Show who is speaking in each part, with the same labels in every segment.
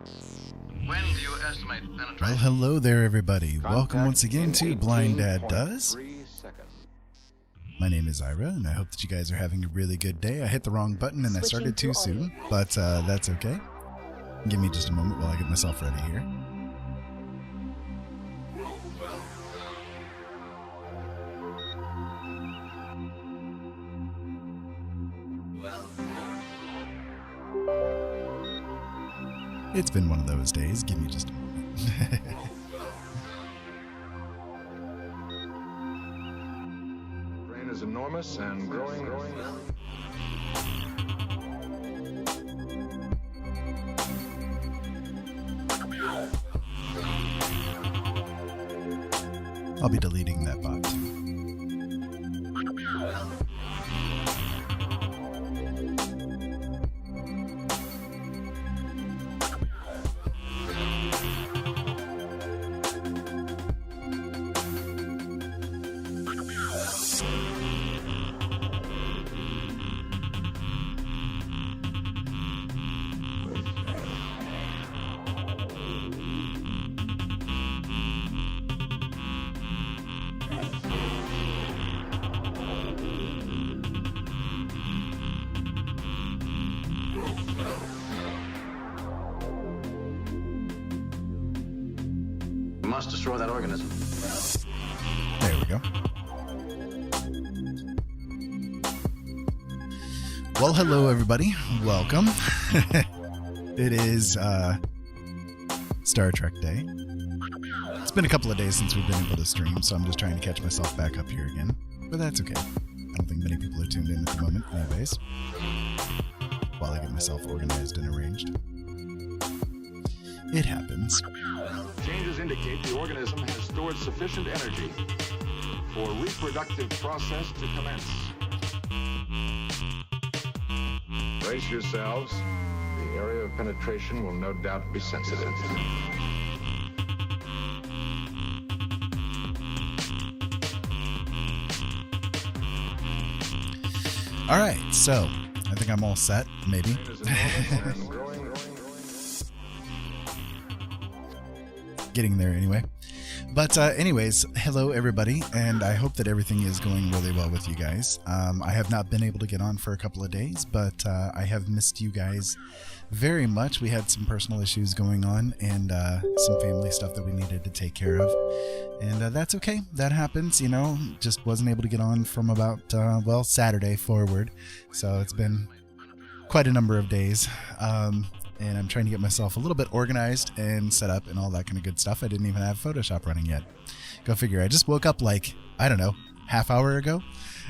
Speaker 1: When do you estimate penetration?
Speaker 2: Well, hello there, everybody. Welcome once again to Blind Dad Does. My name is Ira, and I hope that you guys are having a really good day. I hit the wrong button and I started too soon, but that's okay. Give me just a moment while I get myself ready here. It's been one of those days. Give me just a moment.
Speaker 3: Brain is enormous and growing.
Speaker 2: I'll be deleting that bot too.
Speaker 1: Must destroy that organism.
Speaker 2: There we go. Well, hello everybody. Welcome. It is Star Trek Day. It's been a couple of days since we've been able to stream, so I'm just trying to catch myself back up here again. But that's okay. I don't think many people are tuned in at the moment anyways. While I get myself organized and arranged. It happens.
Speaker 3: Changes indicate the organism has stored sufficient energy for reproductive process to commence. Brace yourselves. The area of penetration will no doubt be sensitive.
Speaker 2: All right, so I think I'm all set, maybe.
Speaker 3: Brain is enormous and growing.
Speaker 2: Getting there anyway. But anyways, hello everybody, and I hope that everything is going really well with you guys. I have not been able to get on for a couple of days, but I have missed you guys very much. We had some personal issues going on and some family stuff that we needed to take care of, and that's okay. That happens, you know. Just wasn't able to get on from about Saturday forward, so it's been quite a number of days. And I'm trying to get myself a little bit organized and set up and all that kind of good stuff. I didn't even have Photoshop running yet. Go figure. I just woke up like, I don't know, half hour ago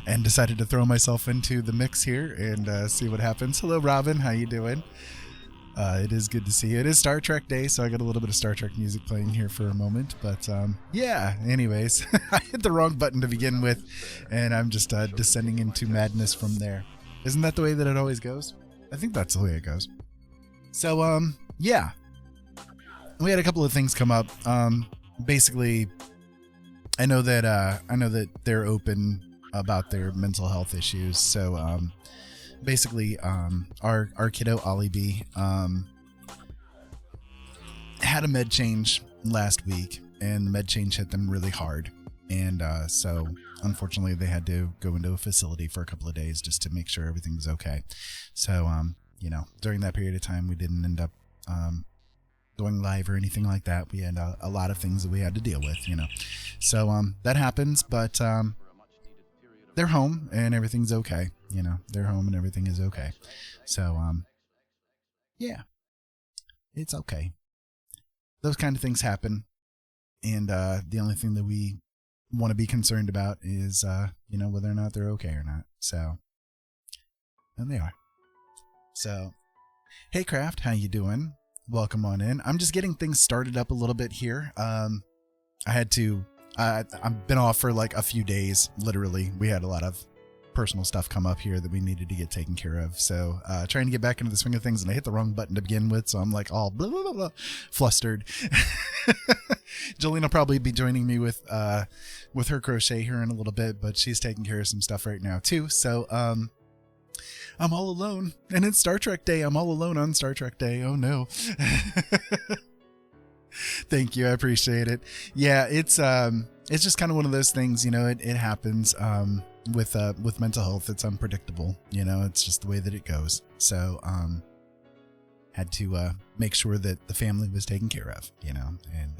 Speaker 2: and decided to throw myself into the mix here and see what happens. Hello, Robin. How you doing? It is good to see you. It is Star Trek Day, so I got a little bit of Star Trek music playing here for a moment. But yeah, anyways, I hit the wrong button to begin with, and I'm just descending into madness from there. Isn't that the way that it always goes? I think that's the way it goes. So, yeah, we had a couple of things come up. Basically, I know that they're open about their mental health issues. So, basically, our kiddo Ollie B, had a med change last week, and the med change hit them really hard. And, so unfortunately they had to go into a facility for a couple of days just to make sure everything was okay. So, you know, during that period of time, we didn't end up going live or anything like that. We had a lot of things that we had to deal with, you know. So that happens, but they're home and everything's okay. You know, they're home and everything is okay. So, yeah, it's okay. Those kind of things happen. And the only thing that we want to be concerned about is, you know, whether or not they're okay or not. So, and they are. So, hey Kraft, how you doing? Welcome on in. I'm just getting things started up a little bit here. I've been off for like a few days, literally. We had a lot of personal stuff come up here that we needed to get taken care of. So, trying to get back into the swing of things, and I hit the wrong button to begin with, so I'm like all blah, blah, blah, blah, flustered. Jolene will probably be joining me with her crochet here in a little bit, but she's taking care of some stuff right now too. So, I'm all alone. And it's Star Trek Day. I'm all alone on Star Trek Day. Oh no. Thank you. I appreciate it. Yeah, it's just kind of one of those things, you know, it happens with mental health. It's unpredictable, you know, it's just the way that it goes. So had to make sure that the family was taken care of, you know, and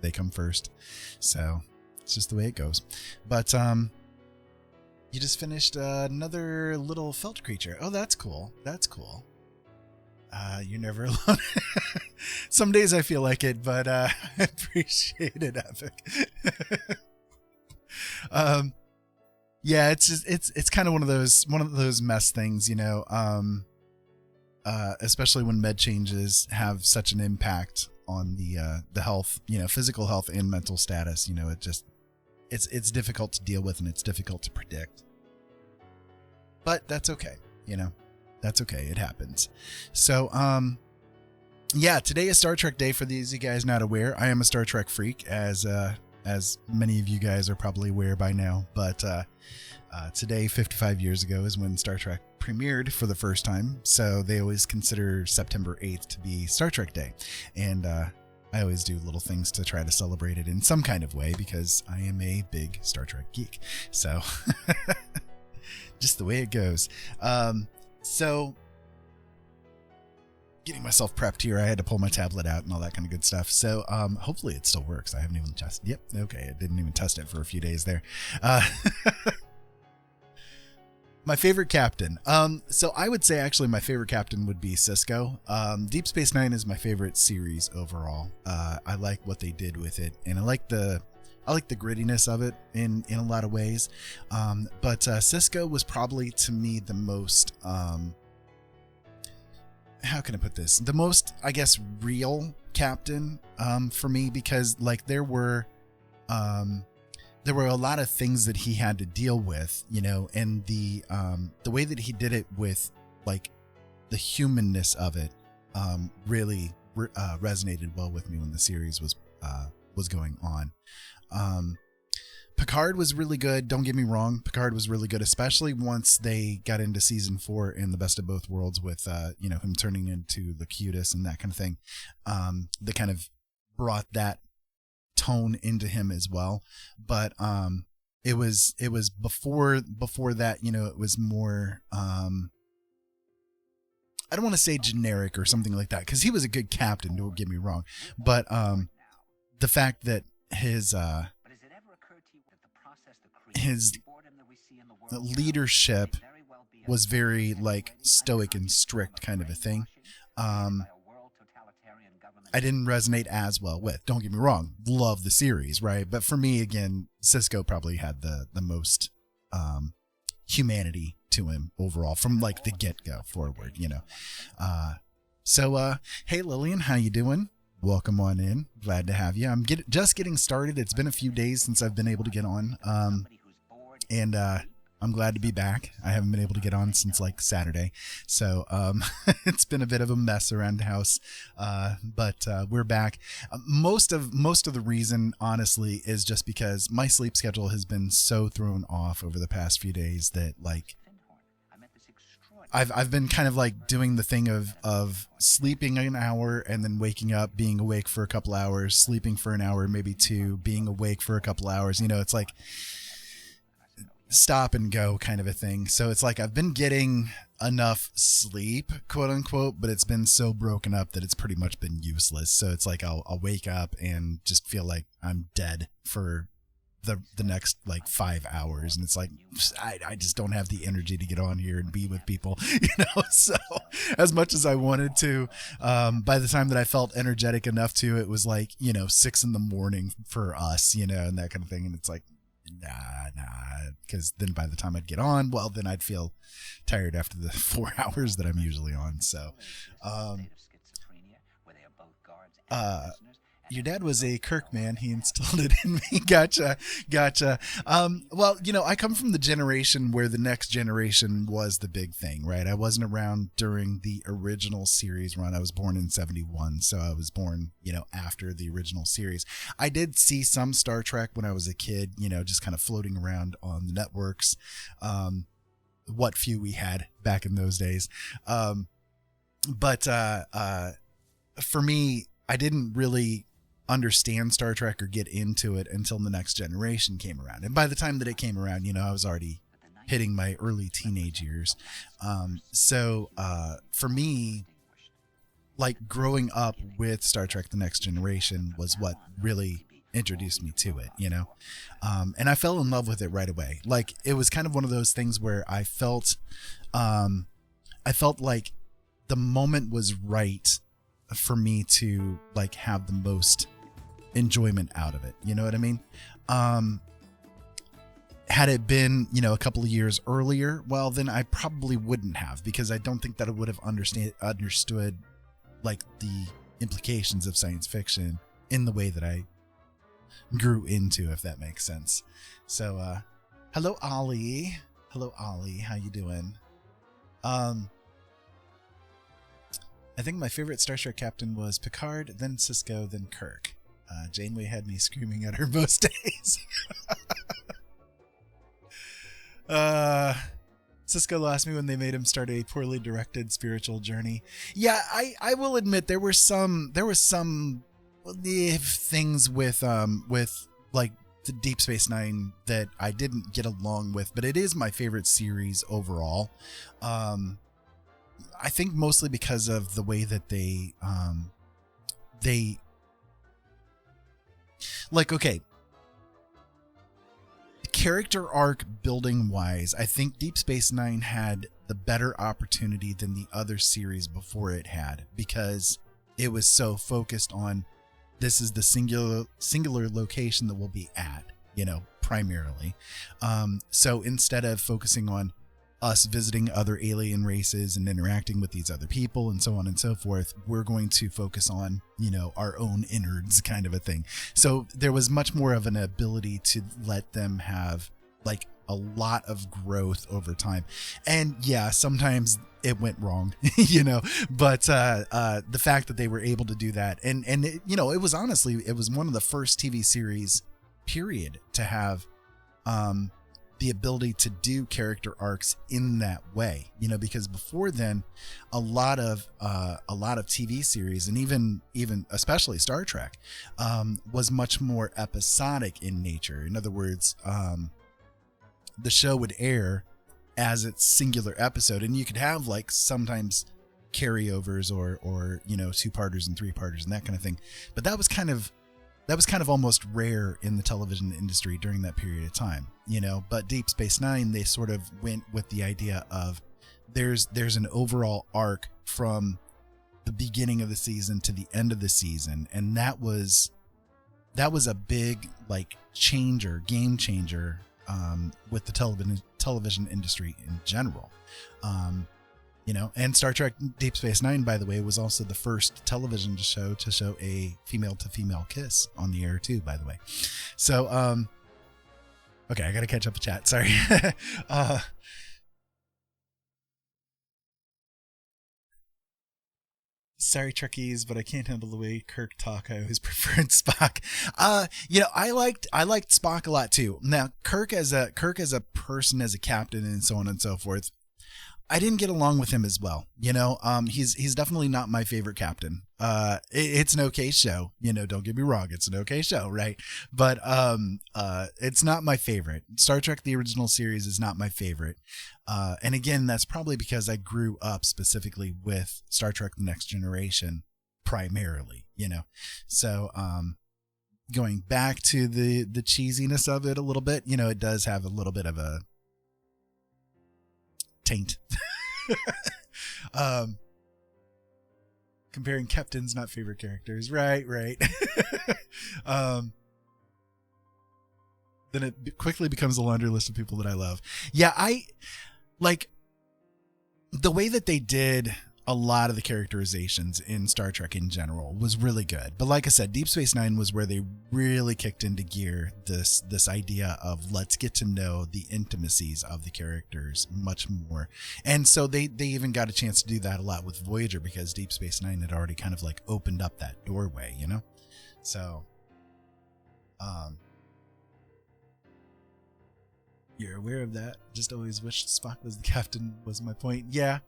Speaker 2: they come first. So it's just the way it goes. But you just finished another little felt creature. Oh, that's cool. That's cool. You're never alone. Some days I feel like it, but I appreciate it, Epic. Yeah, it's just, it's kind of one of those mess things, you know. Especially when med changes have such an impact on the health, you know, physical health and mental status. You know, it's difficult to deal with and it's difficult to predict. But that's okay, you know. That's okay. It happens. So, yeah, today is Star Trek Day. For these of you guys not aware, I am a Star Trek freak, as many of you guys are probably aware by now. But today, 55 years ago, is when Star Trek premiered for the first time. So they always consider September 8th to be Star Trek Day. And I always do little things to try to celebrate it in some kind of way because I am a big Star Trek geek. So just the way it goes. So getting myself prepped here, I had to pull my tablet out and all that kind of good stuff. So hopefully it still works. I haven't even tested. Yep. Okay. I didn't even test it for a few days there. My favorite captain. So I would say actually my favorite captain would be Sisko. Deep Space Nine is my favorite series overall. I like what they did with it, and I like the grittiness of it in a lot of ways. But Sisko was probably to me the most, how can I put this? The most, I guess, real captain for me, because like there were a lot of things that he had to deal with, you know, and the way that he did it with like the humanness of it really resonated well with me when the series was going on. Picard was really good. Don't get me wrong. Picard was really good, especially once they got into season 4 in the Best of Both Worlds with, you know, him turning into the cutest and that kind of thing. They kind of brought that tone into him as well. But, it was before that, you know, it was more, I don't want to say generic or something like that, because he was a good captain, don't get me wrong. But, the fact that his leadership was very like stoic and strict kind of a thing. I didn't resonate as well with. Don't get me wrong, love the series, right? But for me, again, Sisko probably had the most humanity to him overall from like the get-go forward, you know. So hey Lillian, how you doing? Welcome on in. Glad to have you. I'm just getting started. It's been a few days since I've been able to get on. And I'm glad to be back. I haven't been able to get on since like Saturday. So it's been a bit of a mess around the house. But we're back. Most of the reason, honestly, is just because my sleep schedule has been so thrown off over the past few days that like I've been kind of like doing the thing of sleeping an hour and then waking up, being awake for a couple hours, sleeping for an hour, maybe two, being awake for a couple hours. You know, it's like stop and go kind of a thing. So it's like I've been getting enough sleep, quote unquote, but it's been so broken up that it's pretty much been useless. So it's like I'll wake up and just feel like I'm dead for the next like 5 hours, and it's like I just don't have the energy to get on here and be with people, you know. So as much as I wanted to, by the time that I felt energetic enough to, it was like, you know, 6 a.m. for us, you know, and that kind of thing. And it's like nah, because then by the time I'd get on, well, then I'd feel tired after the 4 hours that I'm usually on. So your dad was a Kirk man. He instilled it in me. Gotcha. Well, you know, I come from the generation where the next generation was the big thing, right? I wasn't around during the original series run. I was born in 1971, so I was born, you know, after the original series. I did see some Star Trek when I was a kid, you know, just kind of floating around on the networks. what few we had back in those days. But for me, I didn't really understand Star Trek or get into it until The Next Generation came around. And by the time that it came around, I was already hitting my early teenage years. So for me, like growing up with Star Trek The Next Generation was what really introduced me to it, and I fell in love with it right away. Like it was kind of one of those things where I felt like the moment was right for me to like have the most enjoyment out of it. You know what I mean? Had it been, a couple of years earlier, well, then I probably wouldn't have, because I don't think that I would have understood like the implications of science fiction in the way that I grew into, if that makes sense. So, hello, Ollie. Hello, Ollie. How you doing? I think my favorite Star Trek captain was Picard, then Sisko, then Kirk. Janeway had me screaming at her most days. Sisko lost me when they made him start a poorly directed spiritual journey. Yeah, I will admit there were some things with like the Deep Space Nine that I didn't get along with, but it is my favorite series overall. I think mostly because of the way that they like, okay, character arc building wise, I think Deep Space Nine had the better opportunity than the other series before it had, because it was so focused on this is the singular location that we'll be at, primarily. So instead of focusing on us visiting other alien races and interacting with these other people and so on and so forth, we're going to focus on, our own innards kind of a thing. So there was much more of an ability to let them have like a lot of growth over time. And yeah, sometimes it went wrong, but the fact that they were able to do that, and it, it was one of the first TV series period to have the ability to do character arcs in that way, because before then a lot of TV series, and even especially Star Trek, was much more episodic in nature. In other words, the show would air as its singular episode, and you could have like sometimes carryovers or two-parters and three-parters and that kind of thing, but that was kind of almost rare in the television industry during that period of time, but Deep Space Nine, they sort of went with the idea of there's an overall arc from the beginning of the season to the end of the season. And that was a big like game changer with the television industry in general. And Star Trek Deep Space Nine, by the way, was also the first television show to show a female to female kiss on the air too, by the way. So, okay, I got to catch up with chat. Sorry. Sorry, Trekkies, but I can't handle the way Kirk talk. I always preferred Spock. I liked Spock a lot too. Now, Kirk as a person, as a captain, and so on and so forth, I didn't get along with him as well. He's definitely not my favorite captain. It's an okay show. Don't get me wrong. It's an okay show, right? But it's not my favorite. Star Trek, the original series, is not my favorite. And again, that's probably because I grew up specifically with Star Trek, The Next Generation, primarily, So going back to the cheesiness of it a little bit, it does have a little bit of a taint. Comparing captains, not favorite characters. Right. Then it quickly becomes a laundry list of people that I love. Yeah, I like the way that they did a lot of the characterizations in Star Trek in general was really good. But like I said, Deep Space Nine was where they really kicked into gear this idea of let's get to know the intimacies of the characters much more. And so they even got a chance to do that a lot with Voyager, because Deep Space Nine had already kind of like opened up that doorway, So You're aware of that. Just always wished Spock was the captain was my point. Yeah.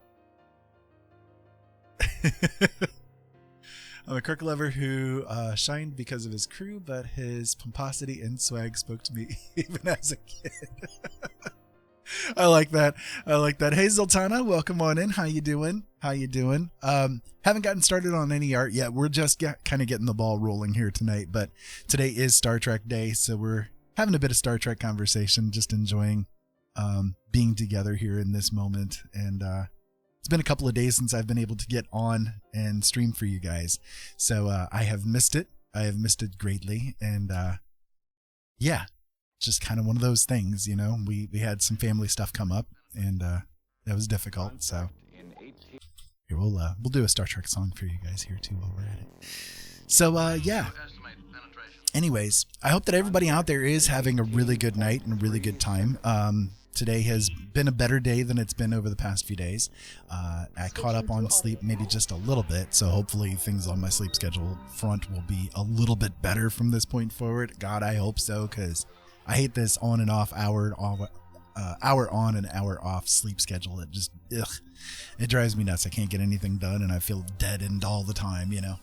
Speaker 2: I'm a Kirk lover who shined because of his crew, but his pomposity and swag spoke to me even as a kid. I like that. Hey, Zoltana, welcome on in. How you doing? Haven't gotten started on any art yet. We're just kind of getting the ball rolling here tonight, but today is Star Trek Day, so we're having a bit of Star Trek conversation, just enjoying being together here in this moment. And it's been a couple of days since I've been able to get on and stream for you guys. So I have missed it. I have missed it greatly. And yeah, just kind of one of those things, you know. We had some family stuff come up, and that was difficult. So here we'll do a Star Trek song for you guys here too while we're at it. So yeah. Anyways, I hope that everybody out there is having a really good night and a really good time. Today has been a better day than it's been over the past few days. I caught up on sleep maybe just a little bit, so hopefully things on my sleep schedule front will be a little bit better from this point forward. God, I hope so, because I hate this on and off hour on and hour off sleep schedule. It just, it drives me nuts. I can't get anything done, and I feel deadened all the time, you know.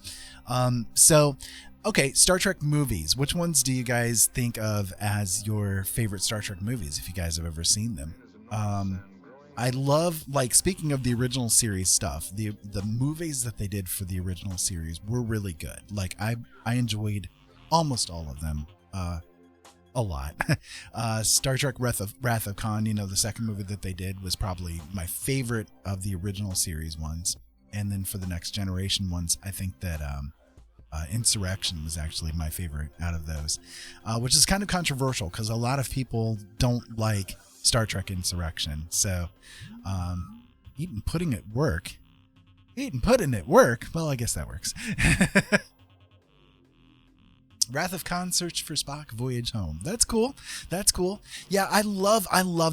Speaker 2: So, okay, Star Trek movies. Which ones do you guys think of as your favorite Star Trek movies, if you guys have ever seen them? I love, like, speaking of the original series stuff, the movies that they did for the original series were really good. Like, I enjoyed almost all of them, a lot. Star Trek Wrath of Khan, you know, the second movie that they did was probably my favorite of the original series ones. And then for the Next Generation ones, I think that Insurrection was actually my favorite out of those, which is kind of controversial because a lot of people don't like Star Trek Insurrection. So eating pudding at work. Well, I guess that works. Wrath of Khan, Search for Spock, Voyage Home. That's cool. Yeah, I love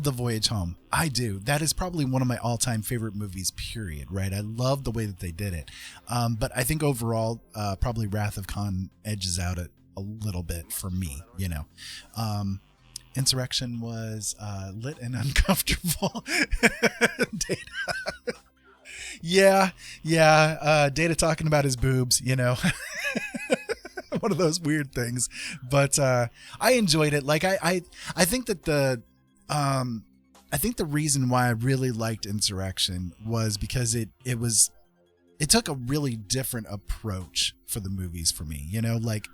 Speaker 2: the Voyage Home. I do. That is probably one of my all-time favorite movies, period, right? I love the way that they did it. But I think overall, probably Wrath of Khan edges out a little bit for me, you know. Insurrection was lit and uncomfortable. Data. Yeah. Data talking about his boobs, you know. One of those weird things, but I enjoyed it. Like I think that I think the reason why I really liked Insurrection was because it took a really different approach for the movies for me. You know, like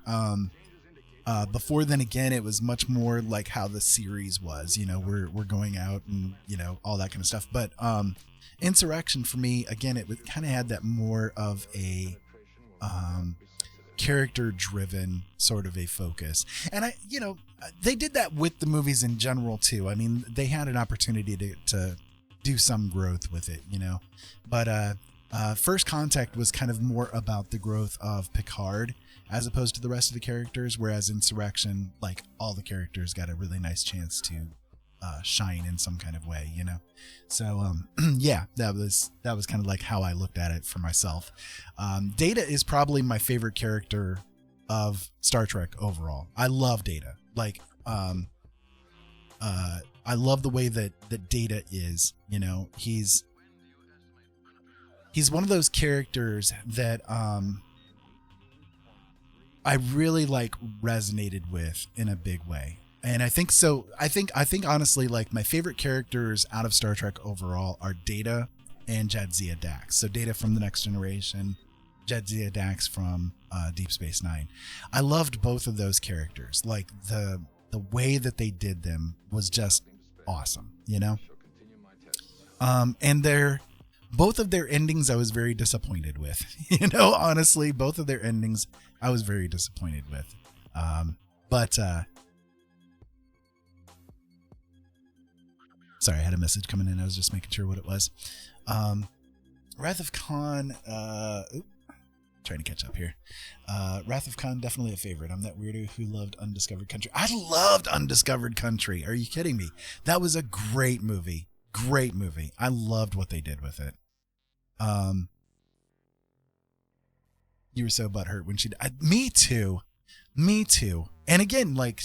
Speaker 2: before then again, it was much more like how the series was. You know, we're going out and, you know, all that kind of stuff. But Insurrection for me, again, it kind of had that more of a character driven sort of a focus. And they did that with the movies in general too. I mean, they had an opportunity to do some growth with it, you know, but First Contact was kind of more about the growth of Picard as opposed to the rest of the characters, whereas Insurrection, like, all the characters got a really nice chance to shine in some kind of way, you know. So yeah, that was kind of like how I looked at it for myself. Data is probably my favorite character of Star Trek overall. I love Data. Like I love the way that Data is, you know. He's one of those characters that I really like resonated with in a big way. And I think so. I think honestly, like, my favorite characters out of Star Trek overall are Data and Jadzia Dax. So Data from The Next Generation, Jadzia Dax from Deep Space Nine. I loved both of those characters. Like, the way that they did them was just awesome, you know. And both of their endings I was very disappointed with. You know, honestly, both of their endings I was very disappointed with. But sorry, I had a message coming in. I was just making sure what it was. Wrath of Khan, trying to catch up here. Wrath of Khan, definitely a favorite. I'm that weirdo who loved Undiscovered Country. I loved Undiscovered Country. Are you kidding me? That was a great movie. Great movie. I loved what they did with it. You were so butthurt when she died. Me too. And again, like,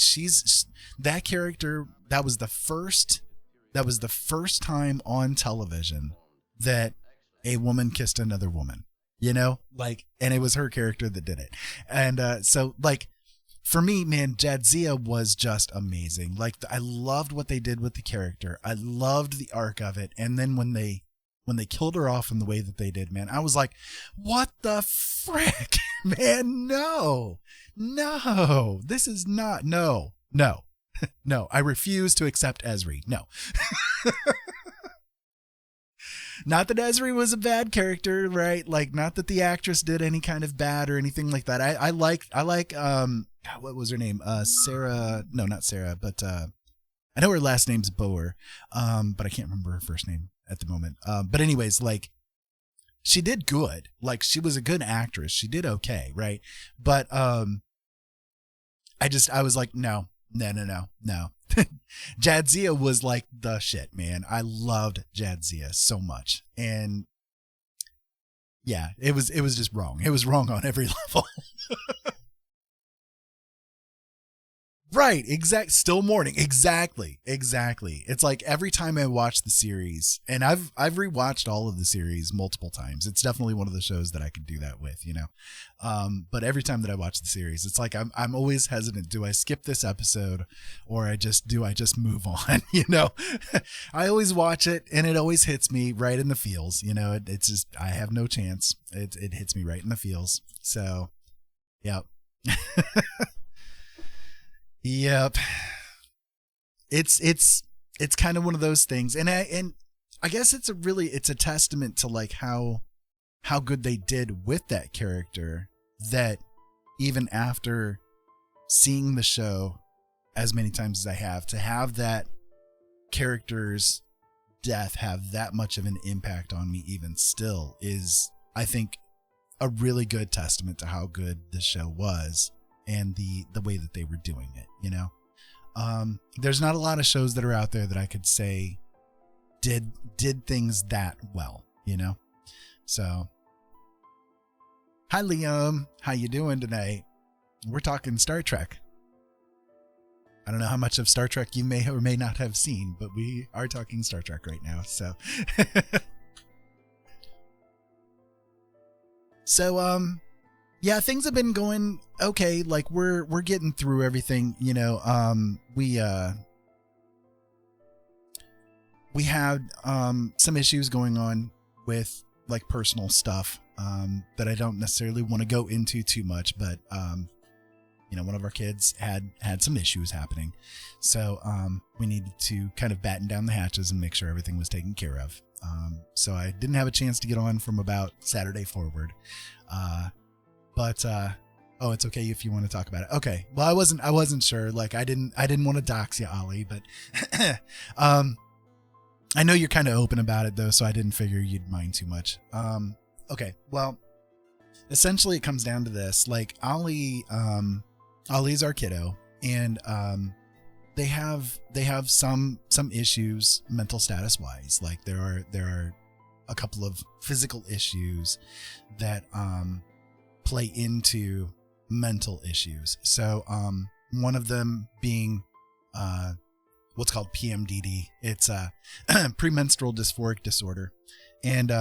Speaker 2: that character that was the first time on television that a woman kissed another woman, you know, like, and it was her character that did it. And so like for me, man, Jadzia was just amazing. Like I loved what they did with the character. I loved the arc of it. And then when they killed her off in the way that they did, man, I was like, what the frick, man? No, this is not, no, I refuse to accept Ezri. No. Not that Ezri was a bad character, right? Like, not that the actress did any kind of bad or anything like that. I like, what was her name? Sarah, no, not Sarah, but, I know her last name's Boer, but I can't remember her first name at the moment. But anyways, like, she did good. Like, she was a good actress. She did okay, right? But, I was like, no. Jadzia was like the shit, man. I loved Jadzia so much. And yeah, it was just wrong. It was wrong on every level. Right, still mourning. Exactly. It's like every time I watch the series, and I've rewatched all of the series multiple times. It's definitely one of the shows that I could do that with, you know. But every time that I watch the series, it's like I'm always hesitant. Do I skip this episode, or do I just move on? You know, I always watch it, and it always hits me right in the feels. You know, it's just I have no chance. It hits me right in the feels. So, yeah. Yep. It's kind of one of those things. And I guess it's a testament to like how good they did with that character, that even after seeing the show as many times as I have, to have that character's death have that much of an impact on me even still is, I think, a really good testament to how good the show was. And the way that they were doing it, you know, there's not a lot of shows that are out there that I could say did things that well, you know. So, hi Liam, how you doing today? We're talking Star Trek. I don't know how much of Star Trek you may or may not have seen, but we are talking Star Trek right now. So, yeah, things have been going okay. Like we're getting through everything, you know. We had some issues going on with like personal stuff that I don't necessarily want to go into too much, but you know, one of our kids had some issues happening, so we needed to kind of batten down the hatches and make sure everything was taken care of. So I didn't have a chance to get on from about Saturday forward. But oh, it's okay if you want to talk about it. Okay. Well, I wasn't sure. Like I didn't want to dox you, Ollie, but I know you're kind of open about it though, so I didn't figure you'd mind too much. Okay. Well, essentially it comes down to this. Like Ollie's our kiddo, and they have some issues mental status wise. Like there are a couple of physical issues that play into mental issues. So one of them being what's called PMDD. It's a premenstrual dysphoric disorder. And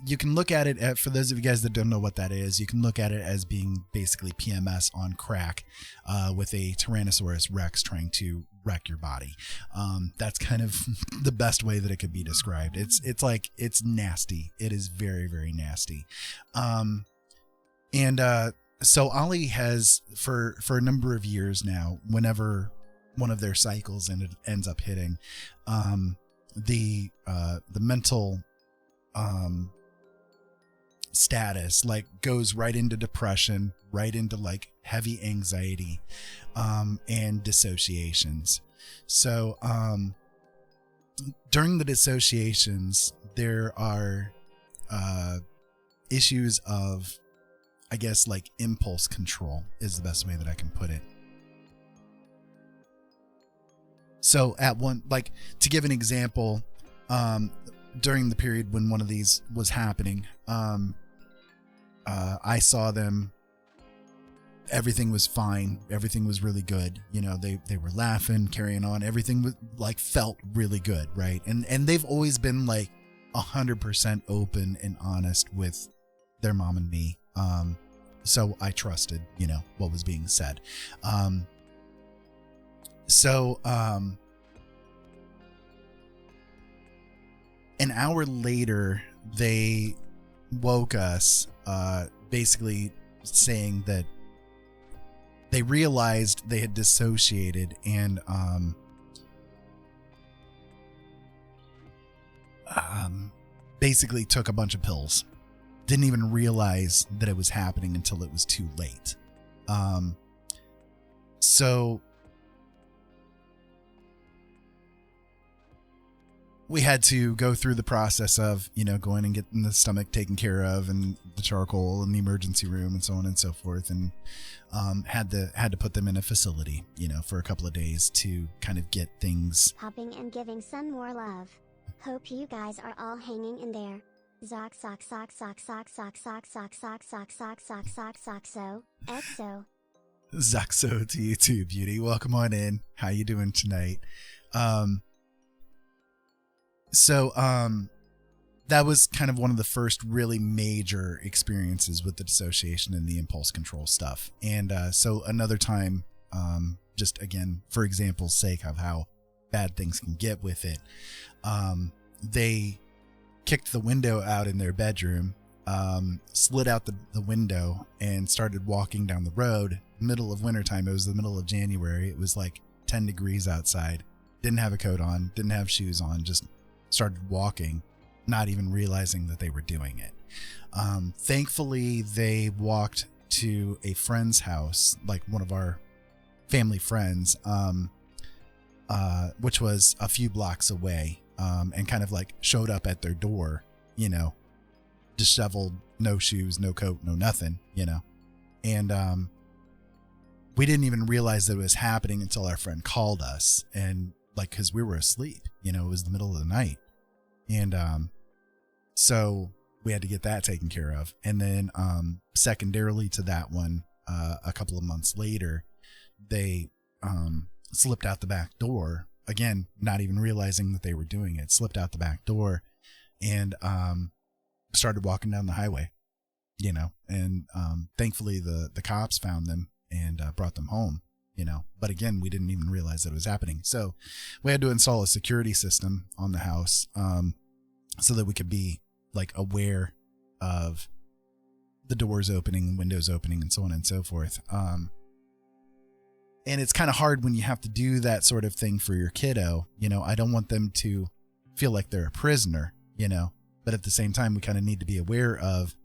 Speaker 2: you can look at it, for those of you guys that don't know what that is, you can look at it as being basically PMS on crack with a Tyrannosaurus Rex trying to wreck your body. That's kind of the best way that it could be described. It's like, it's nasty. It is very, very nasty. So Ollie has, for a number of years now, whenever one of their cycles ends up hitting, the mental status like goes right into depression, right into like heavy anxiety, and dissociations. So during the dissociations, there are issues of, I guess, like impulse control is the best way that I can put it. So at one, like to give an example, during the period when one of these was happening, I saw them everything was fine. Everything was really good. You know, they were laughing, carrying on. Everything was like felt really good. Right. And they've always been like 100% open and honest with their mom and me. So I trusted, you know, what was being said. An hour later, they woke us, basically saying that they realized they had dissociated and basically took a bunch of pills. Didn't even realize that it was happening until it was too late. So we had to go through the process of, you know, going and getting the stomach taken care of and the charcoal and the emergency room and so on and so forth. And had to put them in a facility, you know, for a couple of days to kind of get things.
Speaker 4: Popping and giving some more love. Hope you guys are all hanging in there. Zoc sock sock sock sock sock sock sock sock sock sock sock sock sock so exo.
Speaker 2: Zoxo to you too, beauty. Welcome on in. How you doing tonight? So that was kind of one of the first really major experiences with the dissociation and the impulse control stuff. And so another time, just again, for example's sake of how bad things can get with it, they kicked the window out in their bedroom, slid out the window and started walking down the road. Middle of wintertime. It was the middle of January. It was like 10 degrees outside. Didn't have a coat on, didn't have shoes on, just started walking, not even realizing that they were doing it. Thankfully, they walked to a friend's house, like one of our family friends, which was a few blocks away, and kind of like showed up at their door, you know, disheveled, no shoes, no coat, no nothing, you know. And we didn't even realize that it was happening until our friend called us, and like, because we were asleep, you know, it was the middle of the night. And so we had to get that taken care of. And then secondarily to that one, a couple of months later, they slipped out the back door, again, not even realizing that they were doing it, slipped out the back door and started walking down the highway, you know. And thankfully the cops found them and brought them home, you know. But again, we didn't even realize that it was happening. So we had to install a security system on the house so that we could be like aware of the doors opening, windows opening, and so on and so forth. And it's kind of hard when you have to do that sort of thing for your kiddo. You know, I don't want them to feel like they're a prisoner, you know, but at the same time, we kind of need to be aware of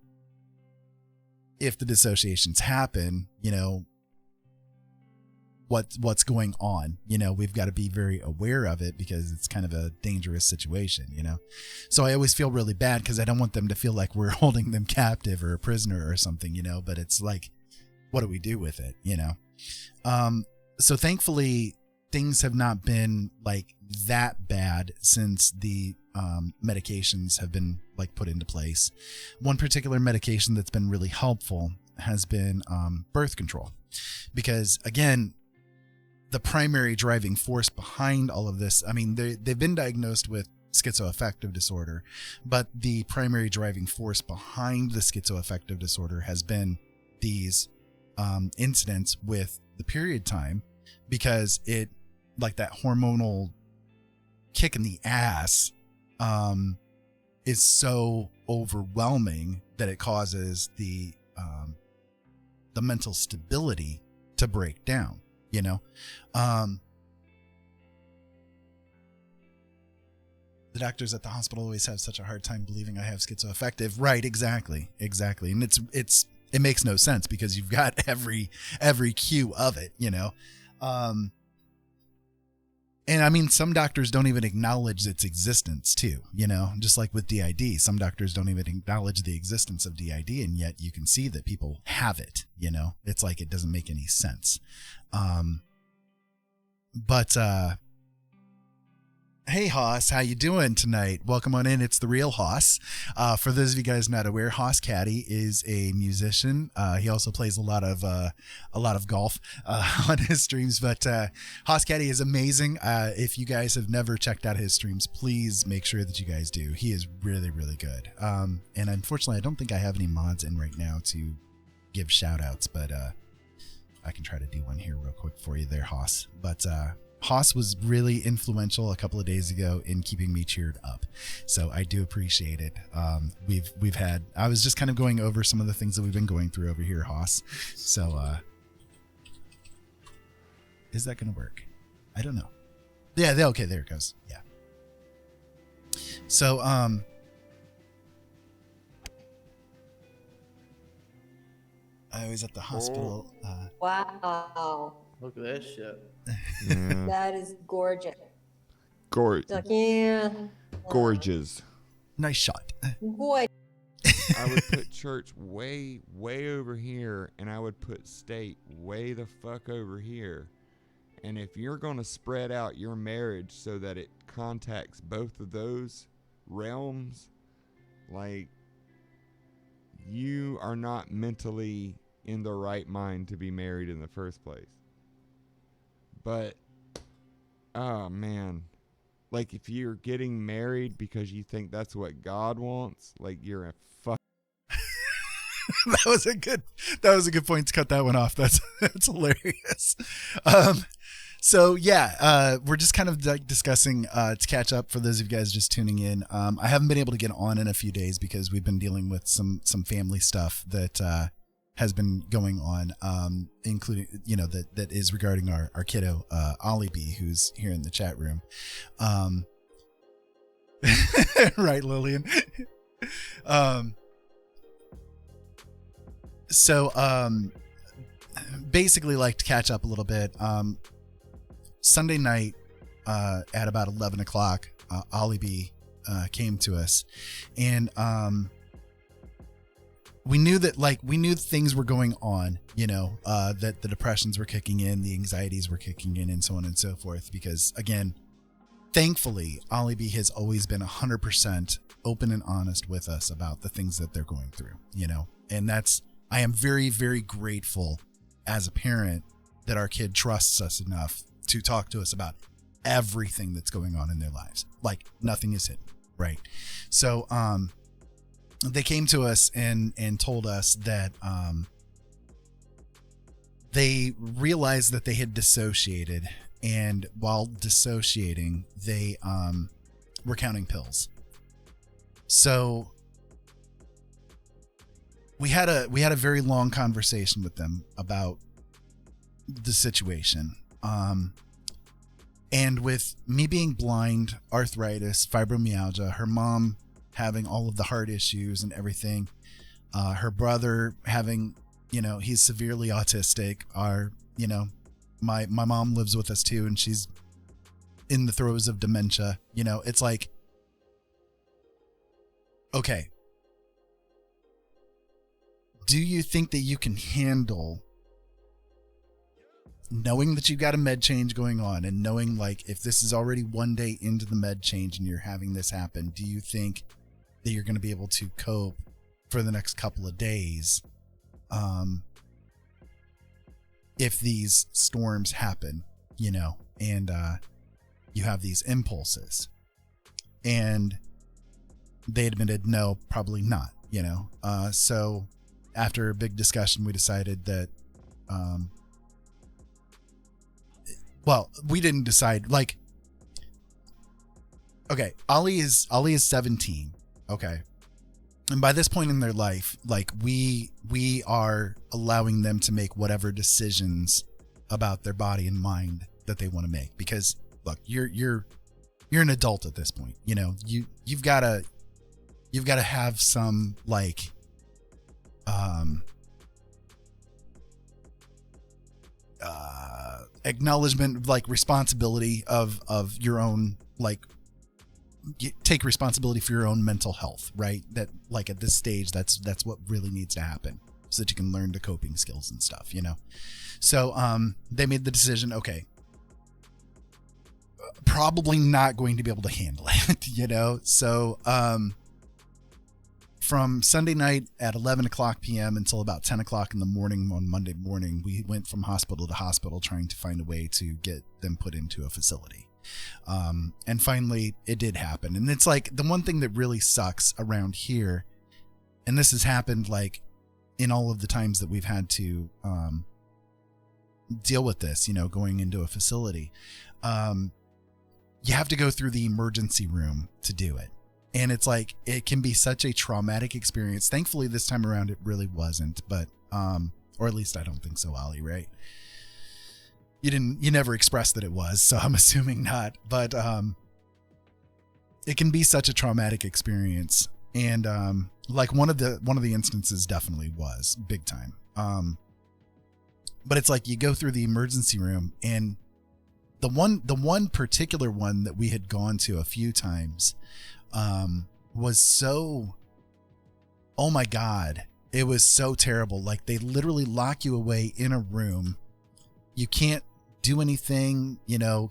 Speaker 2: if the dissociations happen, you know, what's going on. You know, we've got to be very aware of it because it's kind of a dangerous situation, you know. So I always feel really bad because I don't want them to feel like we're holding them captive or a prisoner or something, you know, but it's like, what do we do with it, you know? So thankfully things have not been like that bad since the medications have been like put into place. One particular medication that's been really helpful has been birth control, because again, the primary driving force behind all of this, I mean, they've been diagnosed with schizoaffective disorder, but the primary driving force behind the schizoaffective disorder has been these incidents with the period time, because it, like that hormonal kick in the ass, is so overwhelming that it causes the mental stability to break down, you know. The doctors at the hospital always have such a hard time believing I have schizoaffective. Right, exactly. And it makes no sense because you've got every cue of it, you know. And I mean, some doctors don't even acknowledge its existence too, you know, just like with DID. Some doctors don't even acknowledge the existence of DID, and yet you can see that people have it, you know. It's like it doesn't make any sense. But Hey Hoss, how you doing tonight? Welcome on in. It's the real Hoss. For those of you guys not aware, Hoss Caddy is a musician. He also plays a lot of golf on his streams. But Hoss Caddy is amazing. If you guys have never checked out his streams, please make sure that you guys do. He is really, really good. And unfortunately, I don't think I have any mods in right now to give shout outs, but I can try to do one here real quick for you there, Hoss. But Hoss was really influential a couple of days ago in keeping me cheered up, so I do appreciate it. We've had, I was just kind of going over some of the things that we've been going through over here, Hoss. So is that gonna work? I don't know. Yeah, okay, there it goes. Yeah. So I was at the hospital.
Speaker 5: Wow.
Speaker 6: Look at that shit.
Speaker 7: Yeah.
Speaker 5: That is gorgeous.
Speaker 7: Gorgeous.
Speaker 2: Nice shot.
Speaker 5: Boy.
Speaker 7: I would put church way over here, and I would put state way the fuck over here. And if you're going to spread out your marriage so that it contacts both of those realms, like, you are not mentally in the right mind to be married in the first place. But, oh man, like if you're getting married because you think that's what God wants, like you're a fuck.
Speaker 2: that was a good point to cut that one off. That's hilarious. So yeah, we're just kind of like discussing to catch up for those of you guys just tuning in. I haven't been able to get on in a few days because we've been dealing with some family stuff that has been going on, including, you know, that is regarding our kiddo, Ollie B, who's here in the chat room. Right, Lillian. So basically, like, to catch up a little bit, Sunday night at about 11 o'clock, Ollie B came to us, and we knew things were going on, you know, that the depressions were kicking in, the anxieties were kicking in, and so on and so forth. Because, again, thankfully, Ollie B has always been 100% open and honest with us about the things that they're going through, you know, and I am very, very grateful as a parent that our kid trusts us enough to talk to us about everything that's going on in their lives. Like, nothing is hidden, right? So, they came to us and told us that they realized that they had dissociated, and while dissociating, they were counting pills. So we had a very long conversation with them about the situation. And with me being blind, arthritis, fibromyalgia, her mom having all of the heart issues and everything, her brother having, you know, he's severely autistic. My mom lives with us too, and she's in the throes of dementia. You know, it's like, okay, do you think that you can handle knowing that you've got a med change going on, and knowing, like, if this is already one day into the med change and you're having this happen, do you think that you're going to be able to cope for the next couple of days if these storms happen, you know, and you have these impulses? And they admitted, no, probably not, you know. So after a big discussion, we decided that well, we didn't decide, like, okay, Ollie is 17, okay, and by this point in their life, like, we are allowing them to make whatever decisions about their body and mind that they want to make, because look, you're an adult at this point, you know, you've got to have some, like, acknowledgement, like, responsibility of your own, like, take responsibility for your own mental health, right? That, like, at this stage, that's what really needs to happen, so that you can learn the coping skills and stuff, you know. So they made the decision, okay, probably not going to be able to handle it, you know? So, from Sunday night at 11 o'clock p.m. until about 10 o'clock in the morning on Monday morning, we went from hospital to hospital trying to find a way to get them put into a facility. And finally, it did happen. And it's like the one thing that really sucks around here, and this has happened like in all of the times that we've had to deal with this, you know, going into a facility, you have to go through the emergency room to do it. And it's like, it can be such a traumatic experience. Thankfully, this time around, it really wasn't, but, or at least I don't think so, Ollie, right? You never expressed that it was, so I'm assuming not, but, it can be such a traumatic experience. And, like one of the instances definitely was big time. But it's like, you go through the emergency room, and the one particular one that we had gone to a few times, was so, oh my God, it was so terrible. Like, they literally lock you away in a room. You can't do anything, you know,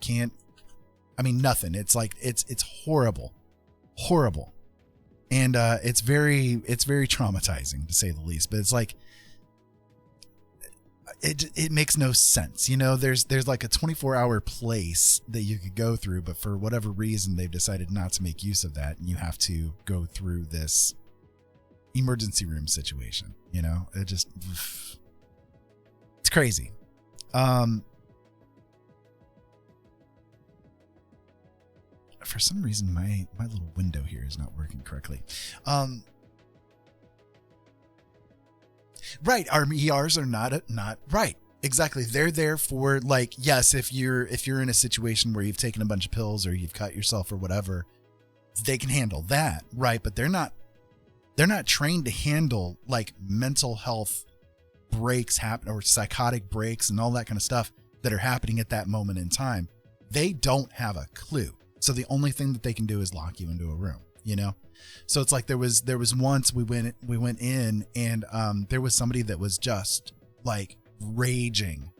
Speaker 2: nothing. It's like, it's horrible. And, it's very traumatizing, to say the least, but it's like, it makes no sense. You know, there's like a 24-hour place that you could go through, but for whatever reason, they've decided not to make use of that. And you have to go through this emergency room situation. You know, it's crazy. For some reason, my little window here is not working correctly. Right. Our ERs are not right. Exactly. They're there for, like, yes, if you're in a situation where you've taken a bunch of pills or you've cut yourself or whatever, they can handle that. Right. But they're not trained to handle like mental health breaks happen or psychotic breaks and all that kind of stuff that are happening at that moment in time. They don't have a clue. So the only thing that they can do is lock you into a room, you know? So it's like there was once we went in, and there was somebody that was just like raging.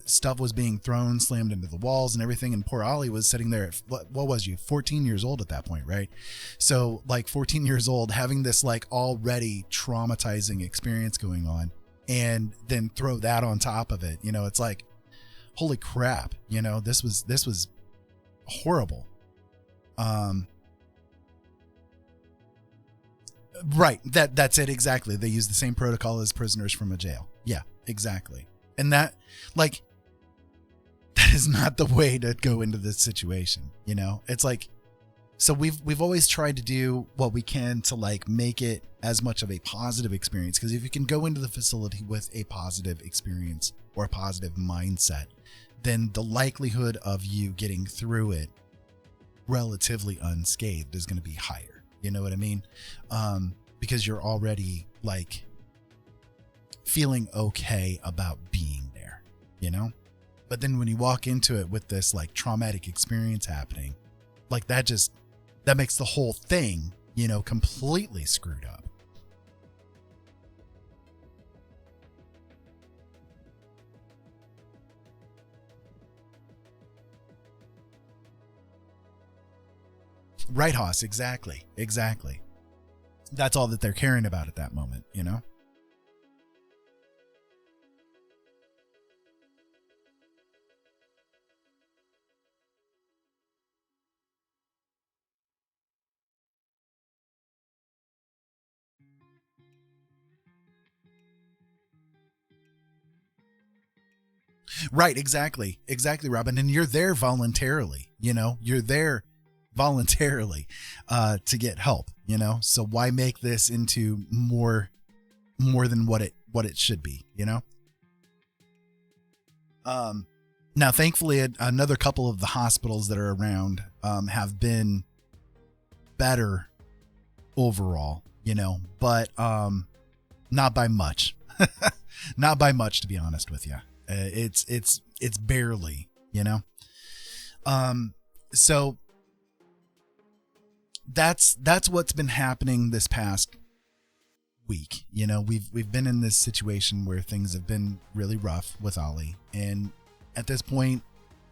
Speaker 2: Stuff was being thrown, slammed into the walls and everything. And poor Ollie was sitting there at, what was you, 14 years old at that point, right? So like 14 years old, having this like already traumatizing experience going on, and then throw that on top of it. You know, it's like, holy crap, you know, this was horrible. Right. That's it. Exactly. They use the same protocol as prisoners from a jail. Yeah, exactly. And that is not the way to go into this situation. You know, it's like, so we've always tried to do what we can to like make it as much of a positive experience. Cause if you can go into the facility with a positive experience or a positive mindset, then the likelihood of you getting through it relatively unscathed is going to be higher. You know what I mean? Because you're already like feeling okay about being there, you know? But then when you walk into it with this like traumatic experience happening, like that makes the whole thing, you know, completely screwed up. Right, Hoss, exactly. That's all that they're caring about at that moment, you know? Right, exactly, Robin. And you're there voluntarily, you know? You're there voluntarily to get help, you know? So why make this into more than what it should be, you know? Now, thankfully, another couple of the hospitals that are around have been better overall, you know, but not by much. Not by much, to be honest with you. It's barely, you know. So that's what's been happening this past week. You know, we've been in this situation where things have been really rough with Ollie, and at this point,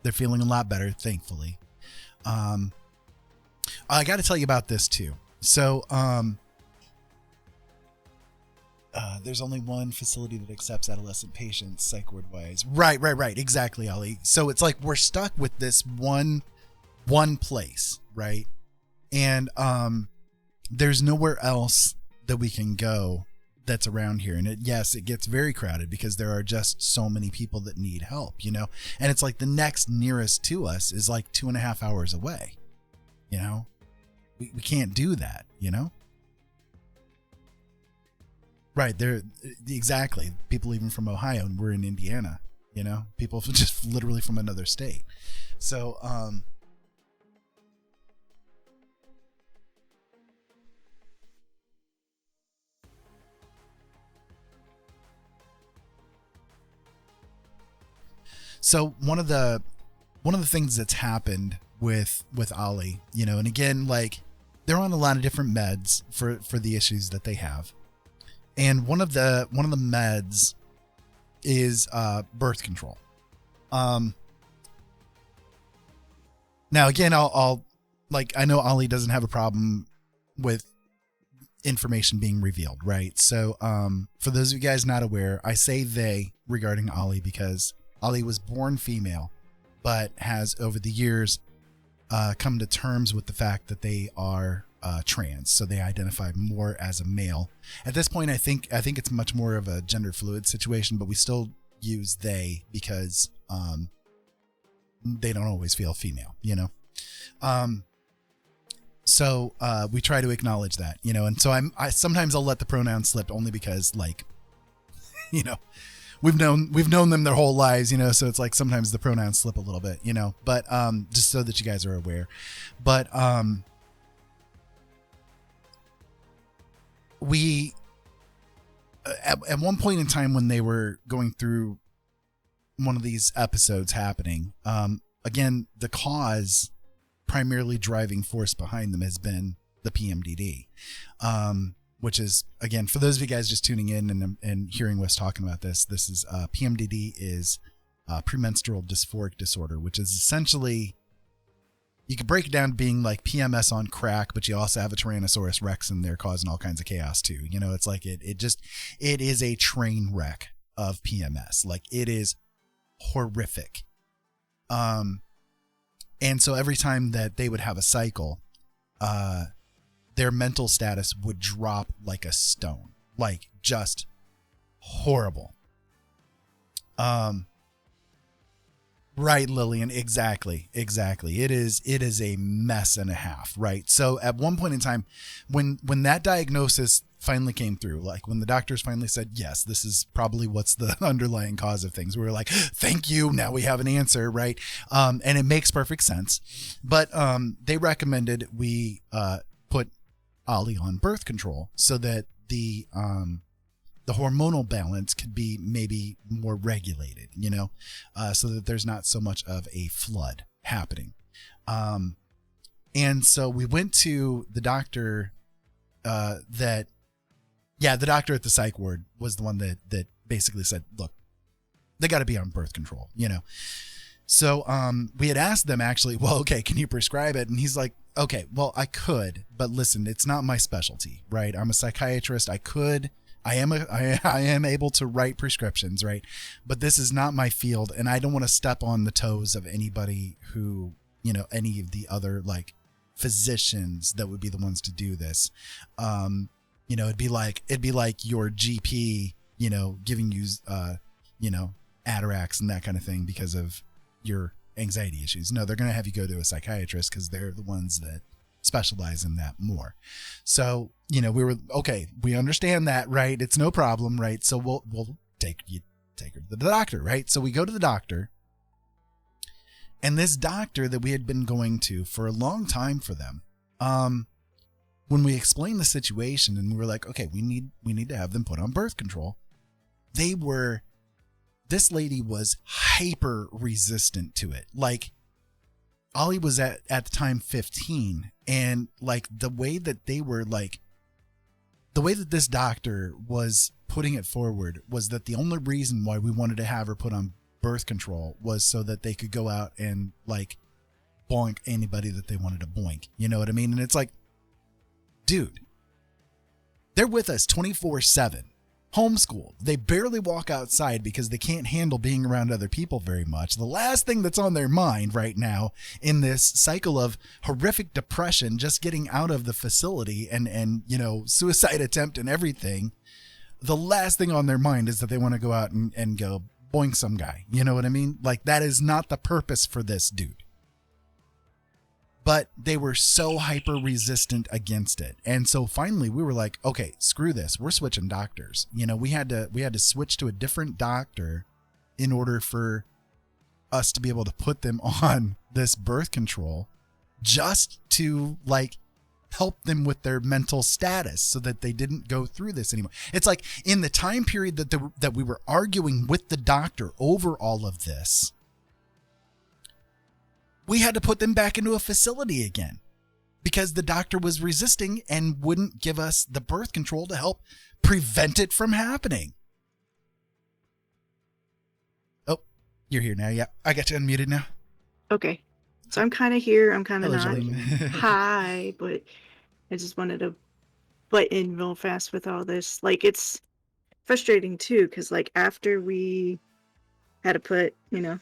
Speaker 2: They're feeling a lot better, thankfully. I got to tell you about this too. So, there's only one facility that accepts adolescent patients, psych ward wise. Right. Exactly, Ollie. So it's like we're stuck with this one place, right? And there's nowhere else that we can go that's around here. And it gets very crowded because there are just so many people that need help, you know? And it's like the next nearest to us is like 2.5 hours away, you know? We can't do that, you know? Right. There, exactly. People even from Ohio, and we're in Indiana, you know, people just literally from another state. So, one of the things that's happened with Ollie, you know, and again, like they're on a lot of different meds for the issues that they have. And one of the meds is birth control. Now again, I'll like, I know Ollie doesn't have a problem with information being revealed, right? So for those of you guys not aware, I say they regarding Ollie because Ollie was born female, but has over the years come to terms with the fact that they are trans, so they identify more as a male. At this point, I think it's much more of a gender fluid situation, but we still use they because they don't always feel female, you know. So we try to acknowledge that, you know, and so I sometimes I'll let the pronouns slip only because, like, you know, we've known them their whole lives, you know, so it's like sometimes the pronouns slip a little bit, you know, but just so that you guys are aware. But we at one point in time when they were going through one of these episodes happening, again, the cause, primarily driving force behind them, has been the PMDD, which is, again, for those of you guys just tuning in and hearing us talking about this is PMDD is premenstrual dysphoric disorder, which is essentially, you could break it down to being like PMS on crack, but you also have a Tyrannosaurus Rex in there causing all kinds of chaos too. You know, it's like it is a train wreck of PMS. Like, it is horrific. And so every time that they would have a cycle, their mental status would drop like a stone, like just horrible. Right, Lillian. Exactly. It is a mess and a half. Right. So at one point in time, when that diagnosis finally came through, like when the doctors finally said, yes, this is probably what's the underlying cause of things, we were like, thank you. Now we have an answer. Right. And it makes perfect sense. But they recommended we put Ollie on birth control so that the hormonal balance could be maybe more regulated, you know, so that there's not so much of a flood happening. And so we went to the doctor the doctor at the psych ward was the one that basically said, look, they got to be on birth control, you know? So we had asked them actually, well, okay, can you prescribe it? And he's like, okay, well, I could, but listen, it's not my specialty, right? I'm a psychiatrist. I am able to write prescriptions, right? But this is not my field, and I don't want to step on the toes of anybody who, you know, any of the other like physicians that would be the ones to do this. You know, it'd be like your GP, you know, giving you, you know, Atarax and that kind of thing because of your anxiety issues. No, they're going to have you go to a psychiatrist because they're the ones that specialize in that more. So, you know, we were, okay, we understand that, right? It's no problem, right? So we'll take her to the doctor, right? So we go to the doctor, and this doctor that we had been going to for a long time for them, when we explained the situation and we were like, okay, we need to have them put on birth control, this lady was hyper resistant to it. Like, Ollie was at the time 15, and like the way that this doctor was putting it forward was that the only reason why we wanted to have her put on birth control was so that they could go out and like boink anybody that they wanted to boink. You know what I mean? And it's like, dude, they're with us 24/7, homeschooled. They barely walk outside because they can't handle being around other people very much. The last thing that's on their mind right now in this cycle of horrific depression, just getting out of the facility and you know, suicide attempt and everything, the last thing on their mind is that they want to go out and go boink some guy. You know what I mean? Like, that is not the purpose for this dude. But they were so hyper resistant against it. And so finally we were like, okay, screw this. We're switching doctors. You know, we had to switch to a different doctor in order for us to be able to put them on this birth control, just to like help them with their mental status so that they didn't go through this anymore. It's like in the time period that we were arguing with the doctor over all of this, we had to put them back into a facility again because the doctor was resisting and wouldn't give us the birth control to help prevent it from happening. Oh, you're here now. Yeah, I got you unmuted now.
Speaker 6: Okay. So I'm kind of here. I'm kind of
Speaker 2: Hello,
Speaker 6: not.
Speaker 2: Jolene.
Speaker 6: Hi, but I just wanted to butt in real fast with all this. Like, it's frustrating too, because like after we had to put, you know,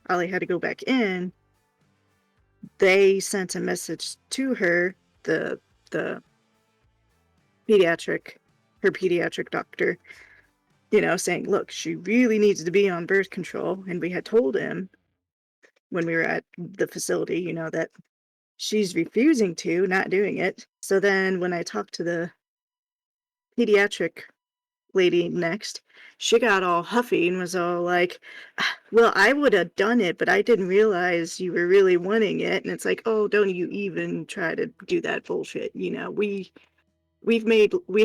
Speaker 6: Ollie had to go back in, they sent a message to her, the pediatric doctor, you know, saying, look, she really needs to be on birth control. And we had told him when we were at the facility, you know, that she's refusing to, not doing it. So then when I talked to the pediatric lady next, she got all huffy and was all like, well, I would have done it, but I didn't realize you were really wanting it. And it's like, oh, don't you even try to do that bullshit. You know, we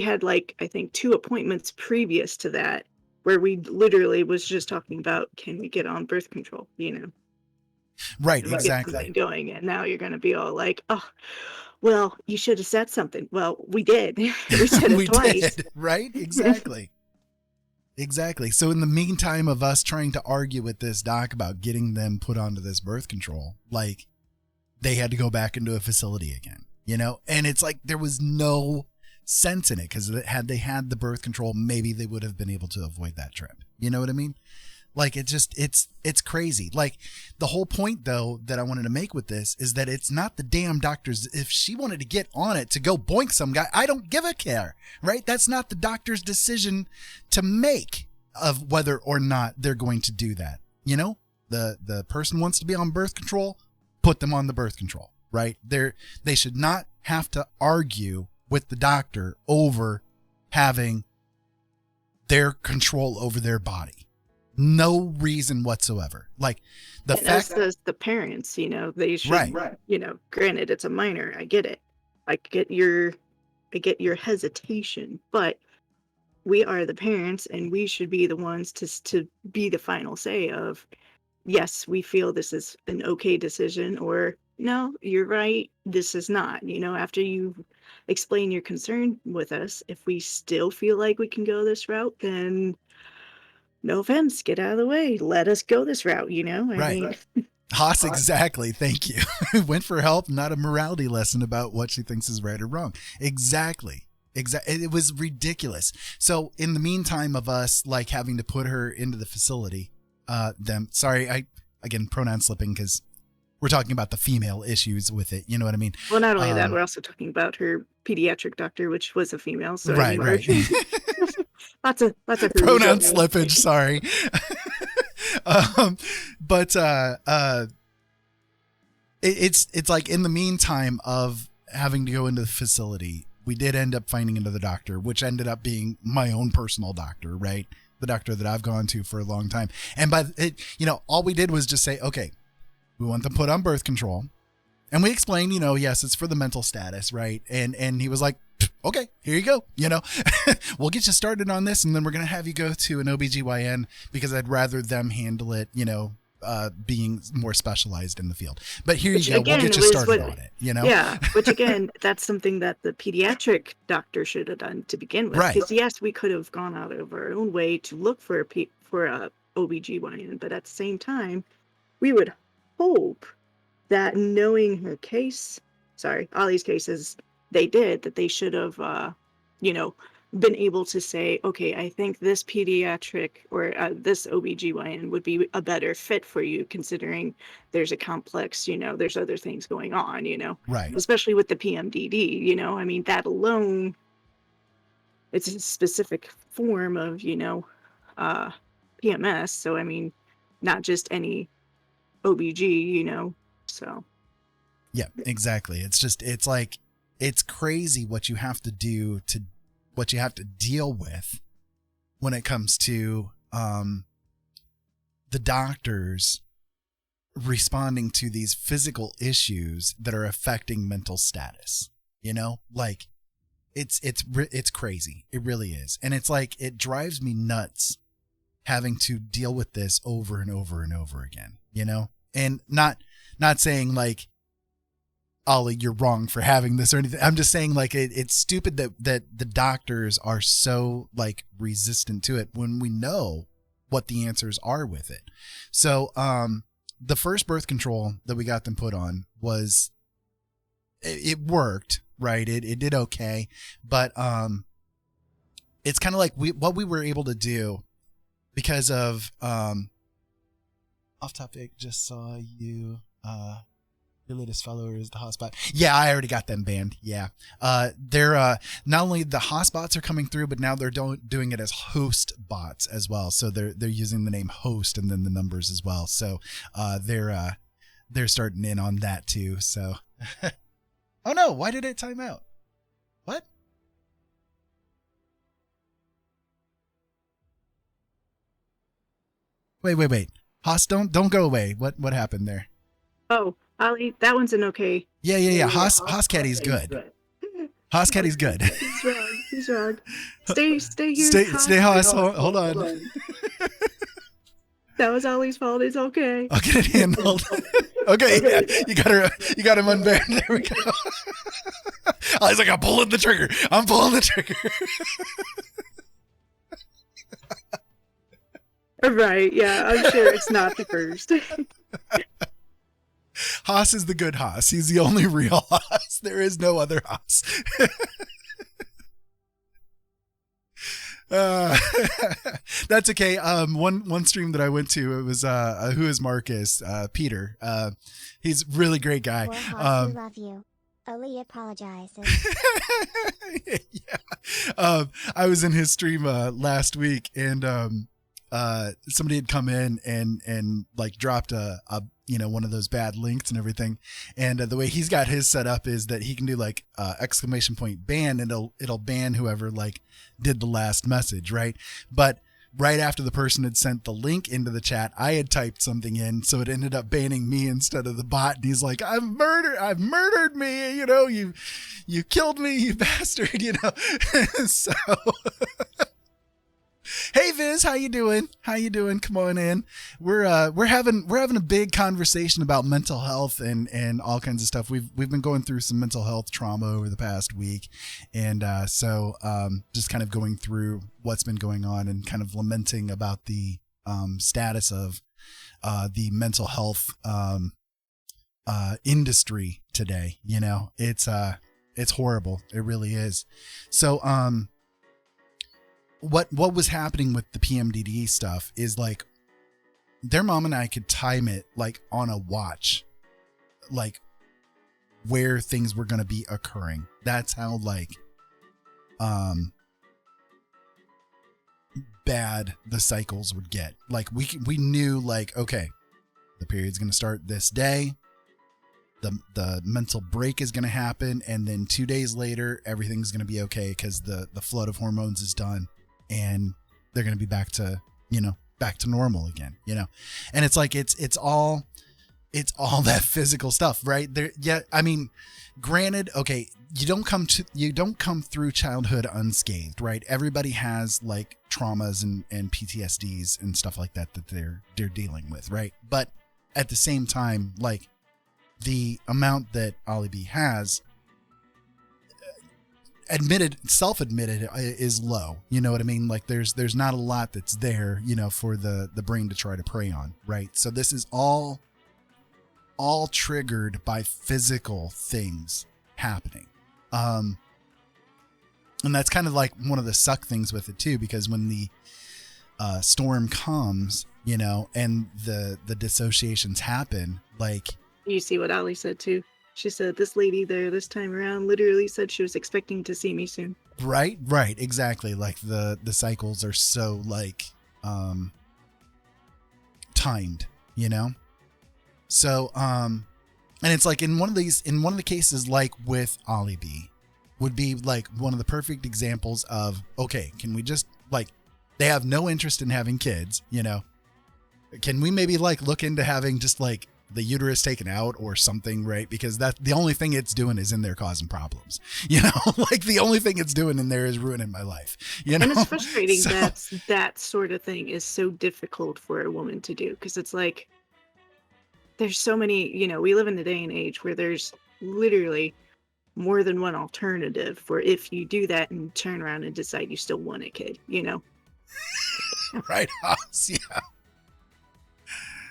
Speaker 6: had like, I think 2 appointments previous to that where we literally was just talking about, can we get on birth control, you know?
Speaker 2: Right,
Speaker 6: Get
Speaker 2: exactly.
Speaker 6: something going. And now you're going to be all like, oh, well, you should have said something. Well, we did. We said it
Speaker 2: We
Speaker 6: twice.
Speaker 2: did, right? Exactly. Exactly. So in the meantime of us trying to argue with this doc about getting them put onto this birth control, like, they had to go back into a facility again, you know? And it's like there was no sense in it, because had they had the birth control, maybe they would have been able to avoid that trip. You know what I mean? Like, it's crazy. Like, the whole point though that I wanted to make with this is that it's not the damn doctor's. If she wanted to get on it to go boink some guy, I don't give a care, right? That's not the doctor's decision to make of whether or not they're going to do that. You know, the person wants to be on birth control, put them on the birth control, right? They should not have to argue with the doctor over having their control over their body. No reason whatsoever. Like, the
Speaker 6: and
Speaker 2: fact
Speaker 6: as the parents, you know, they should,
Speaker 2: Right.
Speaker 6: you know, granted it's a minor, I get it. I get your hesitation, but we are the parents and we should be the ones to be the final say of, yes, we feel this is an okay decision, or no, you're right, this is not. You know, after you explain your concern with us, if we still feel like we can go this route, then no offense, get out of the way. Let us go this route, you know? I
Speaker 2: Right.
Speaker 6: mean,
Speaker 2: Haas, exactly. Thank you. Went for help, not a morality lesson about what she thinks is right or wrong. Exactly. It was ridiculous. So in the meantime of us like having to put her into the facility, again, pronoun slipping because we're talking about the female issues with it. You know what I mean?
Speaker 6: well, not only that, we're also talking about her pediatric doctor, which was a female. So
Speaker 2: Right.
Speaker 6: lots of
Speaker 2: Pronoun slippage. Sorry. It's like in the meantime of having to go into the facility, we did end up finding another doctor, which ended up being my own personal doctor, right? The doctor that I've gone to for a long time. And all we did was just say, okay, we want them put on birth control. And we explained, yes, it's for the mental status, right? And he was like, okay, here you go. We'll get you started on this, and then we're going to have you go to an OBGYN because I'd rather them handle it, being more specialized in the field. But here you go. We'll get you started on it,
Speaker 6: Yeah, which again, that's something that the pediatric doctor should have done to begin with.
Speaker 2: Right.
Speaker 6: Because yes, we could have gone out of our own way to look for a OBGYN, but at the same time, we would hope that knowing her case, Ollie's cases, that they should have, been able to say, okay, I think this pediatric or this OBGYN would be a better fit for you, considering there's a complex, there's other things going on,
Speaker 2: Right.
Speaker 6: especially with the PMDD, I mean, that alone, it's a specific form of, PMS. So, I mean, not just any OBG, so.
Speaker 2: Yeah, exactly. It's like, it's crazy what you have to do what you have to deal with when it comes to the doctors responding to these physical issues that are affecting mental status. Like it's crazy. It really is. And it's like, it drives me nuts having to deal with this over and over and over again, and not saying like, Ollie, you're wrong for having this or anything. I'm just saying like it's stupid that the doctors are so like resistant to it when we know what the answers are with it. So the first birth control that we got them put on was it worked, right? It did okay, but it's kind of like what we were able to do because of off topic. Just saw you. Your latest follower is the hotspot. Yeah, I already got them banned. Yeah. They're not only the hotspots are coming through, but now they're doing it as host bots as well. So they're using the name host and then the numbers as well. So they're starting in on that too. So oh no, why did it time out? What? Wait. Host, don't go away. What happened there?
Speaker 6: Oh, Ollie, that one's an okay.
Speaker 2: Yeah. Hoss Caddy's good. Hoss Caddy's good.
Speaker 6: He's wrong. Stay here.
Speaker 2: Stay Hoss. Hold on.
Speaker 6: That was Ollie's fault. It's okay.
Speaker 2: I'll get it handled. Okay, yeah, you got him unbanned. There we go. Ollie's like, I'm pulling the trigger.
Speaker 6: Right, yeah, I'm sure it's not the first.
Speaker 2: Haas is the good Haas. He's the only real Haas. There is no other Haas. That's okay. One stream that I went to, it was Who is Marcus? Peter. He's a really great guy.
Speaker 4: Poor Haas, we love you. Oli apologizes.
Speaker 2: Yeah. I was in his stream last week, and somebody had come in and like dropped a one of those bad links and everything. And the way he's got his set up is that he can do like exclamation point ban, and it'll ban whoever like did the last message, right? But right after the person had sent the link into the chat, I had typed something in, so it ended up banning me instead of the bot. And he's like, I've murdered me, you killed me, you bastard, So hey Viz, how you doing? Come on in. We're having a big conversation about mental health and all kinds of stuff. We've been going through some mental health trauma over the past week, and so just kind of going through what's been going on and kind of lamenting about the status of the mental health industry today. It's horrible. It really is. So what was happening with the PMDD stuff is like their mom and I could time it like on a watch, like where things were going to be occurring. That's how like bad the cycles would get. Like we knew like, okay, the period's going to start this day. The mental break is going to happen. And then 2 days later, everything's going to be okay because the flood of hormones is done. And they're going to be back to normal again, and it's like, it's all that physical stuff, right there. Yeah. I mean, granted, okay, you don't come through childhood unscathed, right? Everybody has like traumas and PTSDs and stuff like that they're dealing with. Right. But at the same time, like the amount that Ollie B has, self-admitted is low. You know what I mean? Like there's not a lot that's there, you know, for the brain to try to prey on, right? So this is all triggered by physical things happening. And that's kind of like one of the suck things with it too, because when the storm comes, you know, and the dissociations happen, like,
Speaker 6: You see what Ali said too. She said this lady there this time around literally said she was expecting to see me soon.
Speaker 2: right, exactly. Like the cycles are so like timed, you know? So and it's like in one of the cases, like with Ollie B, would be like one of the perfect examples of, okay, can we just like, they have no interest in having kids, you know? Can we maybe like look into having just like the uterus taken out or something, right? Because that the only thing it's doing is in there causing problems, you know, like the only thing it's doing in there is ruining my life, you know?
Speaker 6: And it's frustrating
Speaker 2: So-
Speaker 6: that sort of thing is so difficult for a woman to do, because it's like there's so many, you know, we live in a day and age where there's literally more than one alternative for if you do that and turn around and decide you still want a kid, you know?
Speaker 2: right, Hoss, yeah.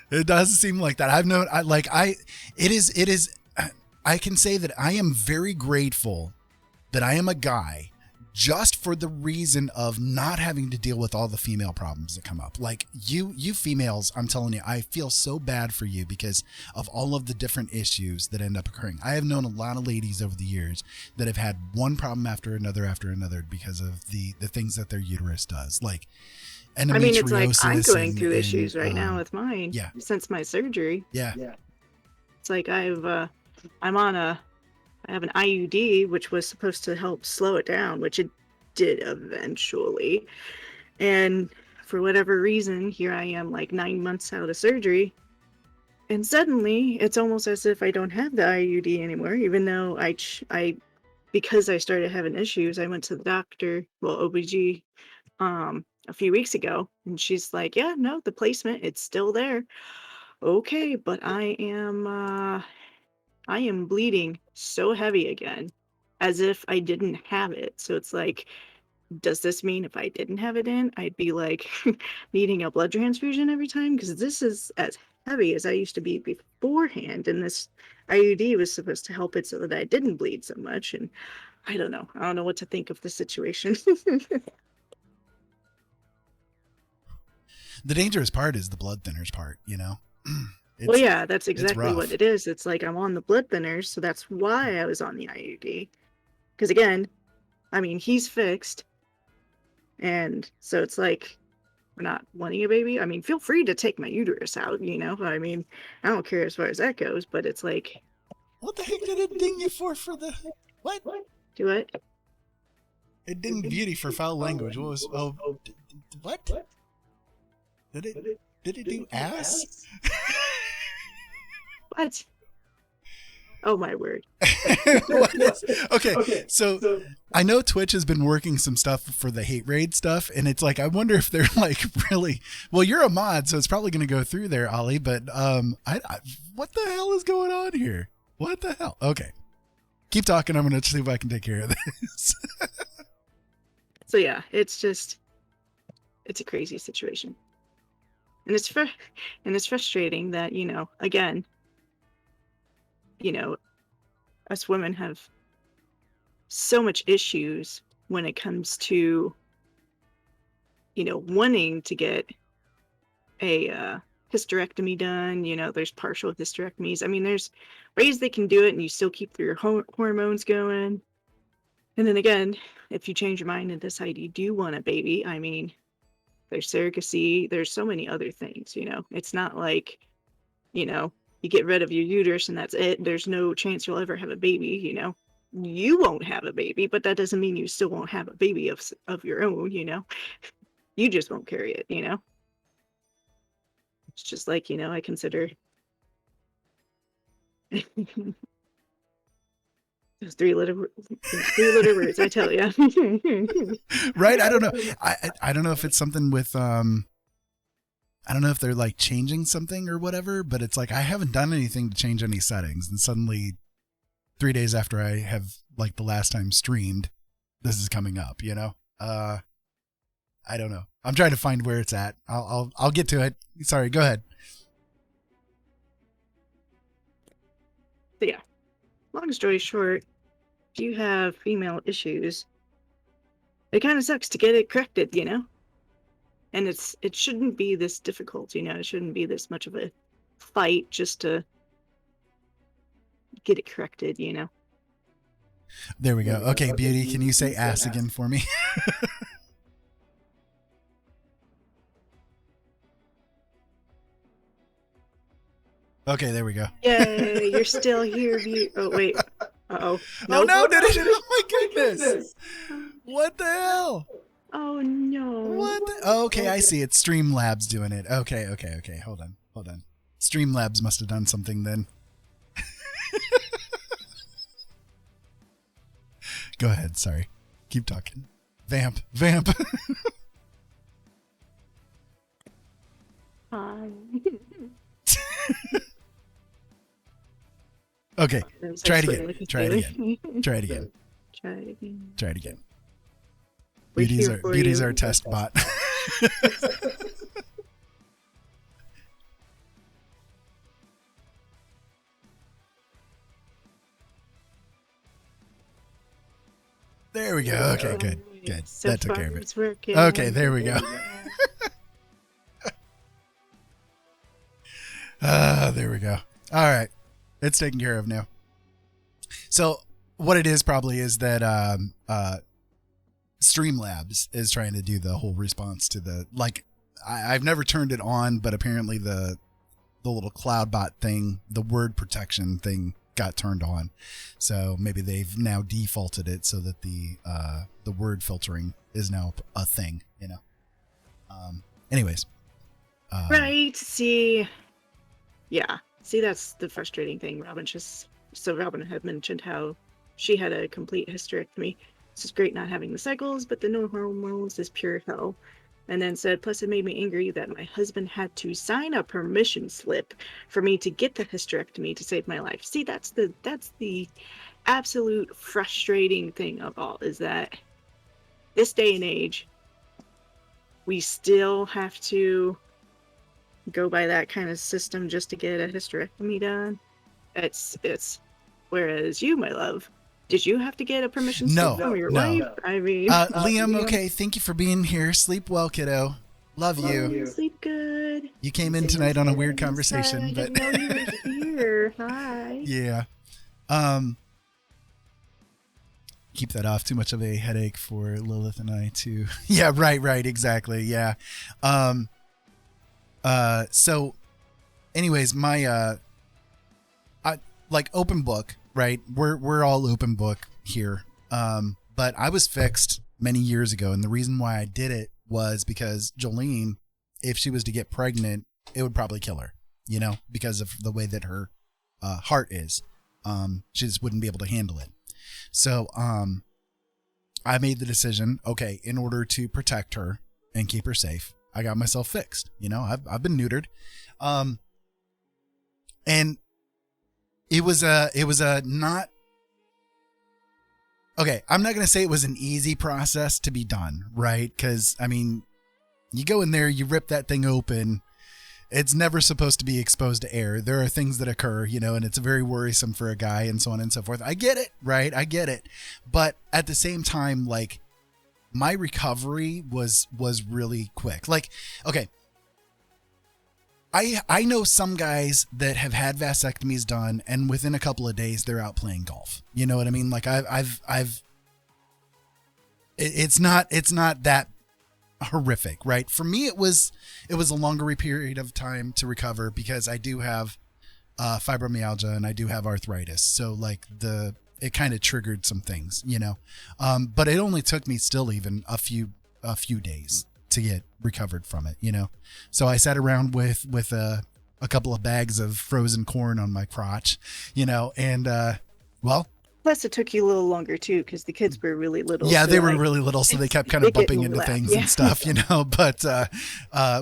Speaker 2: It does seem like that. I've known, it is, I can say that I am very grateful that I am a guy just for the reason of not having to deal with all the female problems that come up. Like you females, I'm telling you, I feel so bad for you because of all of the different issues that end up occurring. I have known a lot of ladies over the years that have had one problem after another because of the things that their uterus does. Like,
Speaker 6: I mean, it's like I'm
Speaker 2: endometriosis
Speaker 6: going through
Speaker 2: and,
Speaker 6: issues right now with mine.
Speaker 2: yeah.
Speaker 6: Since my surgery.
Speaker 2: Yeah.
Speaker 6: It's like I have an IUD, which was supposed to help slow it down, which it did eventually. And for whatever reason, here I am like 9 months out of surgery. And suddenly it's almost as if I don't have the IUD anymore, even though because I started having issues, I went to the doctor, well, OBG, a few weeks ago, and she's like, yeah, no, the placement, it's still there. Okay, but I am bleeding so heavy again, as if I didn't have it. So it's like, does this mean if I didn't have it in, I'd be like needing a blood transfusion every time? Because this is as heavy as I used to be beforehand, and this IUD was supposed to help it so that I didn't bleed so much. And I don't know what to think of the situation.
Speaker 2: The dangerous part is the blood thinners part, you know?
Speaker 6: Well, yeah, that's exactly
Speaker 2: rough.
Speaker 6: what it is. It's like I'm on the blood thinners, so that's why I was on the IUD. Because again, I mean, he's fixed. And so it's like, we're not wanting a baby. I mean, feel free to take my uterus out, you know? I mean, I don't care as far as that goes, but it's like...
Speaker 2: What the heck did it ding you for the... What?
Speaker 6: Do it?
Speaker 2: It dinged Beauty for foul language. What was... Oh, what? Did it do ass?
Speaker 6: What? Oh my word.
Speaker 2: Okay, so I know Twitch has been working some stuff for the hate raid stuff, and it's like I wonder if they're like really well. You're a mod, so it's probably going to go through there, Ollie. But I what the hell is going on here? What the hell? Okay, keep talking. I'm going to see if I can take care of this.
Speaker 6: So yeah, it's a crazy situation. And it's frustrating that, you know, again, you know, us women have so much issues when it comes to, you know, wanting to get a hysterectomy done. You know, there's partial hysterectomies. I mean, there's ways they can do it and you still keep your hormones going. And then again, if you change your mind and decide you do want a baby, I mean, there's surrogacy, there's so many other things, you know. It's not like, you know, you get rid of your uterus and that's it. There's no chance you'll ever have a baby, you know. You won't have a baby, but that doesn't mean you still won't have a baby of your own, you know. You just won't carry it, you know. It's just like, you know, I consider those three-letter words, I tell you.
Speaker 2: Right? I don't know. I don't know if it's something with I don't know if they're like changing something or whatever, but it's like I haven't done anything to change any settings, and suddenly 3 days after I have like the last time streamed, this is coming up, you know? I don't know. I'm trying to find where it's at. I'll get to it. Sorry, go ahead.
Speaker 6: So yeah, long story short, if you have female issues, it kind of sucks to get it corrected, you know? And it shouldn't be this difficult, you know? It shouldn't be this much of a fight just to get it corrected, you know?
Speaker 2: There we go. Okay, Beauty, can you say ass again for me? Okay, there we go.
Speaker 6: Yay, you're still here, Oh, wait. Uh-oh.
Speaker 2: Oh no, did it? Oh my goodness. What the hell?
Speaker 6: Oh, no.
Speaker 2: What the? Oh, okay, I see it. Streamlabs doing it. Okay. Hold on. Streamlabs must have done something then. Go ahead, sorry. Keep talking. Vamp.
Speaker 6: Hi.
Speaker 2: Okay, try it again.
Speaker 6: Try it again.
Speaker 2: Beauty's our test bot. There we go. Okay, good.
Speaker 6: So
Speaker 2: that took
Speaker 6: far
Speaker 2: care of it.
Speaker 6: it's working.
Speaker 2: Okay, there we go. There we go. All right. It's taken care of now. So what it is probably is that Streamlabs is trying to do the whole response to the, like, I've never turned it on, but apparently the little CloudBot thing, the word protection thing got turned on. So maybe they've now defaulted it so that the word filtering is now a thing, you know. Anyways.
Speaker 6: Right. See, that's the frustrating thing. Robin had mentioned how she had a complete hysterectomy. This is great not having the cycles, but the no hormones is pure hell. And then said, plus it made me angry that my husband had to sign a permission slip for me to get the hysterectomy to save my life. See, that's the absolute frustrating thing of all, is that this day and age, we still have to go by that kind of system just to get a hysterectomy done. It's whereas you, my love, did you have to get a permission slip from your wife? I mean,
Speaker 2: Liam, okay, thank you for being here. Sleep well, kiddo. Love you.
Speaker 6: Sleep good.
Speaker 2: You came in tonight on a weird conversation, but
Speaker 6: I didn't know you were here. Hi.
Speaker 2: Yeah. Keep that off. Too much of a headache for Lilith and I too. Yeah, right, exactly. Yeah. So anyways, my like open book, right? We're all open book here. But I was fixed many years ago, and the reason why I did it was because Jolene, if she was to get pregnant, it would probably kill her, you know, because of the way that her heart is. She just wouldn't be able to handle it. So I made the decision, okay, in order to protect her and keep her safe, I got myself fixed. You know, I've been neutered. And it was a not, okay, I'm not going to say it was an easy process to be done, right? Because, I mean, you go in there, you rip that thing open. It's never supposed to be exposed to air. There are things that occur, you know, and it's very worrisome for a guy and so on and so forth. I get it, right? I get it. But at the same time, like, my recovery was really quick. Like, okay, I know some guys that have had vasectomies done, and within a couple of days they're out playing golf. You know what I mean? Like it's not that horrific, right? For me, it was a longer period of time to recover because I do have fibromyalgia and I do have arthritis. So like it kind of triggered some things, you know. But it only took me still even a few days to get recovered from it, you know. So I sat around with a couple of bags of frozen corn on my crotch, you know, and well,
Speaker 6: plus it took you a little longer too because the kids were really little.
Speaker 2: Yeah,
Speaker 6: so
Speaker 2: they were
Speaker 6: like,
Speaker 2: really little, so they kept kind of bumping into things and stuff, you know. But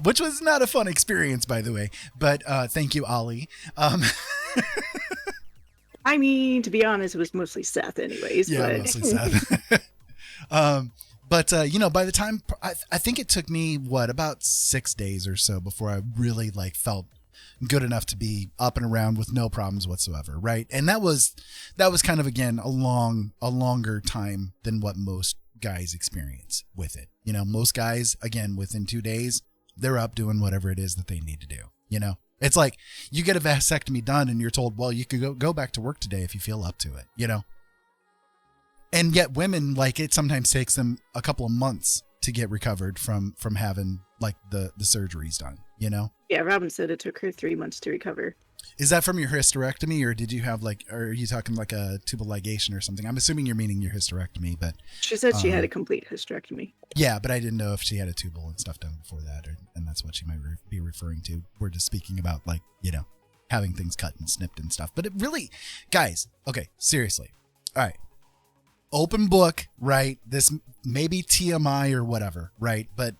Speaker 2: which was not a fun experience, by the way. But thank you, Ollie. I
Speaker 6: mean, to be honest, it was mostly Seth anyways.
Speaker 2: Yeah,
Speaker 6: but...
Speaker 2: mostly Seth. But you know, by the time I think it took me about 6 days or so before I really like felt good enough to be up and around with no problems whatsoever, right? And that was kind of, again, a longer time than what most guys experience with it. You know, most guys, again, within 2 days, they're up doing whatever it is that they need to do. You know, it's like you get a vasectomy done and you're told, well, you could go back to work today if you feel up to it, you know? And yet women, like, it sometimes takes them a couple of months to get recovered from having like the surgeries done, you know?
Speaker 6: Yeah, Robin said it took her 3 months to recover.
Speaker 2: Is that from your hysterectomy, or did you have like, or are you talking like a tubal ligation or something? I'm assuming you're meaning your hysterectomy, but
Speaker 6: She said she had a complete hysterectomy.
Speaker 2: yeah, but I didn't know if she had a tubal and stuff done before that, and that's what she might be referring to. We're just speaking about, like, you know, having things cut and snipped and stuff. But it really, guys, okay, seriously. All right. Open book, right? This may be TMI or whatever, right? But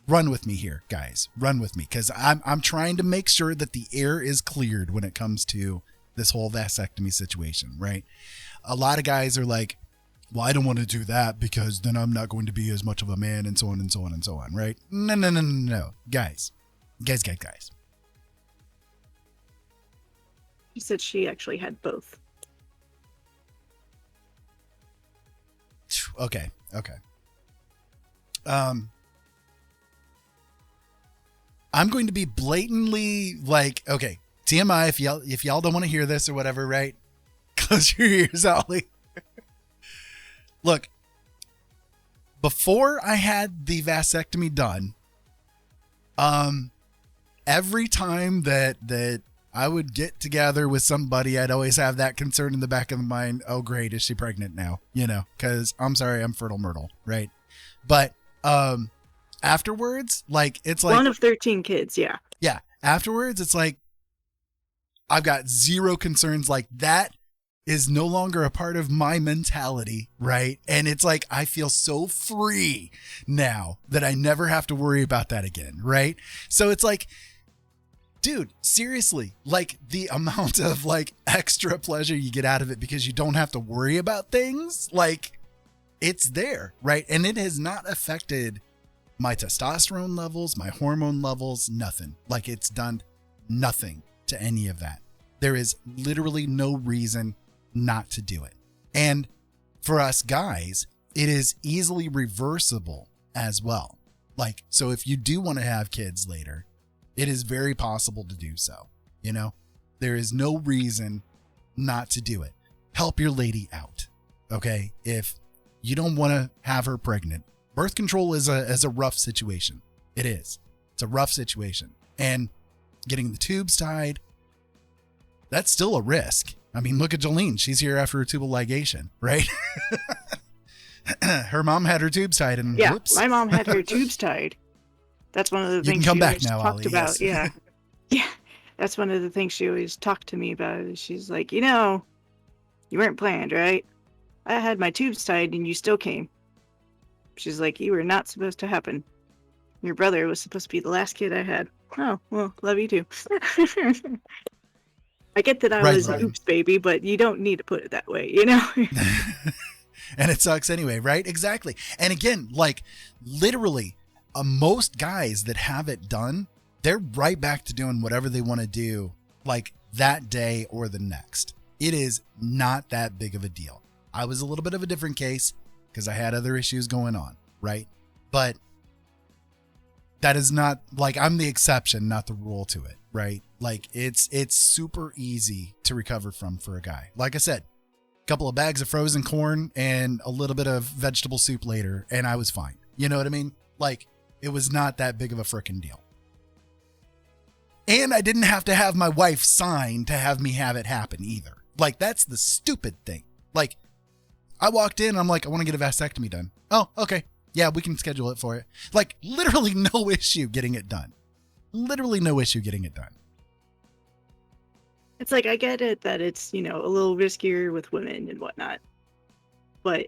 Speaker 2: run with me here, guys. Run with me, because I'm trying to make sure that the air is cleared when it comes to this whole vasectomy situation, right? A lot of guys are like, well, I don't want to do that because then I'm not going to be as much of a man, and so on and so on and so on, right? No. Guys.
Speaker 6: She said she actually had both.
Speaker 2: Okay. I'm going to be blatantly like, okay, TMI, if y'all don't want to hear this or whatever, right? Close your ears, Ollie. Look, before I had the vasectomy done, every time that I would get together with somebody, I'd always have that concern in the back of the mind. Oh, great. Is she pregnant now? You know, because I'm sorry, I'm fertile myrtle. Right. But, afterwards, like, it's like
Speaker 6: 1 of 13 kids. Yeah.
Speaker 2: Yeah. Afterwards, it's like, I've got zero concerns. Like, that is no longer a part of my mentality. Right. And it's like, I feel so free now that I never have to worry about that again. Right. So it's like, dude, seriously, like, the amount of like extra pleasure you get out of it because you don't have to worry about things, like, it's there, right? And it has not affected my testosterone levels, my hormone levels, nothing. Like, it's done nothing to any of that. There is literally no reason not to do it. And for us guys, it is easily reversible as well. Like, so if you do want to have kids later, it is very possible to do so. You know, there is no reason not to do it. Help your lady out. Okay. If you don't want to have her pregnant, birth control is a rough situation. It is. It's a rough situation. And getting the tubes tied, that's still a risk. I mean, look at Jolene. She's here after a tubal ligation, right? Her mom had her tubes tied, and
Speaker 6: Yeah,
Speaker 2: whoops.
Speaker 6: my mom had her tubes tied. That's one of the
Speaker 2: You
Speaker 6: things
Speaker 2: can come
Speaker 6: she
Speaker 2: back
Speaker 6: always
Speaker 2: now,
Speaker 6: talked
Speaker 2: Ollie,
Speaker 6: about.
Speaker 2: yes.
Speaker 6: Yeah, that's one of the things she always talked to me about. Is she's like, you know, you weren't planned, right? I had my tubes tied and you still came. She's like, you were not supposed to happen. Your brother was supposed to be the last kid I had. Oh, well, love you too. I get that I
Speaker 2: Right,
Speaker 6: was
Speaker 2: right.
Speaker 6: oops baby, but you don't need to put it that way, you know?
Speaker 2: And it sucks anyway, right? Exactly. And again, like, literally, most guys that have it done, they're right back to doing whatever they want to do, like, that day or the next. It is not that big of a deal. I was a little bit of a different case because I had other issues going on, right? But that is not, like, I'm the exception, not the rule to it, right? Like, it's super easy to recover from for a guy. Like I said, a couple of bags of frozen corn and a little bit of vegetable soup later, and I was fine. You know what I mean? Like, it was not that big of a frickin' deal. And I didn't have to have my wife sign to have me have it happen either. Like, that's the stupid thing. Like, I walked in, I'm like, I want to get a vasectomy done. Oh, okay. Yeah, we can schedule it for you. Like, literally no issue getting it done. Literally no issue getting it done.
Speaker 6: It's like, I get it that it's, you know, a little riskier with women and whatnot. But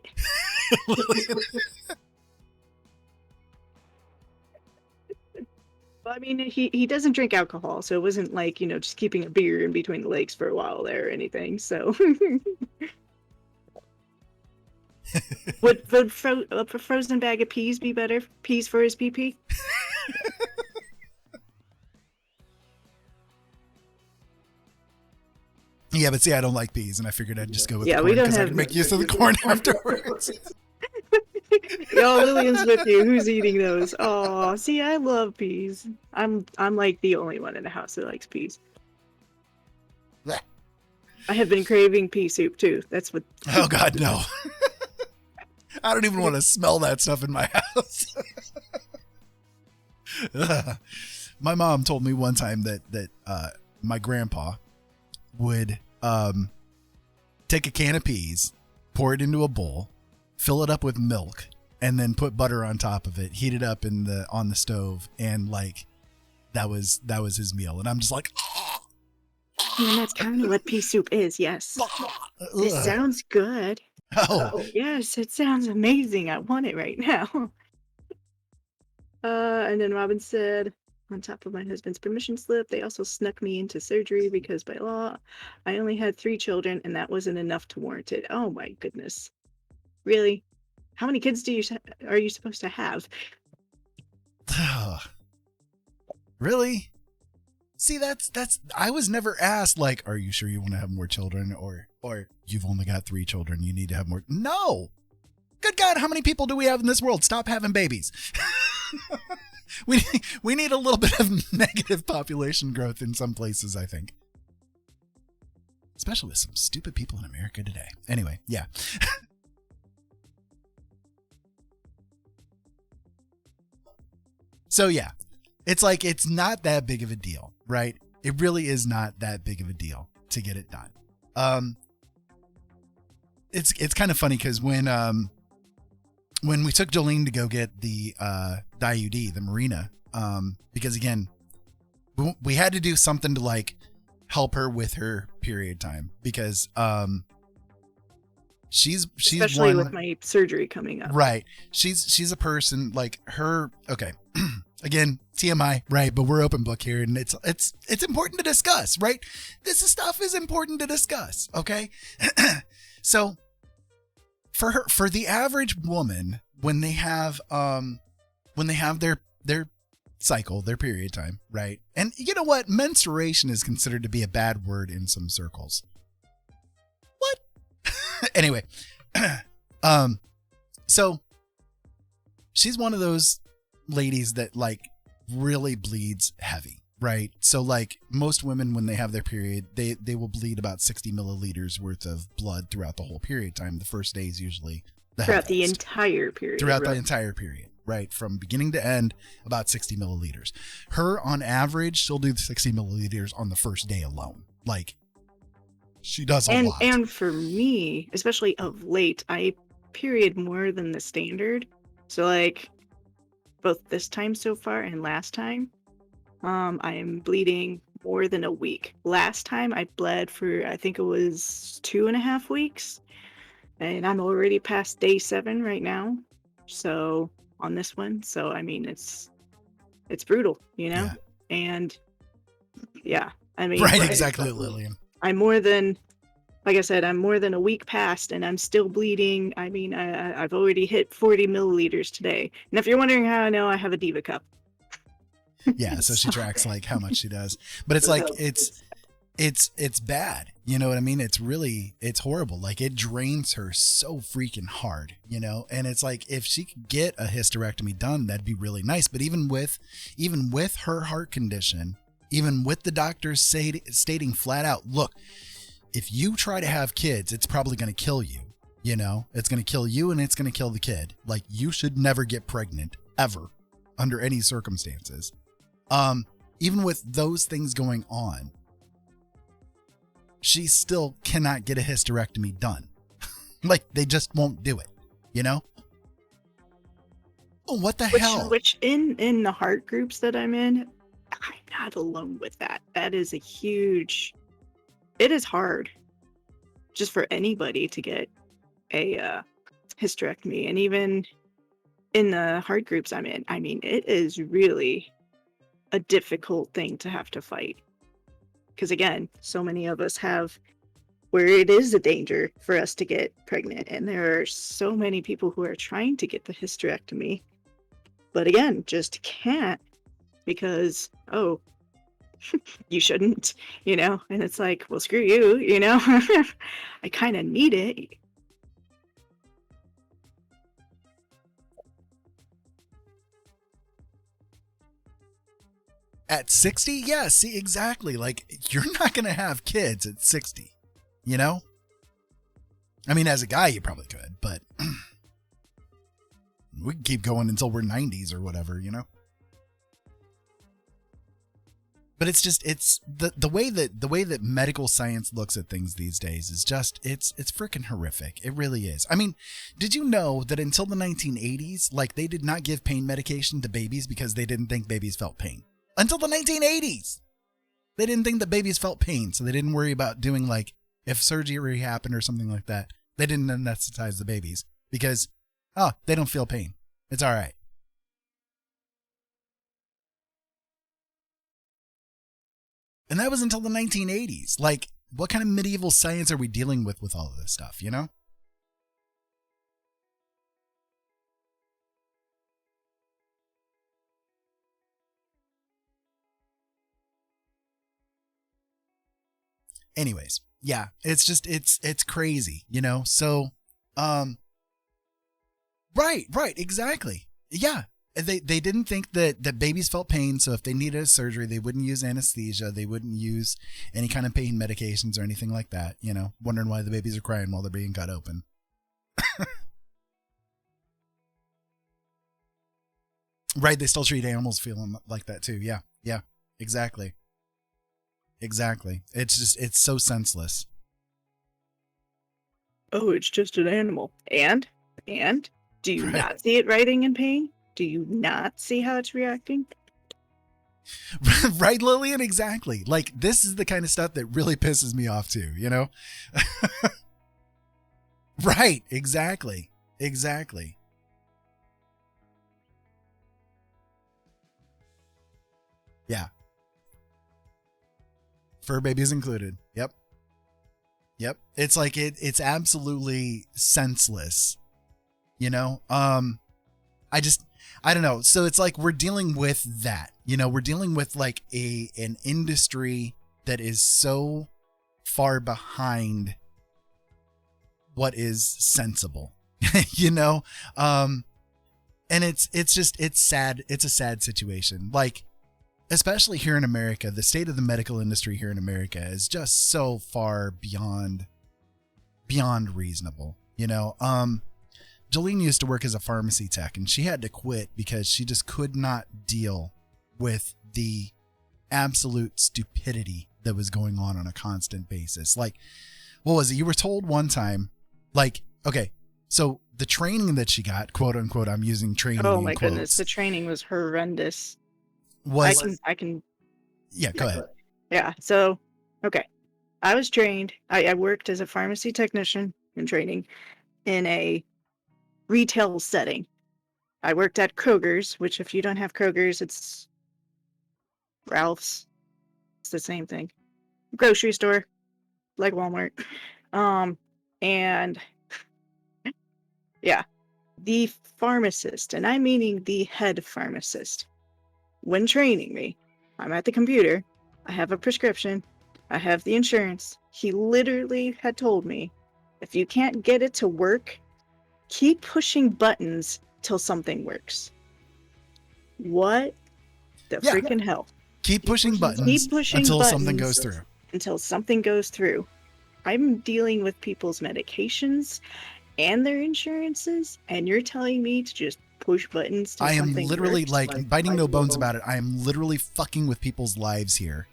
Speaker 6: I mean, he doesn't drink alcohol, so it wasn't like, you know, just keeping a beer in between the legs for a while there or anything. So Would a frozen bag of peas be better? Peas for his PP?
Speaker 2: Yeah, but see, I don't like peas, and I figured I'd just go with
Speaker 6: Yeah,
Speaker 2: the
Speaker 6: we
Speaker 2: corn
Speaker 6: don't
Speaker 2: because I
Speaker 6: have-
Speaker 2: can make use of the corn afterwards.
Speaker 6: Yo, Lillian's with you. Who's eating those? Oh, see, I love peas. I'm like the only one in the house that likes peas.
Speaker 2: Blech.
Speaker 6: I have been craving pea soup too. That's what.
Speaker 2: Oh God, no! I don't even want to smell that stuff in my house. Ugh. My mom told me one time that my grandpa would take a can of peas, pour it into a bowl, fill it up with milk, and then put butter on top of it, heat it up on the stove, and like that was his meal. And I'm just like,
Speaker 6: And that's kind of what pea soup is. Yes. It
Speaker 2: ugh.
Speaker 6: sounds good.
Speaker 2: Oh,
Speaker 6: Yes, it sounds amazing. I want it right now. And then Robin said, on top of my husband's permission slip, they also snuck me into surgery because by law, I only had 3 children, and that wasn't enough to warrant it. Oh my goodness. Really? How many kids are you supposed to have?
Speaker 2: really? See, that's I was never asked like, are you sure you want to have more children, or you've only got 3 children, you need to have more. No. Good God, how many people do we have in this world? Stop having babies. we need a little bit of negative population growth in some places, I think. Especially with some stupid people in America today. Anyway, yeah. So yeah, it's like, it's not that big of a deal, right? It really is not that big of a deal to get it done. It's kind of funny because when we took Jolene to go get the IUD, the Marina, because again, we had to do something to like help her with her period time, because she's
Speaker 6: Especially
Speaker 2: one,
Speaker 6: with my surgery coming up.
Speaker 2: right. She's a person like her. Okay. Again, TMI, right? But we're open book here, and it's important to discuss, right? This stuff is important to discuss. Okay. So for the average woman, when they have their cycle, their period time, right? And you know what? Menstruation is considered to be a bad word in some circles. What? Anyway, so she's one of those ladies that like really bleeds heavy, right? So like most women, when they have their period, they will bleed about 60 milliliters worth of blood throughout the whole period time. The first day is usually
Speaker 6: Throughout the entire period.
Speaker 2: Throughout the entire period, right? From beginning to end, about 60 milliliters. Her, on average, she'll do 60 milliliters on the first day alone. Like, she does a lot.
Speaker 6: And for me, especially of late, I period more than the standard. So like both this time so far and last time, I am bleeding more than a week. Last time I bled for, I think it was 2.5 weeks, and I'm already past day 7 right now. So on this one, so I mean it's brutal, you know.
Speaker 2: Yeah.
Speaker 6: And yeah, I mean,
Speaker 2: right, exactly, Lillian.
Speaker 6: I'm more than, like I said, I'm more than a week past, and I'm still bleeding. I mean, I've already hit 40 milliliters today. And if you're wondering how I know, I have a Diva cup.
Speaker 2: Yeah, so she tracks like how much she does. But it's like it's bad. You know what I mean? It's horrible. Like it drains her so freaking hard, you know? And it's like if she could get a hysterectomy done, that'd be really nice. But even with her heart condition, even with the doctors stating flat out, look, if you try to have kids, it's probably going to kill you. You know, it's going to kill you and it's going to kill the kid. Like you should never get pregnant ever under any circumstances. Even with those things going on, she still cannot get a hysterectomy done. Like they just won't do it, you know? Oh, what the hell?
Speaker 6: Which in the heart groups that I'm in, I'm not alone with that. That is it is hard just for anybody to get a hysterectomy. And even in the heart groups I'm in, I mean, it is really a difficult thing to have to fight. Because again, so many of us have where it is a danger for us to get pregnant. And there are so many people who are trying to get the hysterectomy, but again, just can't because, oh, you shouldn't, and it's like, well, screw you, I kind of need it.
Speaker 2: At 60? Yeah, see, exactly. Like, you're not going to have kids at 60, I mean, as a guy, you probably could, but we can keep going until we're 90s or whatever, But it's just, it's the way that medical science looks at things these days is just, it's freaking horrific. It really is. I mean, did you know that until the 1980s, like, they did not give pain medication to babies because they didn't think babies felt pain? Until the 1980s, they didn't think that babies felt pain, so they didn't worry about doing, like, if surgery happened or something like that, they didn't anesthetize the babies because, they don't feel pain. It's all right. And that was until the 1980s. Like, what kind of medieval science are we dealing with all of this stuff, Anyways, yeah, it's just, it's crazy, So, right, exactly. Yeah. They didn't think that babies felt pain, so if they needed a surgery, they wouldn't use anesthesia, they wouldn't use any kind of pain medications or anything like that, wondering why the babies are crying while they're being cut open. Right, they still treat animals feeling like that too. Yeah, exactly. It's just, it's so senseless.
Speaker 6: Oh, it's just an animal. And do you not see it writhing in pain? Do you not see how it's reacting?
Speaker 2: Right, Lillian, exactly. Like, this is the kind of stuff that really pisses me off too, Right, exactly. Yeah. Fur babies included. Yep. It's like, it's absolutely senseless, I don't know. So it's like, we're dealing with that, we're dealing with like an industry that is so far behind what is sensible, and it's just, it's sad. It's a sad situation. Like, especially here in America, the state of the medical industry here in America is just so far beyond reasonable, Jolene used to work as a pharmacy tech, and she had to quit because she just could not deal with the absolute stupidity that was going on a constant basis. Like, what was it? You were told one time, like, okay, so the training that she got, quote unquote, I'm using training.
Speaker 6: Oh my goodness, the training was horrendous. I can.
Speaker 2: Yeah, go ahead.
Speaker 6: Yeah. So, okay. I was trained. I worked as a pharmacy technician in training in a retail setting. I worked at Kroger's, which if you don't have Kroger's, it's Ralph's. It's the same thing. Grocery store, like Walmart. And yeah, the pharmacist, and I'm meaning the head pharmacist, when training me, I'm at the computer, I have a prescription, I have the insurance. He literally had told me, if you can't get it to work, keep pushing buttons till something works. What the freaking hell?
Speaker 2: Keep pushing buttons until something goes through.
Speaker 6: Until something goes through. I'm dealing with people's medications and their insurances, and you're telling me to just push buttons till something works? I am literally,
Speaker 2: like, biting no bones about it. I am literally fucking with people's lives here.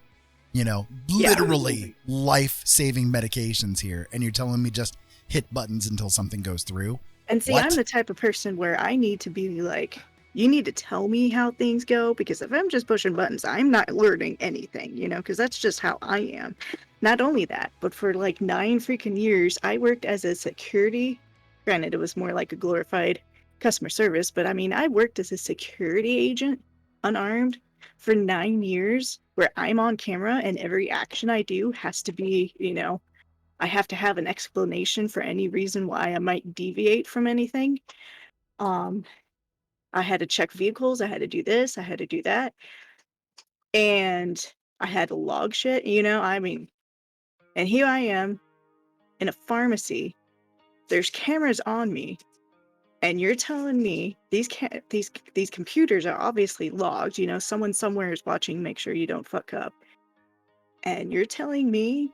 Speaker 2: Literally life-saving medications here, and you're telling me just hit buttons until something goes through?
Speaker 6: And see, I'm the type of person where I need to be like, you need to tell me how things go, because if I'm just pushing buttons, I'm not learning anything, because that's just how I am. Not only that, but for like 9 freaking years, I worked as a security. Granted, it was more like a glorified customer service, but I mean, I worked as a security agent, unarmed, for 9 years, where I'm on camera and every action I do has to be, I have to have an explanation for any reason why I might deviate from anything. I had to check vehicles, I had to do this, I had to do that, and I had to log shit, I mean, and here I am in a pharmacy. There's cameras on me, and you're telling me these computers are obviously logged, someone somewhere is watching, make sure you don't fuck up. And you're telling me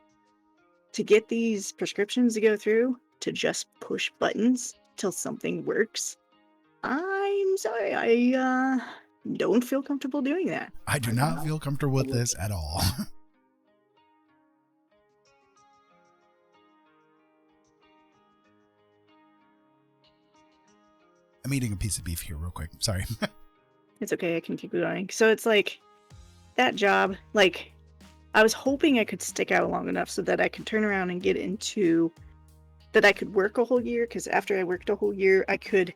Speaker 6: to get these prescriptions to go through to just push buttons till something works? I'm sorry, I don't feel comfortable doing that.
Speaker 2: I do not feel comfortable with this at all. I'm eating a piece of beef here real quick. Sorry.
Speaker 6: It's okay, I can keep going. So it's like that job, like I was hoping I could stick out long enough so that I could turn around and get into that I could work a whole year, because after I worked a whole year, I could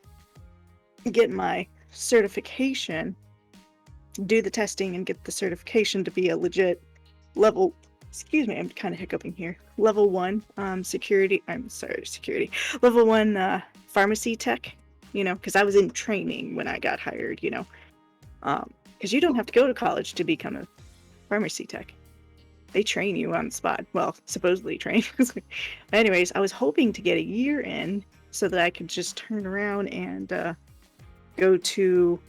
Speaker 6: get my certification, do the testing and get the certification to be a legit level, excuse me, I'm kind of hiccuping here, level 1 security, level 1 pharmacy tech, because I was in training when I got hired, because you don't have to go to college to become a pharmacy tech. They train you on the spot. Well, supposedly train. Anyways, I was hoping to get a year in so that I could just turn around and go to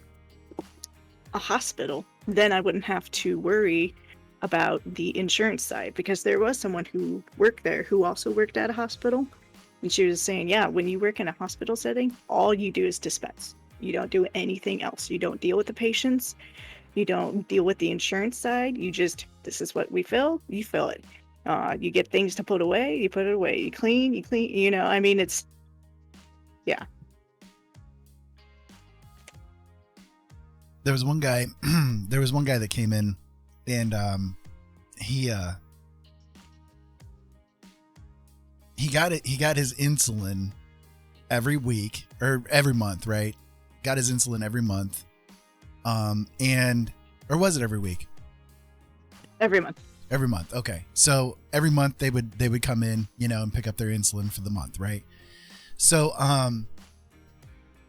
Speaker 6: a hospital. Then I wouldn't have to worry about the insurance side, because there was someone who worked there who also worked at a hospital. And she was saying, yeah, when you work in a hospital setting, all you do is dispense. You don't do anything else. You don't deal with the patients. You don't deal with the insurance side. You just, this is what we fill, you fill it. You get things to put away, you put it away. You clean, I mean, it's, yeah.
Speaker 2: There was one guy that came in, and he got his insulin every week or every month, right? Got his insulin every month. Or was it every week?
Speaker 6: Every month.
Speaker 2: Every month. Okay. So every month they would come in, and pick up their insulin for the month, right? So,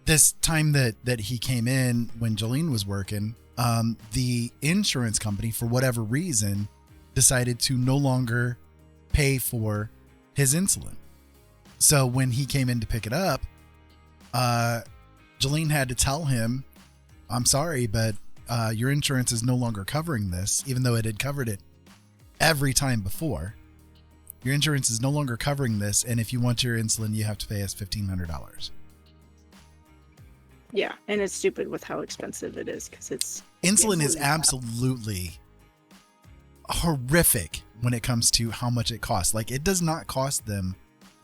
Speaker 2: this time that he came in when Jolene was working, the insurance company, for whatever reason, decided to no longer pay for his insulin. So when he came in to pick it up, Jolene had to tell him, I'm sorry, but your insurance is no longer covering this, even though it had covered it every time before. Your insurance is no longer covering this, and if you want your insulin, you have to pay us $1,500.
Speaker 6: Yeah, and it's stupid with how expensive it is, because it's...
Speaker 2: Insulin is absolutely horrific when it comes to how much it costs. Like, it does not cost them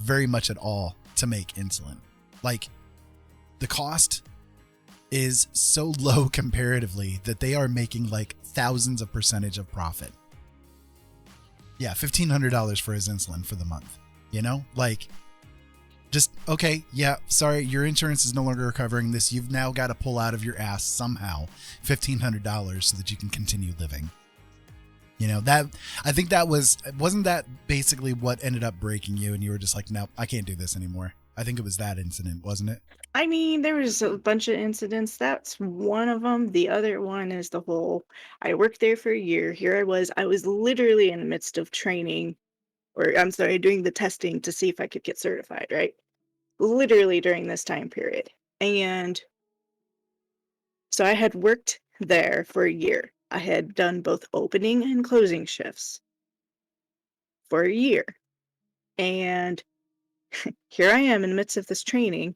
Speaker 2: very much at all to make insulin. Like, the cost is so low comparatively that they are making like thousands of percentage of profit. Yeah, $1,500 for his insulin for the month. Like, just, okay, yeah, sorry, your insurance is no longer covering this. You've now got to pull out of your ass somehow $1,500 so that you can continue living. That, I think that wasn't that basically what ended up breaking you, and you were just like, no, I can't do this anymore. I think it was that incident, wasn't it?
Speaker 6: I mean, there was a bunch of incidents. That's one of them. The other one is the whole, I worked there for a year. Here I was literally in the midst of training, or I'm sorry, doing the testing to see if I could get certified, right? Literally during this time period. And so I had worked there for a year. I had done both opening and closing shifts for a year. And here I am in the midst of this training.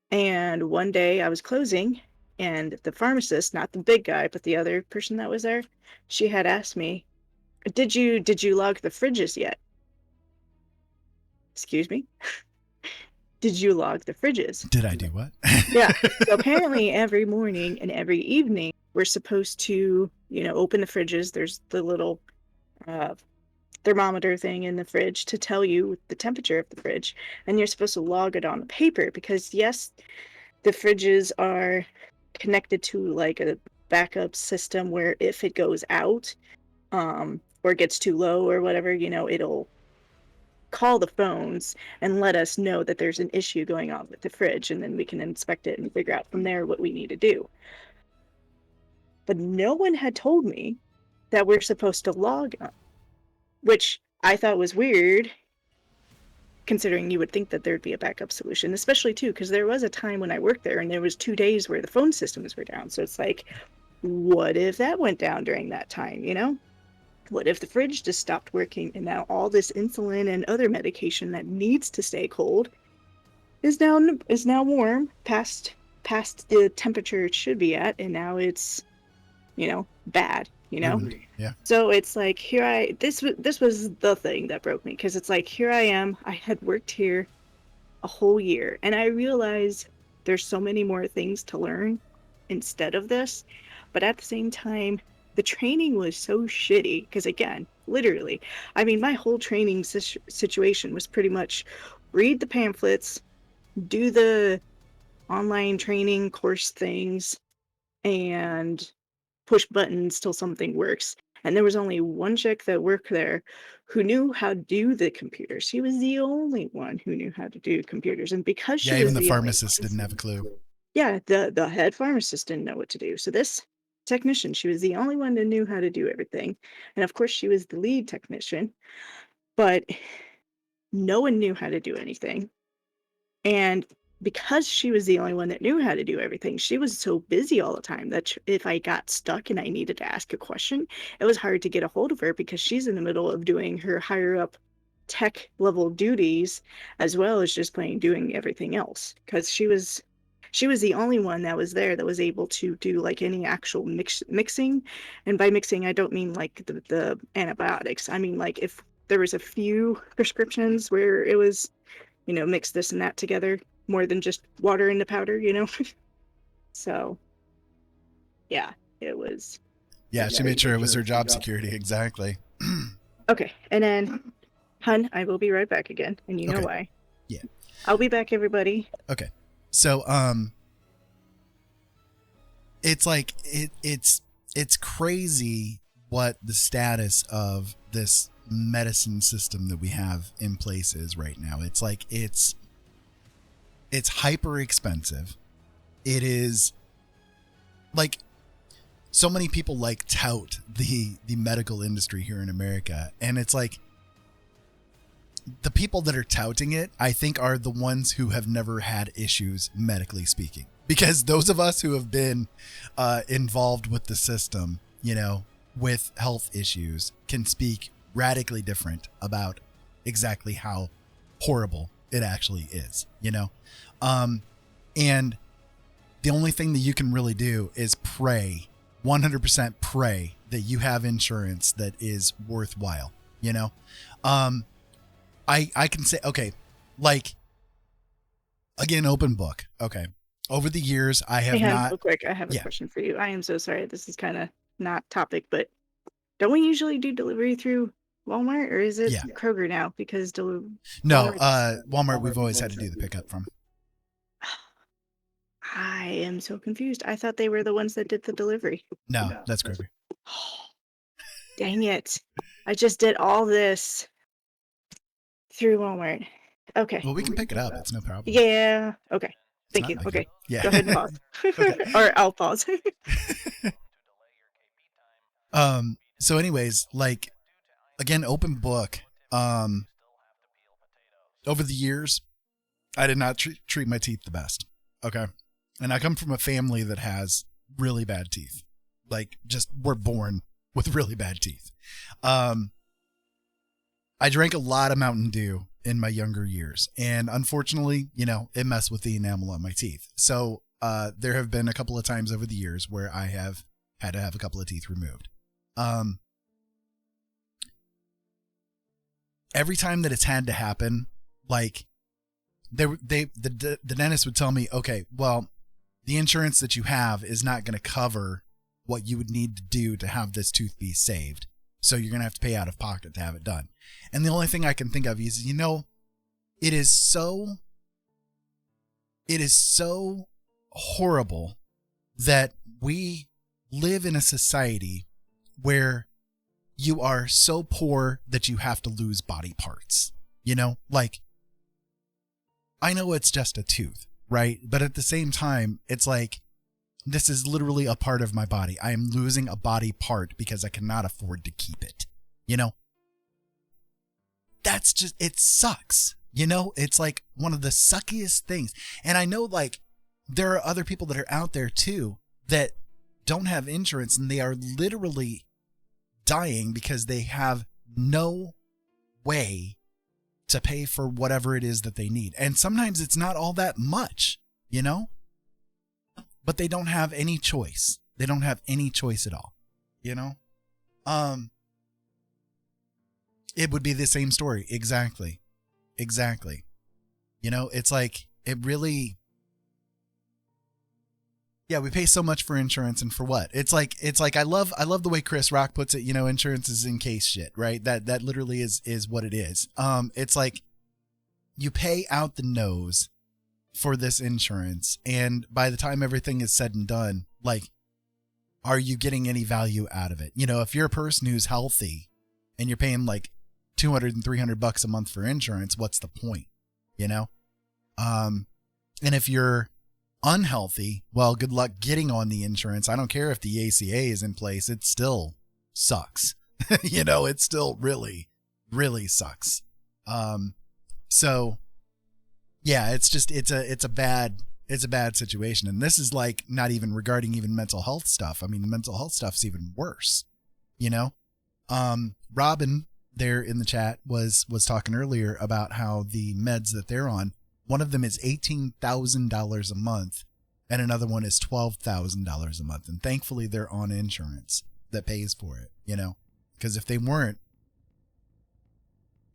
Speaker 6: And one day I was closing, and the pharmacist, not the big guy, but the other person that was there, she had asked me, did you log the fridges yet? Excuse me? Did you log the fridges?
Speaker 2: Did I do what?
Speaker 6: Yeah. So apparently every morning and every evening, we're supposed to, open the fridges. There's the little thermometer thing in the fridge to tell you the temperature of the fridge, and you're supposed to log it on the paper, because yes, the fridges are connected to like a backup system where if it goes out or gets too low or whatever, it'll call the phones and let us know that there's an issue going on with the fridge, and then we can inspect it and figure out from there what we need to do. But no one had told me that we're supposed to log on, which I thought was weird, considering you would think that there'd be a backup solution, especially too, because there was a time when I worked there and there was 2 days where the phone systems were down. So it's like, what if that went down during that time, you know? What if the fridge just stopped working and now all this insulin and other medication that needs to stay cold is now warm past the temperature it should be at, and now it's, you know, bad, you know?
Speaker 2: Yeah.
Speaker 6: So it's like, this was the thing that broke me, because it's like, here I am, I had worked here a whole year, and I realized there's so many more things to learn instead of this, but at the same time, the training was so shitty, because again, literally, I mean, my whole training situation was pretty much read the pamphlets, do the online training course things, and push buttons till something works. And there was only one chick that worked there who knew how to do the computers. She was the only one who knew how to do computers. And because she
Speaker 2: Yeah,
Speaker 6: was
Speaker 2: even the
Speaker 6: only
Speaker 2: pharmacist didn't have a clue.
Speaker 6: Yeah, the head pharmacist didn't know what to do. So this technician, she was the only one that knew how to do everything. And of course, she was the lead technician, but no one knew how to do anything. And because she was the only one that knew how to do everything, she was so busy all the time that if I got stuck and I needed to ask a question, it was hard to get a hold of her, because she's in the middle of doing her higher up tech level duties, as well as just doing everything else, because she was the only one that was there that was able to do like any actual mixing. And by mixing, I don't mean like the antibiotics. I mean, like, if there was a few prescriptions where it was, you know, mix this and that together, more than just water into powder, you know? So, yeah, it was.
Speaker 2: Yeah, she made sure it was her job security. Exactly.
Speaker 6: Okay, and then, hun, I will be right back again, and you know
Speaker 2: Okay.
Speaker 6: why.
Speaker 2: Yeah.
Speaker 6: I'll be back, everybody.
Speaker 2: Okay. So, it's like, it's crazy what the status of this medicine system that we have in place is right now. It's like, it's hyper expensive. It is like, so many people like tout the medical industry here in America, and it's like, the people that are touting it, I think, are the ones who have never had issues medically speaking, because those of us who have been involved with the system, you know, with health issues, can speak radically different about exactly how horrible it actually is, you know? And the only thing that you can really do is pray, 100% pray, that you have insurance that is worthwhile, you know? I can say, okay, like, again, open book. Okay. Over the years, I have not.
Speaker 6: Real quick, I have a
Speaker 2: Yeah.
Speaker 6: question for you. I am so sorry. This is kind of not topic, but don't we usually do delivery through Walmart, or is it
Speaker 2: Yeah.
Speaker 6: Kroger now? Because
Speaker 2: No, Walmart, we've always had to do the pickup from.
Speaker 6: I am so confused. I thought they were the ones that did the delivery.
Speaker 2: No, that's Kroger.
Speaker 6: Dang it. I just did all this through Walmart. Okay.
Speaker 2: Well, we can pick it up. It's no problem.
Speaker 6: Yeah. Okay.
Speaker 2: It's
Speaker 6: Thank
Speaker 2: not
Speaker 6: you.
Speaker 2: big
Speaker 6: Okay.
Speaker 2: deal. Yeah.
Speaker 6: Go ahead and pause.
Speaker 2: Okay.
Speaker 6: Or I'll pause.
Speaker 2: So anyways, like, again, open book. Over the years, I did not treat my teeth the best. Okay. And I come from a family that has really bad teeth. Like, just we're born with really bad teeth. I drank a lot of Mountain Dew in my younger years, and unfortunately, you know, it messed with the enamel on my teeth. So there have been a couple of times over the years where I have had to have a couple of teeth removed. Every time that it's had to happen, like, the dentist would tell me, okay, well, the insurance that you have is not going to cover what you would need to do to have this tooth be saved. So you're going to have to pay out of pocket to have it done. And the only thing I can think of is, you know, it is so horrible that we live in a society where you are so poor that you have to lose body parts. You know, like, I know it's just a tooth, right? But at the same time, it's like, this is literally a part of my body. I am losing a body part because I cannot afford to keep it. You know, that's just, it sucks. You know, it's like one of the suckiest things. And I know, like, there are other people that are out there too that don't have insurance, and they are literally dying because they have no way to pay for whatever it is that they need. And sometimes it's not all that much, you know, but they don't have any choice. They don't have any choice at all, you know? It would be the same story. Exactly. You know, it's like, it really, yeah, we pay so much for insurance, and for what? It's like I love the way Chris Rock puts it, you know, insurance is in case shit, right? That literally is what it is. It's like, you pay out the nose for this insurance, and by the time everything is said and done, like, are you getting any value out of it? You know, if you're a person who's healthy and you're paying like $200 and $300 a month for insurance, what's the point? You know? And if you're unhealthy, well, good luck getting on the insurance. I don't care if the ACA is in place. It still sucks. You know, it still really, really sucks. So yeah, it's just, it's a bad situation. And this is like not even regarding even mental health stuff. I mean, mental health stuff's even worse, you know? Robin there in the chat was talking earlier about how the meds that they're on, one of them is $18,000 a month and another one is $12,000 a month. And thankfully they're on insurance that pays for it, you know, because if they weren't,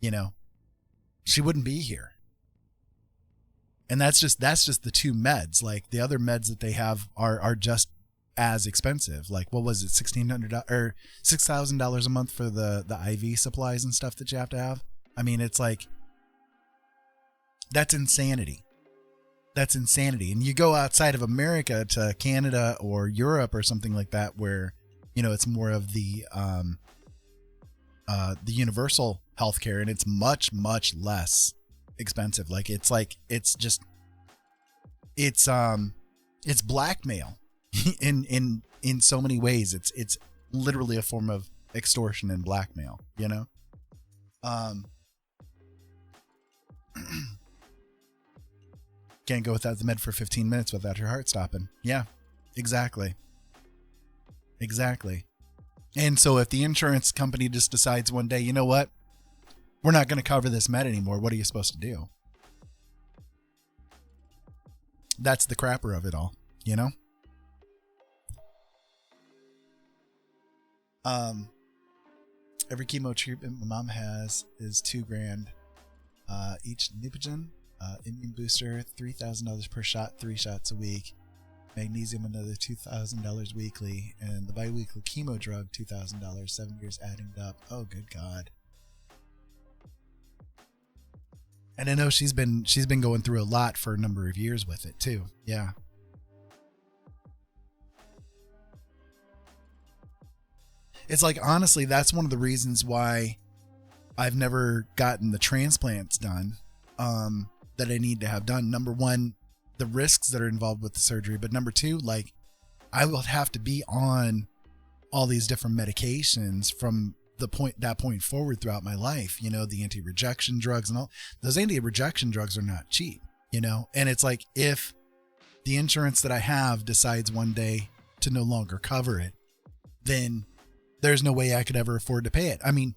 Speaker 2: you know, she wouldn't be here. And that's just the two meds. Like, the other meds that they have are just as expensive. Like, what was it? $1,600 or $6,000 a month for the IV supplies and stuff that you have to have. I mean, it's like, that's insanity. That's insanity. And you go outside of America to Canada or Europe or something like that, where, you know, it's more of the universal healthcare, and it's much, much less expensive. It's blackmail in so many ways. It's literally a form of extortion and blackmail, you know? Can't go without the med for 15 minutes without your heart stopping. Yeah, exactly. And so if the insurance company just decides one day, you know what, we're not going to cover this med anymore, what are you supposed to do? That's the crapper of it all, you know? Every chemo treatment my mom has is $2,000 each. Neupogen, immune booster, $3,000 per shot, 3 shots a week. Magnesium, another $2,000 weekly, and the biweekly chemo drug, $2,000, 7 years adding it up. Oh, good God. And I know she's been going through a lot for a number of years with it too. Yeah. It's like, honestly, that's one of the reasons why I've never gotten the transplants done that I need to have done. Number one, the risks that are involved with the surgery. But number two, like, I will have to be on all these different medications from that point forward throughout my life, you know, the anti-rejection drugs and all those. Anti-rejection drugs are not cheap, you know? And it's like, if the insurance that I have decides one day to no longer cover it, then there's no way I could ever afford to pay it. I mean,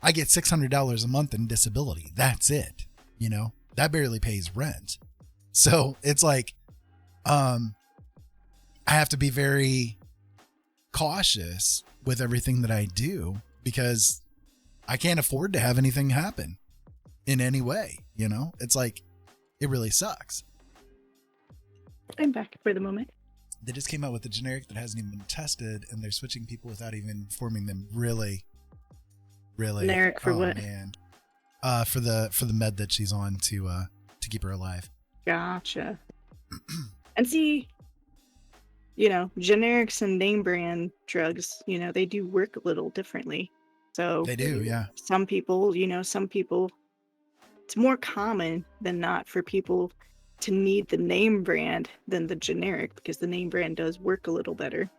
Speaker 2: I get $600 a month in disability. That's it. You know, that barely pays rent. So it's like, I have to be very cautious with everything that I do, because I can't afford to have anything happen in any way. You know, it's like, it really sucks.
Speaker 6: I'm back for the moment.
Speaker 2: They just came out with a generic that hasn't even been tested, and they're switching people without even informing them. Really?
Speaker 6: Generic for what?
Speaker 2: Man. For the med that she's on to keep her alive.
Speaker 6: Gotcha. And see, you know, generics and name brand drugs, you know, they do work a little differently. So
Speaker 2: They do, yeah.
Speaker 6: some people it's more common than not for people to need the name brand than the generic, because the name brand does work a little better.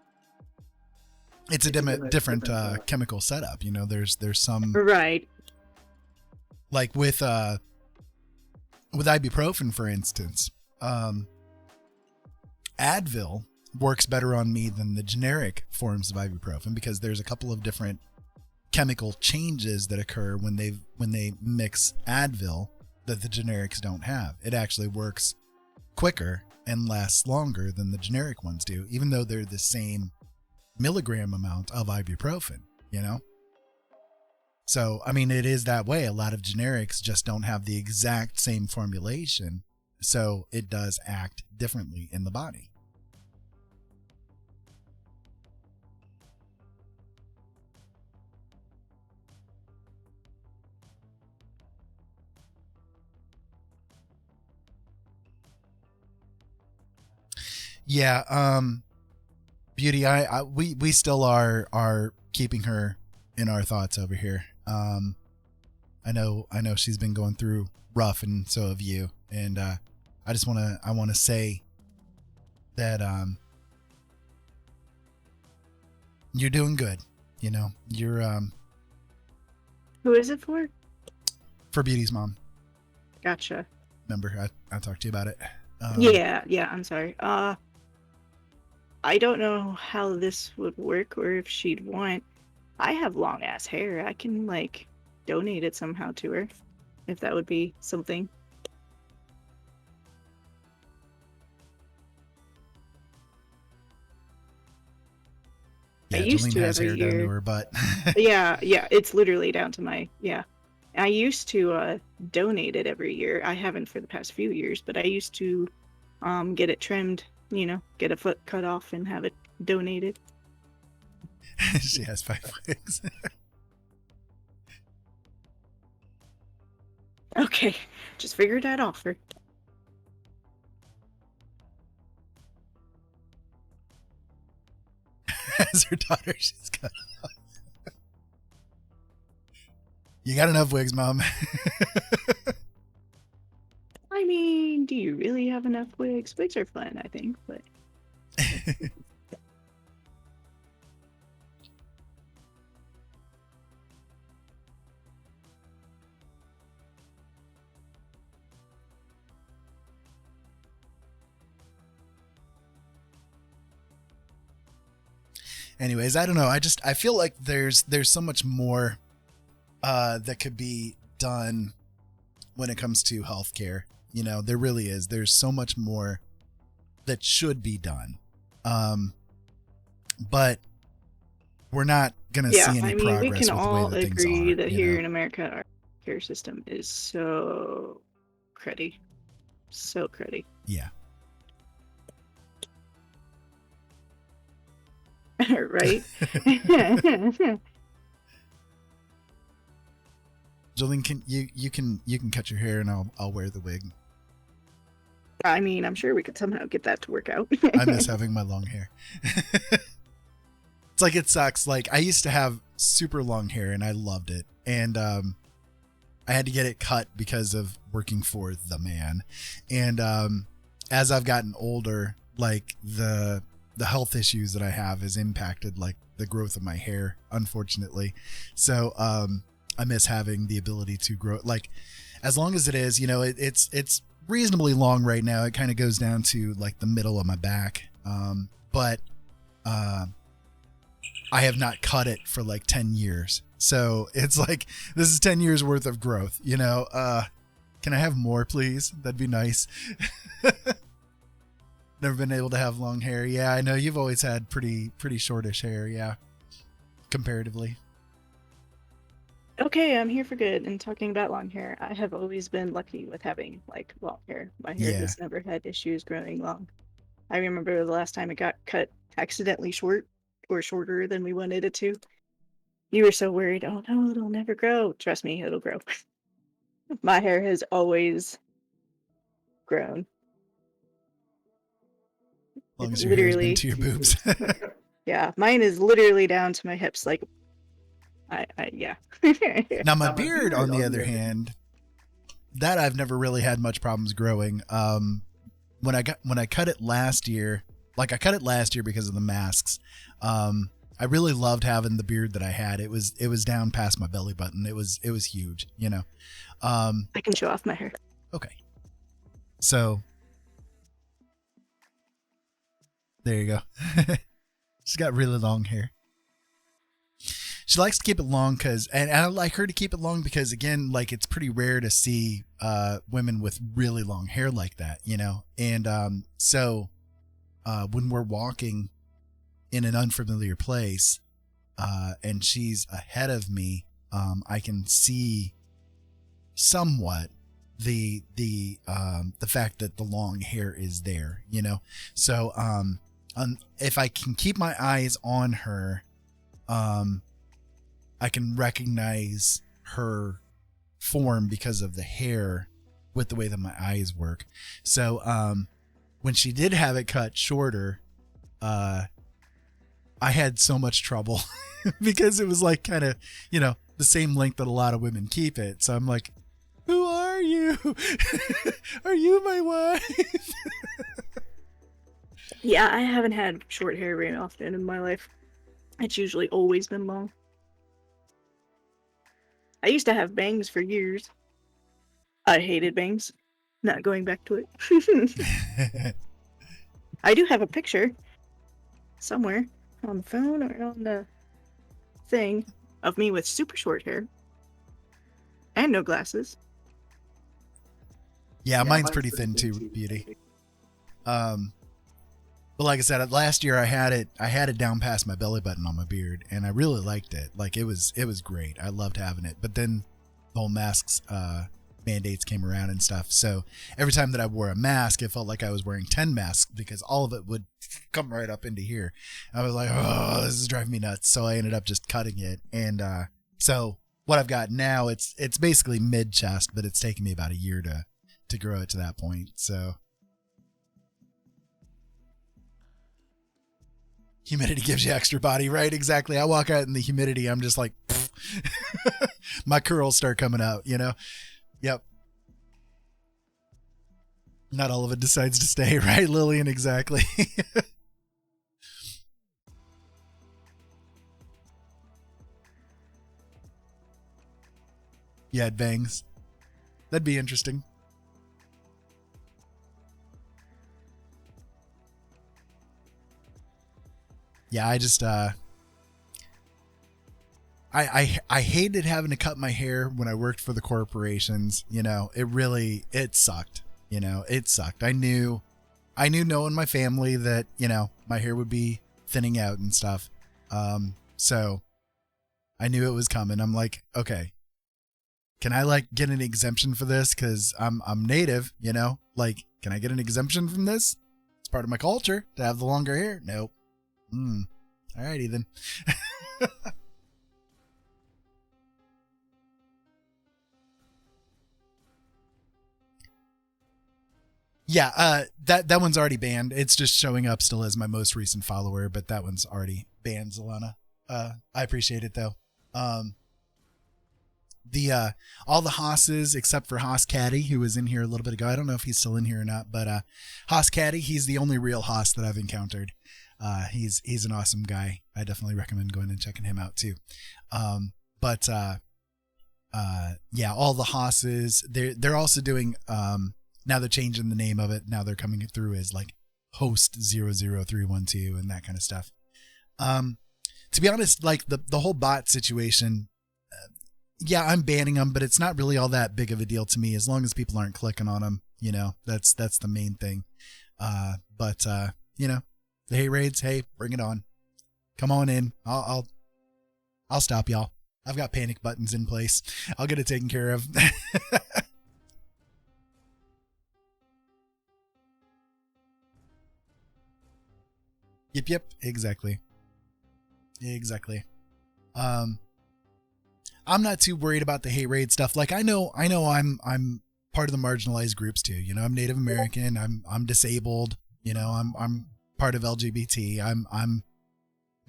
Speaker 2: It's a different chemical setup. You know, there's some,
Speaker 6: Right.
Speaker 2: like with ibuprofen, for instance, Advil works better on me than the generic forms of ibuprofen, because there's a couple of different chemical changes that occur when they mix Advil that the generics don't have. It actually works quicker and lasts longer than the generic ones do, even though they're the same milligram amount of ibuprofen, you know? So, I mean, it is that way. A lot of generics just don't have the exact same formulation, so it does act differently in the body. Yeah, Beauty, we still are keeping her in our thoughts over here. I know she's been going through rough, and so have you. And I want to say that you're doing good. You know, you're
Speaker 6: Who is it for?
Speaker 2: for Beauty's mom.
Speaker 6: Gotcha.
Speaker 2: Remember, I talked to you about it.
Speaker 6: Yeah, I'm sorry. I don't know how this would work, or if she'd want. I have long ass hair. I can like donate it somehow to her, if that would be something.
Speaker 2: Yeah,
Speaker 6: I used
Speaker 2: Jolene
Speaker 6: to
Speaker 2: has hair
Speaker 6: every
Speaker 2: down to
Speaker 6: year.
Speaker 2: her butt.
Speaker 6: Yeah, it's literally down to my, yeah. I used to donate it every year. I haven't for the past few years, but I used to get it trimmed, get a foot cut off and have it donated.
Speaker 2: She has 5 wigs.
Speaker 6: Okay, just figured that off her.
Speaker 2: As her daughter, she's got. You got enough wigs, Mom.
Speaker 6: I mean, do you really have enough wigs? Wigs are fun, I think, but
Speaker 2: Anyways, I don't know. I feel like there's so much more that could be done when it comes to healthcare. You know, there really is. There's so much more that should be done. But we're not going to see any
Speaker 6: we
Speaker 2: progress
Speaker 6: can
Speaker 2: with the
Speaker 6: all
Speaker 2: way that things
Speaker 6: agree
Speaker 2: are.
Speaker 6: that
Speaker 2: you
Speaker 6: here
Speaker 2: know?
Speaker 6: in America, our care system is so cruddy. So cruddy.
Speaker 2: Yeah.
Speaker 6: Right?
Speaker 2: Jolene, can you can cut your hair and I'll wear the wig.
Speaker 6: I mean, I'm sure we could somehow get that to work out.
Speaker 2: I miss having my long hair. It's like, it sucks. Like, I used to have super long hair and I loved it. And I had to get it cut because of working for the man. And as I've gotten older, like the health issues that I have has impacted like the growth of my hair, unfortunately. So I miss having the ability to grow, like, as long as it is, you know, it's reasonably long right now. It kind of goes down to like the middle of my back. But I have not cut it for like 10 years. So it's like, this is 10 years worth of growth, you know? Can I have more, please? That'd be nice. Never been able to have long hair. Yeah, I know you've always had pretty shortish hair. Yeah. Comparatively.
Speaker 6: Okay, I'm here for good. And talking about long hair, I have always been lucky with having like long hair. My hair has never had issues growing long. I remember the last time it got cut accidentally short or shorter than we wanted it to. You were so worried. Oh no, it'll never grow. Trust me, it'll grow. My hair has always grown.
Speaker 2: As long
Speaker 6: It's
Speaker 2: as your hair has been
Speaker 6: literally,
Speaker 2: to your boobs.
Speaker 6: yeah, mine is literally down to my hips. Like, yeah.
Speaker 2: Now my beard, on the other hand, that I've never really had much problems growing. When I cut it last year, like I cut it last year because of the masks. I really loved having the beard that I had. It was down past my belly button. It was huge, you know.
Speaker 6: I can show off my hair.
Speaker 2: Okay. So there you go. She's got really long hair. She likes to keep it long and I like her to keep it long because, again, like, it's pretty rare to see women with really long hair like that, you know. And so when we're walking in an unfamiliar place and she's ahead of me, I can see somewhat the fact that the long hair is there, you know. So if I can keep my eyes on her, I can recognize her form because of the hair with the way that my eyes work. So when she did have it cut shorter, I had so much trouble because it was like kind of, you know, the same length that a lot of women keep it. So I'm like, who are you? Are you my wife?
Speaker 6: Yeah, I haven't had short hair very often in my life. It's usually always been long. I used to have bangs for years. I hated bangs. Not going back to it. I do have a picture somewhere on the phone or on the thing of me with super short hair and no glasses.
Speaker 2: Yeah, mine's pretty thin too, Beauty. But like I said, last year I had it down past my belly button on my beard, and I really liked it. Like, it was great. I loved having it. But then the whole masks mandates came around and stuff. So every time that I wore a mask, it felt like I was wearing 10 masks because all of it would come right up into here. I was like, oh, this is driving me nuts. So I ended up just cutting it. And so what I've got now, it's basically mid chest, but it's taken me about a year to grow it to that point. So humidity gives you extra body, right? Exactly. I walk out in the humidity, I'm just like, my curls start coming out, you know? Yep. Not all of it decides to stay, right, Lillian? Exactly. Yeah, it bangs. That'd be interesting. Yeah, I just I hated having to cut my hair when I worked for the corporations. You know, it sucked. You know, it sucked. I knew knowing my family that, you know, my hair would be thinning out and stuff. So I knew it was coming. I'm like, okay, can I like get an exemption for this? Cause I'm native, you know, like, can I get an exemption from this? It's part of my culture to have the longer hair. Nope. Alrighty then. Yeah, that one's already banned. It's just showing up still as my most recent follower, but that one's already banned, Zalana. I appreciate it though. All the Hosses except for Hoss Caddy, who was in here a little bit ago. I don't know if he's still in here or not, but Hoss Caddy, he's the only real Hoss that I've encountered. He's an awesome guy. I definitely recommend going and checking him out too. Yeah, all the Hosses, they're also doing, now they're changing the name of it. Now they're coming through as like host 00312 and that kind of stuff. To be honest, like the whole bot situation, yeah, I'm banning them, but it's not really all that big of a deal to me as long as people aren't clicking on them. You know, that's the main thing. You know, the hate raids, hey, bring it on. Come on in. I'll stop y'all. I've got panic buttons in place. I'll get it taken care of. Yep, exactly. I'm not too worried about the hate raid stuff. Like I know I'm part of the marginalized groups too. You know, I'm Native American, I'm disabled, you know, I'm part of LGBT. I'm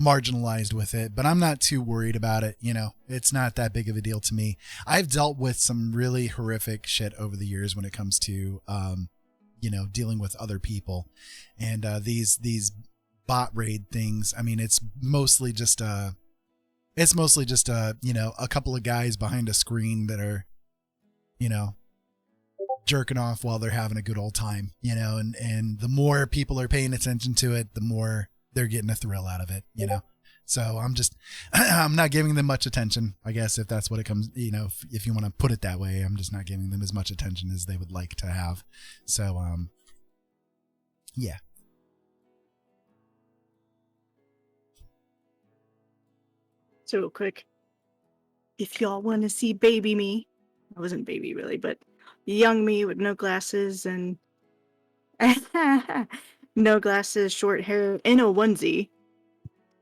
Speaker 2: marginalized with it, but I'm not too worried about it. You know, it's not that big of a deal to me. I've dealt with some really horrific shit over the years when it comes to, you know, dealing with other people, and these bot raid things. I mean, it's mostly just you know, a couple of guys behind a screen that are, you know, jerking off while they're having a good old time, you know, and the more people are paying attention to it, the more they're getting a thrill out of it, you know. So I'm not giving them much attention, I guess, if that's what it comes, you know, if you want to put it that way. I'm just not giving them as much attention as they would like to have. So, yeah.
Speaker 6: So quick, if y'all want to see baby me, I wasn't baby really, but young me with no glasses and no glasses, short hair, in a onesie,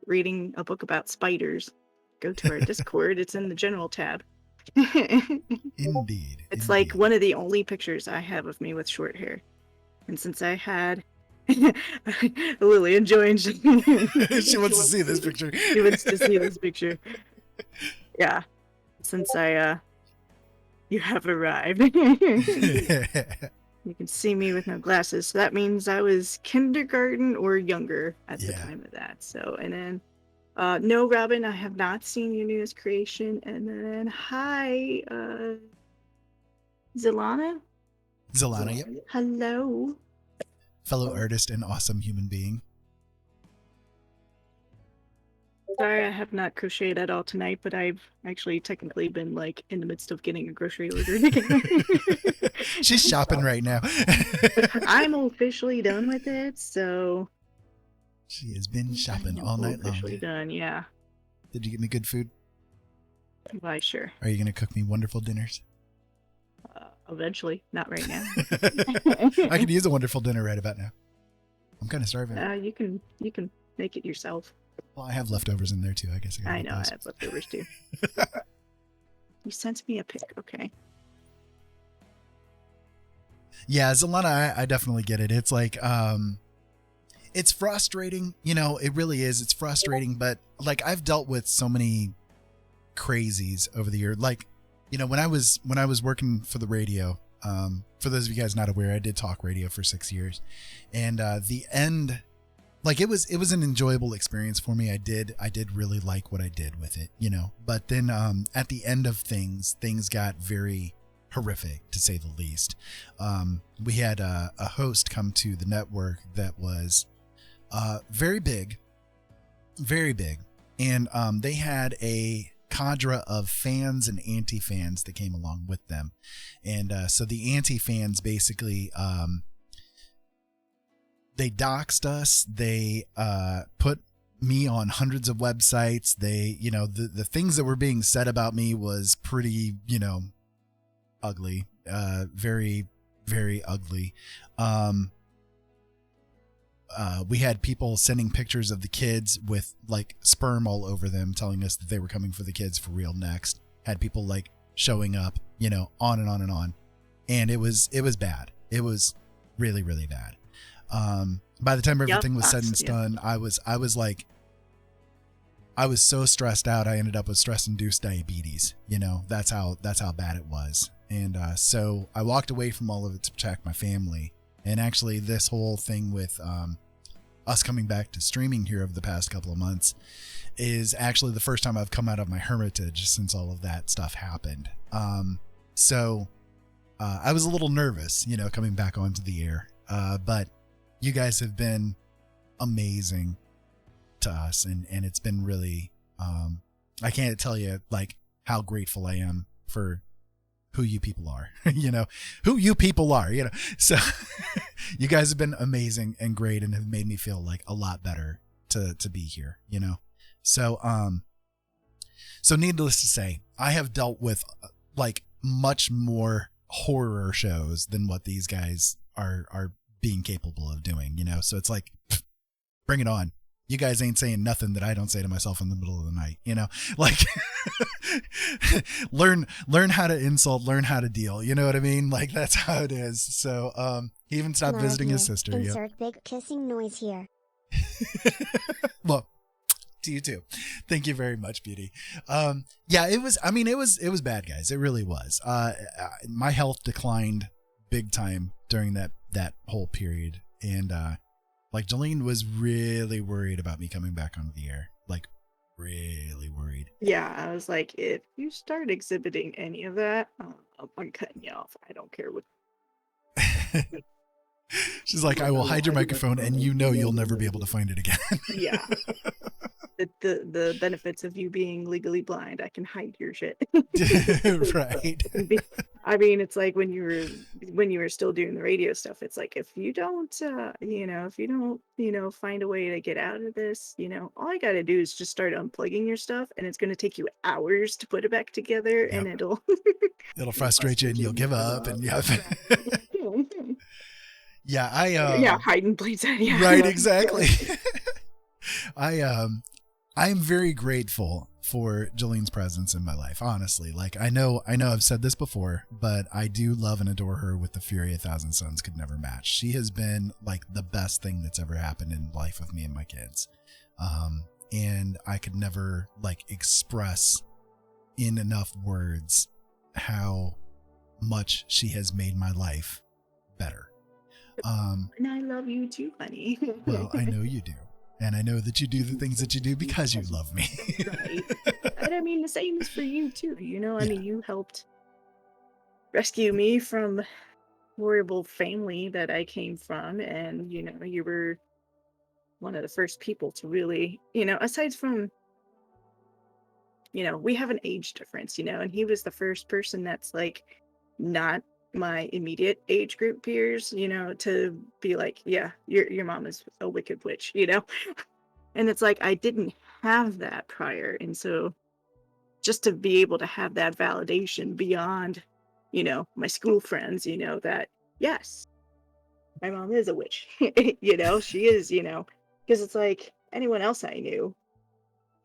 Speaker 6: reading a book about spiders, go to our Discord. It's in the general tab.
Speaker 2: Indeed.
Speaker 6: It's like one of the only pictures I have of me with short hair. And since I had Lily enjoying
Speaker 2: she wants to see this picture.
Speaker 6: She wants to see this picture. Yeah. Since you have arrived. You can see me with no glasses. So that means I was kindergarten or younger at the time of that. So, and then, no, Robin, I have not seen your newest creation. And then, hi, Zilana?
Speaker 2: Zilana, yep.
Speaker 6: Hello.
Speaker 2: Fellow artist and awesome human being.
Speaker 6: Sorry, I have not crocheted at all tonight, but I've actually technically been like in the midst of getting a grocery order.
Speaker 2: She's shopping right now.
Speaker 6: I'm officially done with it, so
Speaker 2: she has been shopping all night long.
Speaker 6: Officially done, yeah.
Speaker 2: Did you get me good food?
Speaker 6: Why, sure.
Speaker 2: Are you going to cook me wonderful dinners?
Speaker 6: Eventually, not right now.
Speaker 2: I could use a wonderful dinner right about now. I'm kind of starving.
Speaker 6: You can make it yourself.
Speaker 2: Well, I have leftovers in there too. I guess
Speaker 6: I know I have leftovers too. You sent me a pic, okay?
Speaker 2: Yeah, Zalana, I definitely get it. It's like, it's frustrating. You know, it really is. It's frustrating, but like I've dealt with so many crazies over the year. Like, you know, when I was working for the radio, for those of you guys not aware, I did talk radio for 6 years, and the end, like it was an enjoyable experience for me. I did really like what I did with it, you know. But then at the end of things got very horrific, to say the least. We had a host come to the network that was very big, and they had a cadre of fans and anti-fans that came along with them. And so the anti-fans basically they doxed us. They put me on hundreds of websites. They, you know, the things that were being said about me was pretty, you know, ugly, very, very ugly. We had people sending pictures of the kids with like sperm all over them, telling us that they were coming for the kids for real next. Had people like showing up, you know, on and on and on. And it was bad. It was really, really bad. By the time everything was said and done, I was so stressed out. I ended up with stress-induced diabetes. You know, that's how bad it was. And so I walked away from all of it to protect my family. And actually, this whole thing with us coming back to streaming here over the past couple of months is actually the first time I've come out of my hermitage since all of that stuff happened. So I was a little nervous, you know, coming back onto the air. But you guys have been amazing to us, and it's been really, I can't tell you like how grateful I am for who you people are, you know, so you guys have been amazing and great and have made me feel like a lot better to be here, you know? So, so needless to say, I have dealt with like much more horror shows than what these guys are being capable of doing, you know? So it's like, bring it on. You guys ain't saying nothing that I don't say to myself in the middle of the night, you know, like learn how to insult, learn how to deal. You know what I mean? Like that's how it is. So, he even stopped visiting his sister.
Speaker 4: Insert big kissing noise here.
Speaker 2: Well, To you too. Thank you very much, Beauty. Yeah, it was, I mean, it was bad, guys. It really was. My health declined big time during that whole period. And, like, Jolene was really worried about me coming back onto the air. Like, really worried.
Speaker 6: Yeah, I was like, if you start exhibiting any of that, I'm cutting you off. I don't care what.
Speaker 2: She's like, I will hide your microphone and you know you'll never be able to find it again.
Speaker 6: Yeah. The benefits of you being legally blind, I can hide your shit.
Speaker 2: Right.
Speaker 6: I mean, it's like when you were still doing the radio stuff, it's like if you don't find a way to get out of this, all I gotta do is just start unplugging your stuff, and it's gonna take you hours to put it back together.
Speaker 2: Yep.
Speaker 6: And it'll
Speaker 2: frustrate you and you'll give up and yeah. Yeah,
Speaker 6: yeah, hiding plates. Yeah.
Speaker 2: Right, exactly. I'm very grateful for Jolene's presence in my life, honestly. Like, I know I've said this before, but I do love and adore her with the fury 1,000 suns could never match. She has been like the best thing that's ever happened in life of me and my kids. And I could never like express in enough words how much she has made my life better.
Speaker 6: And I love you too, honey.
Speaker 2: Well, I know you do. And I know that you do the things that you do because you love me.
Speaker 6: Right. And I mean, the same is for you too. I mean, you helped rescue me from horrible family that I came from. And, you were one of the first people to really, aside from, we have an age difference, and he was the first person that's like not my immediate age group peers, to be like, yeah, your mom is a wicked witch, and it's like I didn't have that prior, and so just to be able to have that validation beyond, my school friends, that yes, my mom is a witch, she is, because it's like anyone else I knew,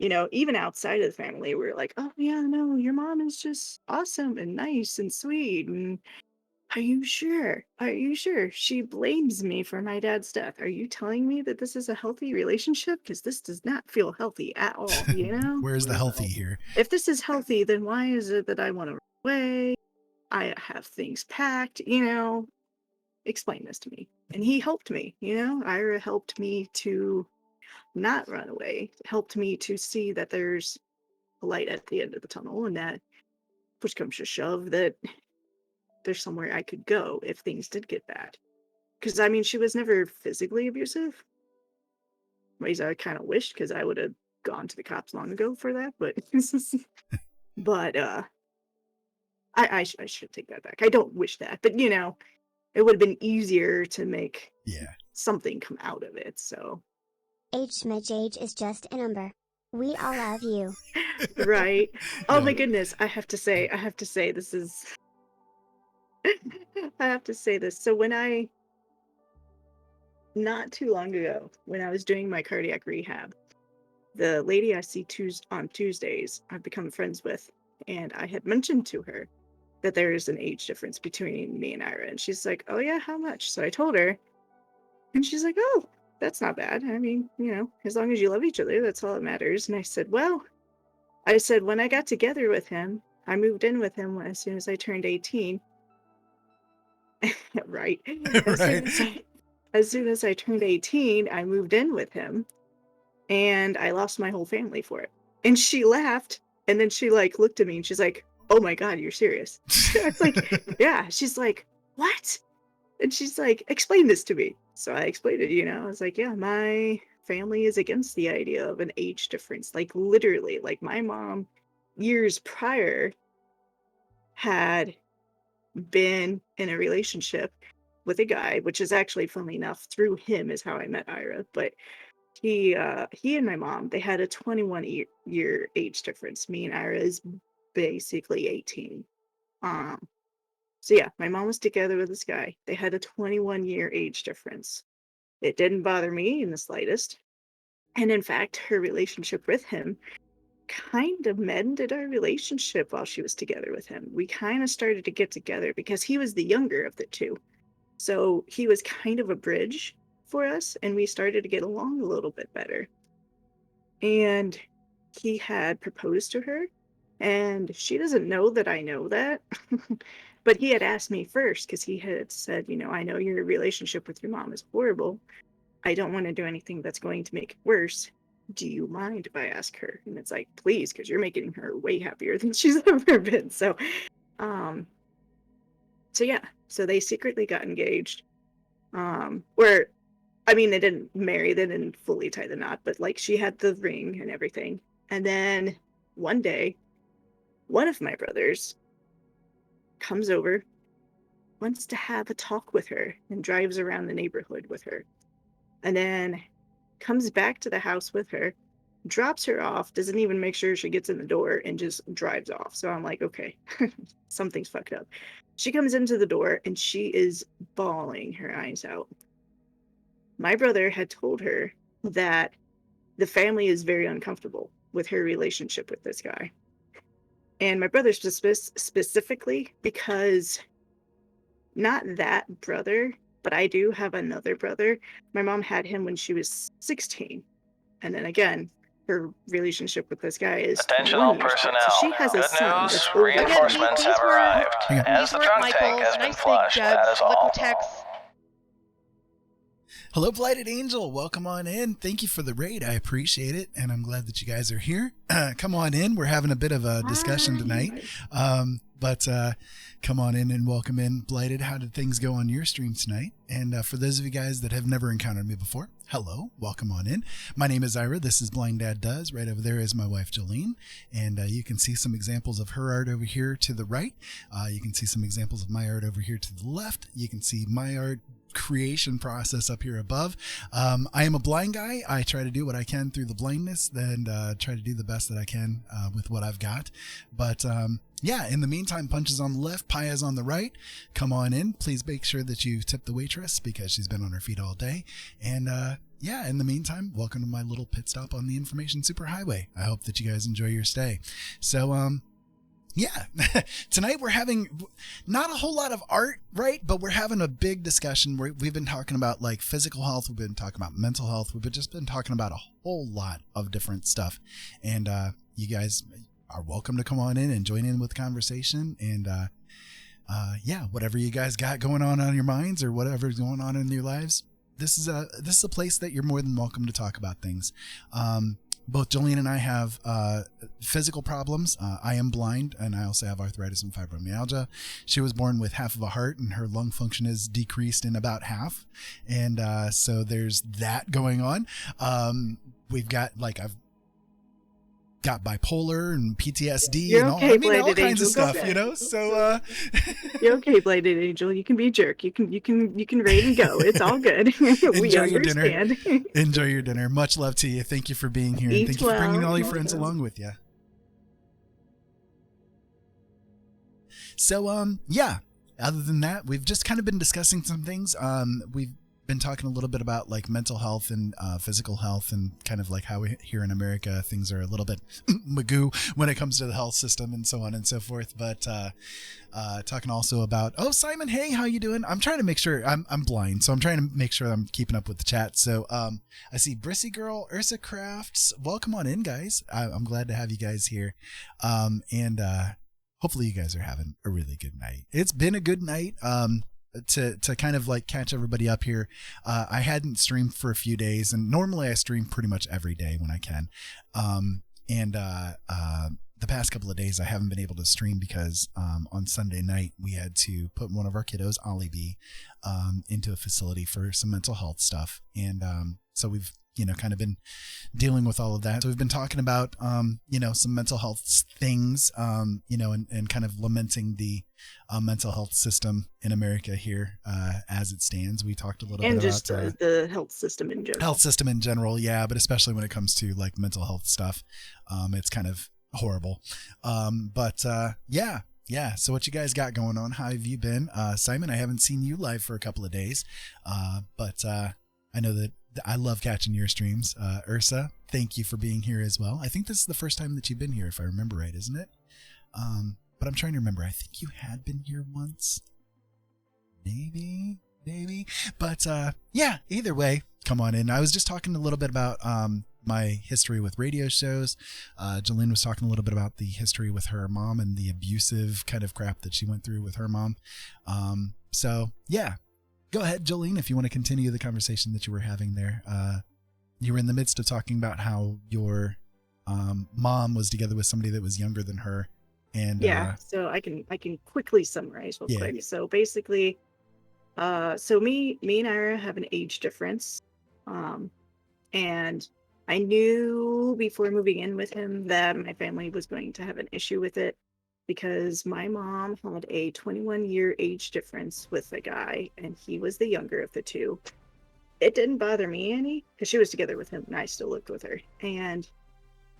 Speaker 6: even outside of the family, we're like, oh yeah, no, your mom is just awesome and nice and sweet. And are you sure? Are you sure? She blames me for my dad's death. Are you telling me that this is a healthy relationship? Because this does not feel healthy at all,
Speaker 2: Where's the healthy here?
Speaker 6: If this is healthy, then why is it that I want to run away? I have things packed, explain this to me. And he helped me, Ira helped me to not run away, helped me to see that there's a light at the end of the tunnel, and that push comes to shove, that there's somewhere I could go if things did get bad. Because I mean, she was never physically abusive. Ways I kind of wished, because I would have gone to the cops long ago for that. But I should take that back. I don't wish that, but it would have been easier to make something come out of it. So
Speaker 4: Smidge age is just a number. We all love you.
Speaker 6: Right. Oh my goodness. I have to say this is I have to say this. So not too long ago, when I was doing my cardiac rehab, the lady I see on Tuesdays, I've become friends with, and I had mentioned to her that there is an age difference between me and Ira, and she's like, oh yeah, how much? So I told her, and she's like, oh, that's not bad. I mean, as long as you love each other, that's all that matters. And I said, when I got together with him, I moved in with him as soon as I turned 18. Right. As soon as I turned 18, I moved in with him, and I lost my whole family for it. And she laughed, and then she like looked at me and she's like, oh my God, you're serious? It's like, yeah. She's like, what? And she's like, explain this to me. So I explained it, I was like, yeah, my family is against the idea of an age difference. Like literally, like my mom years prior had been in a relationship with a guy, which is actually, funnily enough, through him is how I met Ira. But he and my mom, they had a 21-year age difference. Me and Ira is basically 18. So yeah, my mom was together with this guy. They had a 21-year age difference. It didn't bother me in the slightest. And in fact, her relationship with him kind of mended our relationship while she was together with him. We kind of started to get together because he was the younger of the two. So he was kind of a bridge for us, and we started to get along a little bit better. and he had proposed to her, and she doesn't know that I know that. But he had asked me first because he had said, I know your relationship with your mom is horrible. I don't want to do anything that's going to make it worse. Do you mind if I ask her? And it's like, please, because you're making her way happier than she's ever been. So yeah, so they secretly got engaged. Where, I mean, they didn't marry, they didn't fully tie the knot, but like she had the ring and everything. And then one day, one of my brothers comes over, wants to have a talk with her, and drives around the neighborhood with her. And then comes back to the house with her, drops her off, doesn't even make sure she gets in the door, and just drives off. So I'm like, okay, something's fucked up. She comes into the door and she is bawling her eyes out. My brother had told her that the family is very uncomfortable with her relationship with this guy. And my brother specifically, because not that brother, but I do have another brother. My mom had him when she was 16. And then again, her relationship with this guy is
Speaker 1: Attention
Speaker 6: 21
Speaker 1: all
Speaker 6: years old.
Speaker 1: personnel.
Speaker 6: So she has a
Speaker 1: Good
Speaker 6: son
Speaker 1: news,
Speaker 6: that's older than me.
Speaker 1: reinforcements have arrived.
Speaker 2: Hang on.
Speaker 1: As the trunk tank has been flushed, that is all.
Speaker 2: Hello, Blighted Angel. Welcome on in. Thank you for the raid. I appreciate it, and I'm glad that you guys are here. Come on in. We're having a bit of a discussion tonight, but come on in and welcome in, Blighted. How did things go on your stream tonight? And for those of you guys that have never encountered me before, hello, welcome on in. My name is Ira. This is Blind Dad Does. Right over there is my wife, Jolene, and you can see some examples of her art over here to the right. You can see some examples of my art over here to the left. You can see my art creation process up here above. I am a blind guy. I try to do what I can through the blindness and try to do the best that I can with what I've got. But yeah, in the meantime, Punch is on the left, Pie is on the right. Come on in. Please make sure that you tip the waitress because she's been on her feet all day. And yeah, in the meantime, welcome to my little pit stop on the Information Superhighway. I hope that you guys enjoy your stay. So, yeah, tonight we're having not a whole lot of art, right? But we're having a big discussion. We've been talking about like physical health. We've been talking about mental health. We've just been talking about a whole lot of different stuff. And you guys are welcome to come on in and join in with the conversation. And yeah, whatever you guys got going on your minds or whatever's going on in your lives, this is a place that you're more than welcome to talk about things. Both Jolene and I have physical problems. I am blind, and I also have arthritis and fibromyalgia. She was born with half of a heart, and her lung function is decreased in about half. And so there's that going on. We've got, like, I've got bipolar and PTSD
Speaker 6: You're
Speaker 2: and
Speaker 6: okay,
Speaker 2: all kinds
Speaker 6: Angel.
Speaker 2: of stuff,
Speaker 6: Go
Speaker 2: you know? So
Speaker 6: You're okay, Blighted Angel. You can be a jerk. You can raid and go. It's all good. We
Speaker 2: enjoy your dinner.
Speaker 6: understand.
Speaker 2: Enjoy your dinner. Much love to you. Thank you for being here. And
Speaker 6: Eat
Speaker 2: thank you for bringing
Speaker 6: well.
Speaker 2: all your friends along with you. So, yeah, other than that, we've just kind of been discussing some things. We've been talking a little bit about like mental health and physical health and kind of like how we, here in America, things are a little bit magoo when it comes to the health system and so on and so forth. But talking also about, oh, Simon, hey, how you doing? I'm trying to make sure I'm blind, so I'm trying to make sure I'm keeping up with the chat. So I see Brissy Girl, Ursa Crafts. Welcome on in, guys. I'm glad to have you guys here. And hopefully you guys are having a really good night. It's been a good night. To kind of like catch everybody up here, I hadn't streamed for a few days, and normally I stream pretty much every day when I can. And the past couple of days I haven't been able to stream because on Sunday night we had to put one of our kiddos, Ollie B, into a facility for some mental health stuff. And so we've kind of been dealing with all of that. So we've been talking about, some mental health things, and kind of lamenting the mental health system in America here as it stands. We talked a little bit about
Speaker 6: just the health system in general.
Speaker 2: Health system in general, yeah, but especially when it comes to like mental health stuff, it's kind of horrible. Yeah. So what you guys got going on? How have you been? Simon, I haven't seen you live for a couple of days, but I know that I love catching your streams. Ursa, thank you for being here as well. I think this is the first time that you've been here, if I remember right, isn't it? But I'm trying to remember. I think you had been here once. Maybe. But yeah, either way, come on in. I was just talking a little bit about my history with radio shows. Jolene was talking a little bit about the history with her mom and the abusive kind of crap that she went through with her mom. So yeah, go ahead, Jolene, if you want to continue the conversation that you were having there. You were in the midst of talking about how your mom was together with somebody that was younger than her. And
Speaker 6: yeah, so I can quickly summarize real quick. So basically, so me and Ira have an age difference. And I knew before moving in with him that my family was going to have an issue with it because my mom had a 21-year age difference with a guy, and he was the younger of the two. It didn't bother me any because she was together with him and I still lived with her. And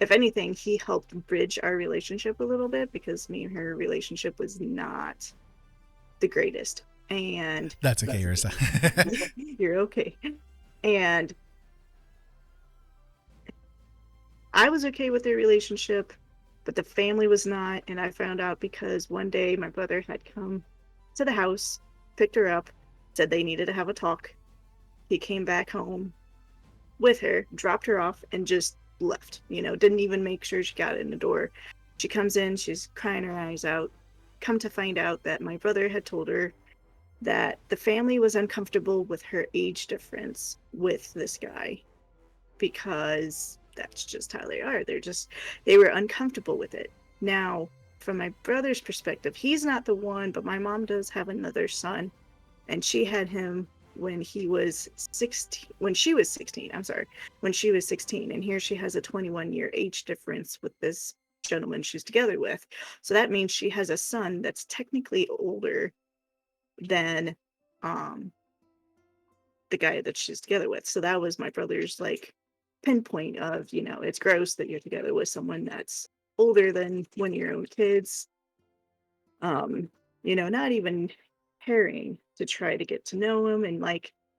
Speaker 6: if anything, he helped bridge our relationship a little bit because me and her relationship was not the greatest. And
Speaker 2: that's okay, Ursa.
Speaker 6: You're okay. And I was okay with their relationship, but the family was not. And I found out because one day my brother had come to the house, picked her up, said they needed to have a talk. He came back home with her, dropped her off, and just left. Didn't even make sure she got in the door. She comes in, she's crying her eyes out. Come to find out that my brother had told her that the family was uncomfortable with her age difference with this guy because that's just how they are. They were uncomfortable with it. Now, from my brother's perspective, he's not the one, but my mom does have another son, and she had him when she was 16, and here she has a 21-year age difference with this gentleman she's together with. So that means she has a son that's technically older than the guy that she's together with. So that was my brother's pinpoint of, it's gross that you're together with someone that's older than one of your own kids. Not even caring to try to get to know him, and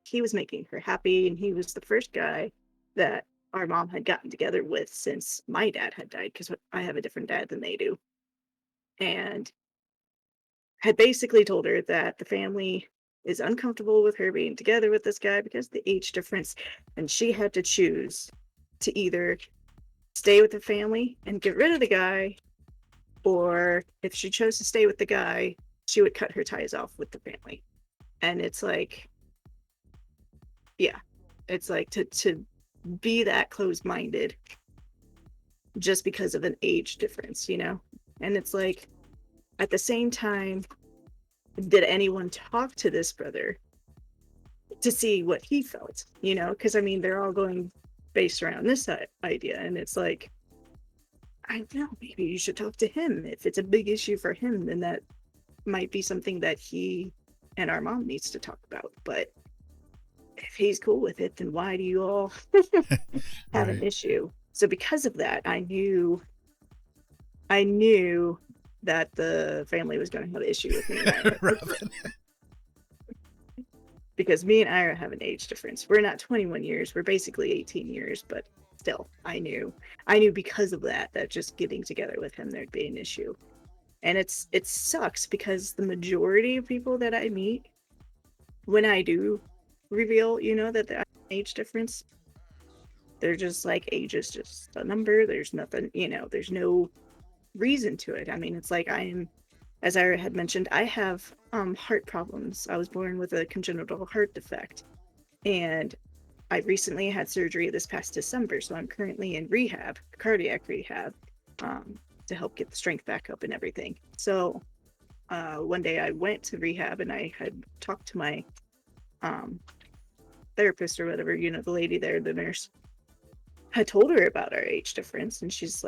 Speaker 6: he was making her happy, and he was the first guy that our mom had gotten together with since my dad had died, because I have a different dad than they do, and had basically told her that the family is uncomfortable with her being together with this guy because of the age difference, and she had to choose to either stay with the family and get rid of the guy, or if she chose to stay with the guy, she would cut her ties off with the family. And it's to be that closed-minded just because of an age difference, and it's at the same time, did anyone talk to this brother to see what he felt, because they're all going based around this idea, and it's I don't know, maybe you should talk to him. If it's a big issue for him, then that might be something that he and our mom needs to talk about. But if he's cool with it, then why do you all have an issue? So because of that, I knew that the family was going to have an issue with me and Ira. Because me and Ira have an age difference. We're not 21 years. We're basically 18 years, but still, I knew because of that just getting together with him, there'd be an issue. And it sucks because the majority of people that I meet, when I do reveal, that the age difference, they're just age is just a number. There's nothing, there's no reason to it. It's as I had mentioned, I have heart problems. I was born with a congenital heart defect, and I recently had surgery this past December, so I'm currently in rehab, cardiac rehab, to help get the strength back up and everything. So one day I went to rehab, and I had talked to my therapist or whatever, the lady there, the nurse. I told her about our age difference, and she's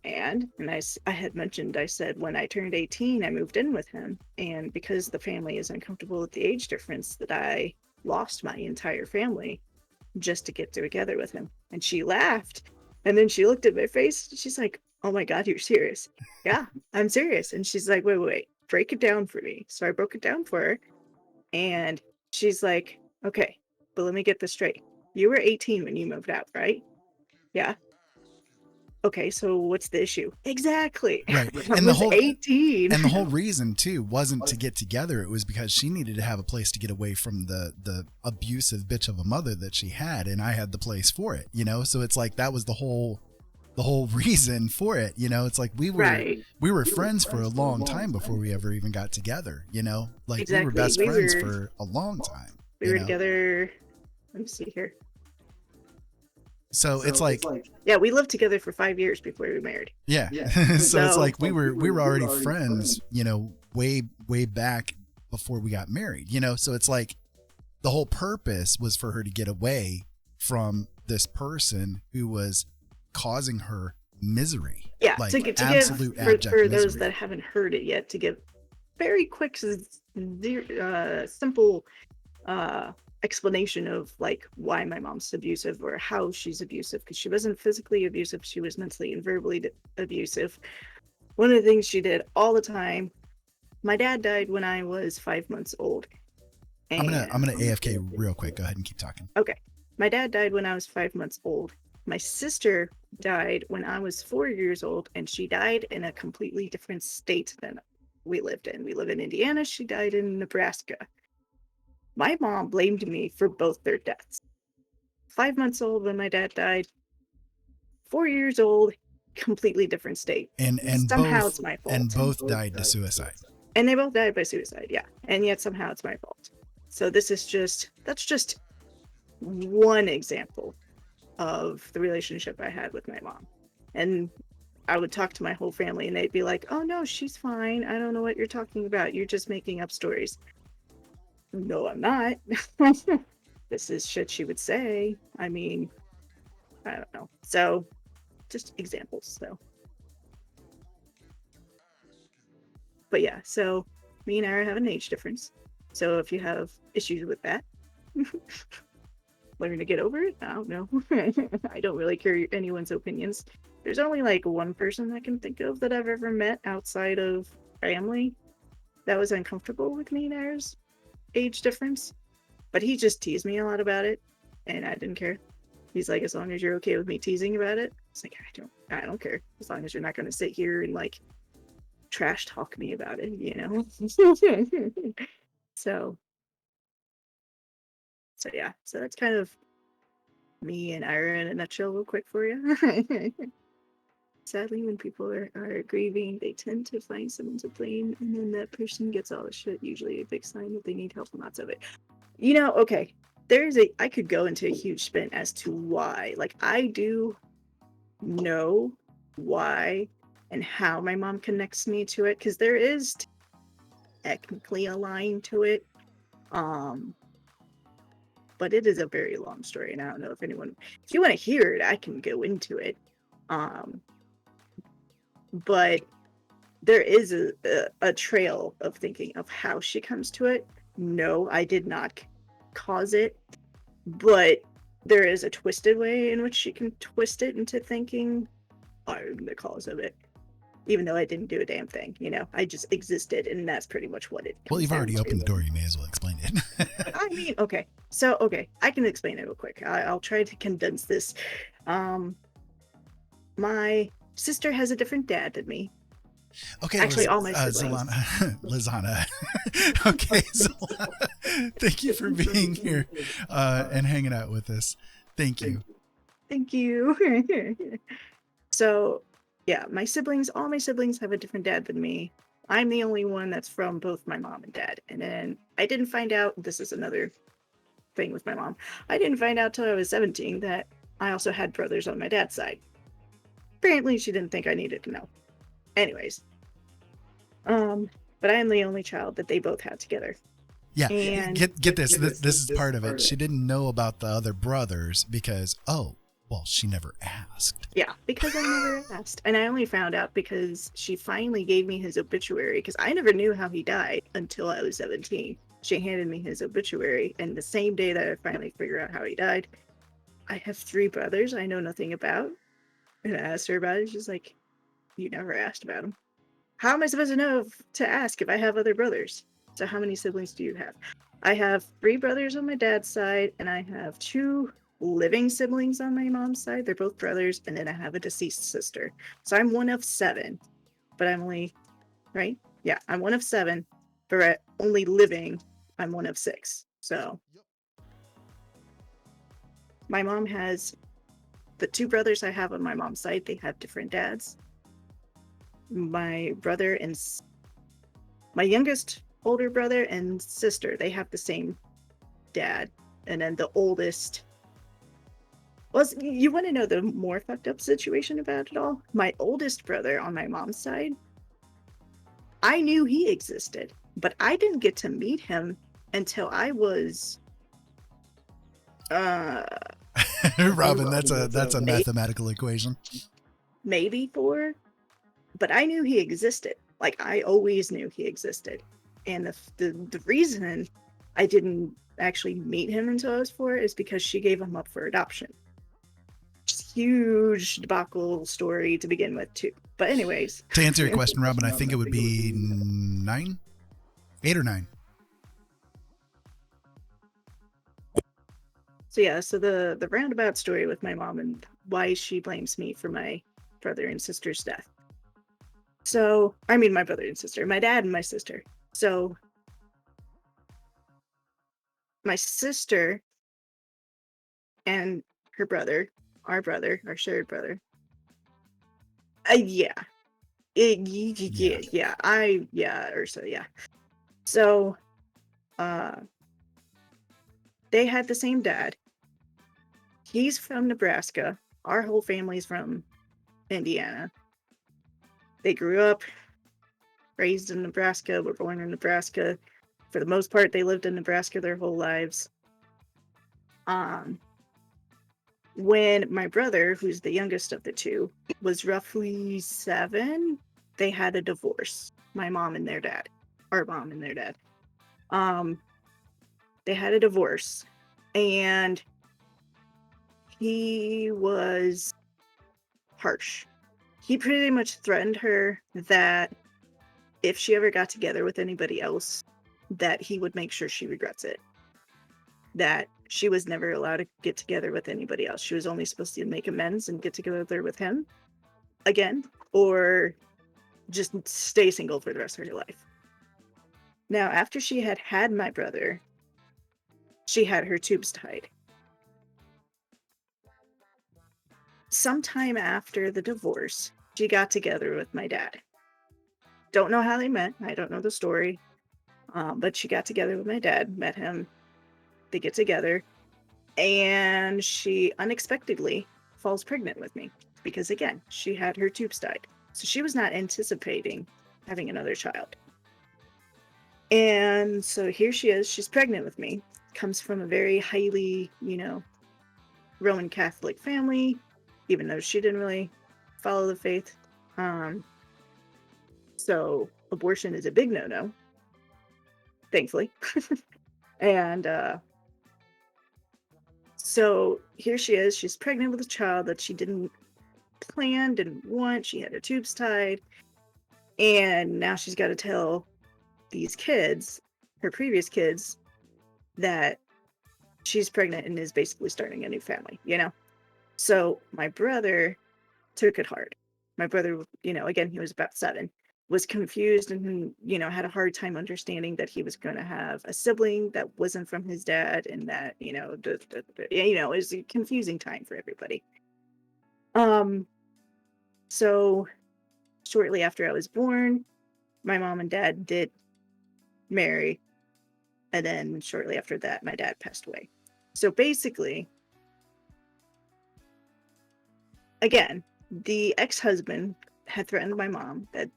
Speaker 6: and I had mentioned, I said, when I turned 18, I moved in with him, and because the family is uncomfortable with the age difference, that I lost my entire family just to get together with him. And she laughed, and then she looked at my face, and she's like, oh my God, you're serious? Yeah, I'm serious. And she's like, wait, break it down for me. So I broke it down for her, and she's like, okay, but let me get this straight. You were 18 when you moved out, right? Yeah. Okay, so what's the issue? Exactly.
Speaker 2: Right.
Speaker 6: I
Speaker 2: And the
Speaker 6: was
Speaker 2: whole
Speaker 6: 18.
Speaker 2: and the whole reason too wasn't to get together. It was because she needed to have a place to get away from the abusive bitch of a mother that she had, and I had the place for it, you know? So it's like that was the whole reason for it, you know? It's like we were friends for a long time before we ever even got together, you know? Like we were
Speaker 6: Exactly.
Speaker 2: best friends for a long time.
Speaker 6: We
Speaker 2: you
Speaker 6: were
Speaker 2: know?
Speaker 6: together. Let me see here.
Speaker 2: So it's like,
Speaker 6: Yeah, we lived together for 5 years before we married.
Speaker 2: yeah. So it's like we were already friends, you know, way back before we got married, you know? So it's like the whole purpose was for her to get away from this person who was causing her misery.
Speaker 6: Yeah,
Speaker 2: like
Speaker 6: to give
Speaker 2: absolute
Speaker 6: for
Speaker 2: abject
Speaker 6: those
Speaker 2: misery.
Speaker 6: that haven't heard it yet, to give very quick, simple explanation of like why my mom's abusive or how she's abusive, because she wasn't physically abusive, she was mentally and verbally abusive. One of the things she did all the time. My dad died when I was 5 months old.
Speaker 2: I'm gonna AFK real quick. Go ahead and keep talking.
Speaker 6: Okay. My dad died when I was 5 months old. My sister died when I was 4 years old, and she died in a completely different state than we lived in. We live in Indiana. She died in Nebraska. My mom blamed me for both their deaths. 5 months old when my dad died. 4 years old, completely different state.
Speaker 2: And
Speaker 6: somehow
Speaker 2: both
Speaker 6: it's my fault.
Speaker 2: and both died to suicide.
Speaker 6: And they both died by suicide, yeah. And yet somehow it's my fault. So that's just one example of the relationship I had with my mom. And I would talk to my whole family and they'd be like, "Oh no, she's fine. I don't know what you're talking about. You're just making up stories." No, I'm not. This is shit she would say. I mean, I don't know. So just examples, so. But yeah, so me and Ara have an age difference. So if you have issues with that, learn to get over it. I don't know. I don't really care anyone's opinions. There's only like one person I can think of that I've ever met outside of family that was uncomfortable with me and Ara's age difference. But he just teased me a lot about it, and I didn't care. He's like, as long as you're okay with me teasing about it, it's like I don't care. As long as you're not gonna sit here and like trash talk me about it, you know? So yeah, so that's kind of me and Ira in a nutshell real quick for you. Sadly, when people are grieving, they tend to find someone to blame, and then that person gets all the shit, usually a big sign that they need help and lots of it. You know, okay, I could go into a huge spin as to why. Like, I do know why and how my mom connects me to it, because there is technically a line to it. But it is a very long story, and I don't know if you want to hear it, I can go into it. But there is a trail of thinking of how she comes to it. No, I did not cause it, but there is a twisted way in which she can twist it into thinking I'm the cause of it. Even though I didn't do a damn thing, you know, I just existed, and that's pretty much what it comes
Speaker 2: Well, you've already
Speaker 6: down to.
Speaker 2: opened the door. You may as well explain it.
Speaker 6: I mean, okay, I can explain it real quick. I'll try to condense this. My sister has a different dad than me.
Speaker 2: Okay,
Speaker 6: actually, all my siblings.
Speaker 2: Lizana. Okay, Zolana, thank you for being here and hanging out with us. Thank you.
Speaker 6: Thank you. So, yeah, all my siblings have a different dad than me. I'm the only one that's from both my mom and dad. And then I didn't find out, this is another thing with my mom, I didn't find out till I was 17 that I also had brothers on my dad's side. Apparently she didn't think I needed to know. Anyways, but I am the only child that they both had together.
Speaker 2: Yeah,
Speaker 6: and
Speaker 2: get this. This is part of it. She didn't know about the other brothers because, she never asked.
Speaker 6: Yeah, because I never asked. And I only found out because she finally gave me his obituary, because I never knew how he died until I was 17. She handed me his obituary, and the same day that I finally figured out how he died, I have 3 brothers I know nothing about. And I asked her about it. She's like, you never asked about them. How am I supposed to know to ask if I have other brothers? So how many siblings do you have? I have 3 brothers on my dad's side, and I have 2 living siblings on my mom's side. They're both brothers, and then I have a deceased sister. So I'm one of 7, but I'm only, right? Yeah, I'm one of 7, but only living, I'm one of 6. So my mom has the 2 brothers I have on my mom's side. They have different dads. My brother and my youngest older brother and sister, they have the same dad. And then the oldest, well, you want to know the more fucked up situation about it all? My oldest brother on my mom's side, I knew he existed, but I didn't get to meet him until I was
Speaker 2: Robin, that's a mathematical equation.
Speaker 6: maybe 4, but I knew he existed. Like, I always knew he existed. And the reason I didn't actually meet him until I was 4 is because she gave him up for adoption. Just huge debacle story to begin with, too. But anyways.
Speaker 2: To answer your question, Robin, I think it would be 9? 8 or 9.
Speaker 6: So yeah, so the roundabout story with my mom and why she blames me for my brother and sister's death. So, I mean my brother and sister, my dad and my sister. So, my sister and her brother, our shared brother. Yeah. Yeah. So, they had the same dad. He's from Nebraska. Our whole family's from Indiana. They grew up, raised in Nebraska, were born in Nebraska. For the most part, they lived in Nebraska their whole lives. When my brother, who's the youngest of the 2, was roughly 7, they had a divorce. My mom and their dad. Our mom and their dad. They had a divorce. And he was harsh. He pretty much threatened her that if she ever got together with anybody else, that he would make sure she regrets it. That she was never allowed to get together with anybody else. She was only supposed to make amends and get together with him again, or just stay single for the rest of her life. Now, after she had my brother, she had her tubes tied. Sometime after the divorce, she got together with my dad. Don't know how they met. I don't know the story. But she got together with my dad, met him. They get together. And she unexpectedly falls pregnant with me. Because, again, she had her tubes tied. So she was not anticipating having another child. And so here she is. She's pregnant with me. Comes from a very highly, Roman Catholic family. Even though she didn't really follow the faith. So abortion is a big no-no, thankfully. And so here she is. She's pregnant with a child that she didn't plan, didn't want. She had her tubes tied. And now she's got to tell these kids, her previous kids, that she's pregnant and is basically starting a new family, So my brother took it hard. My brother, again, he was about 7, was confused and, had a hard time understanding that he was going to have a sibling that wasn't from his dad, and that, it was a confusing time for everybody. So shortly after I was born, my mom and dad did marry. And then shortly after that, my dad passed away. So basically, again, the ex-husband had threatened my mom that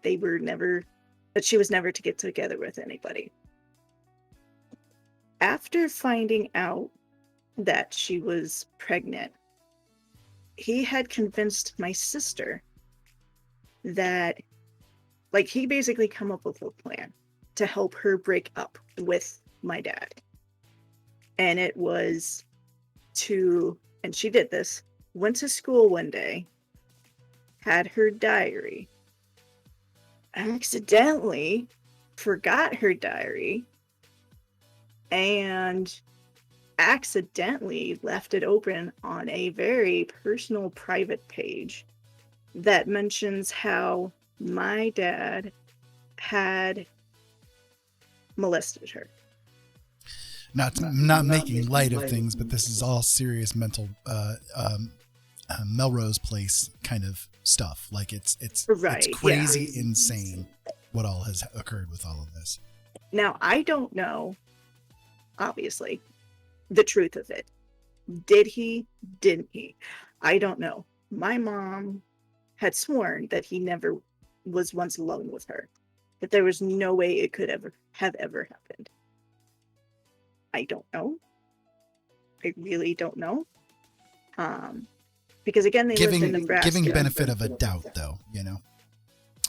Speaker 6: she was never to get together with anybody. After finding out that she was pregnant, he had convinced my sister that, he basically come up with a plan to help her break up with my dad. And it was and she did this, went to school one day, had her diary, accidentally forgot her diary, and accidentally left it open on a very personal private page that mentions how my dad had molested her.
Speaker 2: Not making light of things, but this is all serious mental Melrose Place kind of stuff. Like it's
Speaker 6: Right,
Speaker 2: crazy, insane what all has occurred with all of this.
Speaker 6: Now, I don't know, obviously, the truth of it. Did he? Didn't he? I don't know. My mom had sworn that he never was once alone with her, that there was no way it could ever have ever happened. I don't know. I really don't know. Because again, they lived in Nebraska.
Speaker 2: Giving benefit of a doubt, though, you know.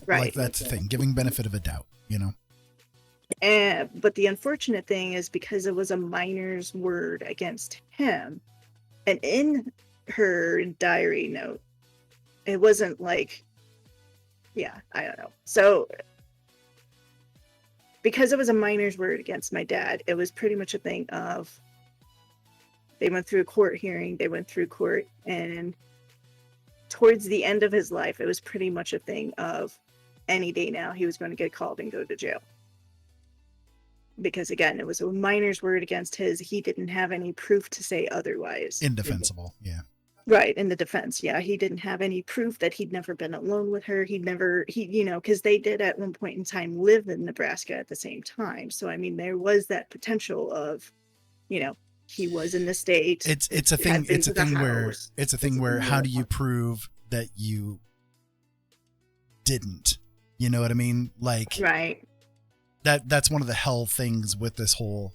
Speaker 6: Right.
Speaker 2: Like that's the thing. Giving benefit of a doubt, you know.
Speaker 6: But the unfortunate thing is because it was a minor's word against him, and in her diary note, it wasn't like, yeah, I don't know. So because it was a minor's word against my dad, it was pretty much a thing of they went through a court hearing, and towards the end of his life, it was pretty much a thing of any day now he was going to get called and go to jail. Because again, it was a minor's word against his. He didn't have any proof to say otherwise.
Speaker 2: Indefensible, yeah.
Speaker 6: Right, in the defense, yeah. He didn't have any proof that he'd never been alone with her. Because they did at one point in time live in Nebraska at the same time. So, I mean, there was that potential of, he was in the state.
Speaker 2: It's a thing where how do you prove that you didn't? You know what I mean? Like,
Speaker 6: right.
Speaker 2: That's one of the hell things with this whole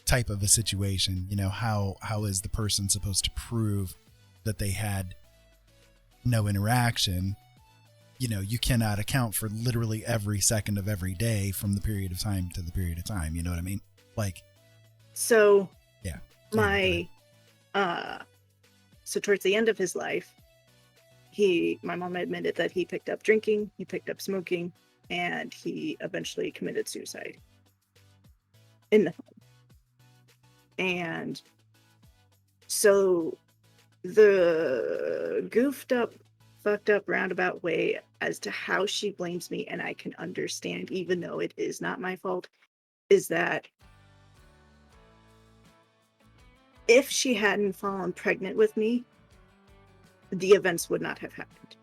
Speaker 2: type of a situation. You know, how is the person supposed to prove that they had no interaction? You know, you cannot account for literally every second of every day from the period of time to the period of time. You know what I mean? Like,
Speaker 6: so
Speaker 2: yeah.
Speaker 6: So towards the end of his life, my mom admitted that he picked up drinking, he picked up smoking, and he eventually committed suicide in the home. And so the goofed up, fucked up roundabout way as to how she blames me, and I can understand, even though it is not my fault, is that if she hadn't fallen pregnant with me, the events would not have happened.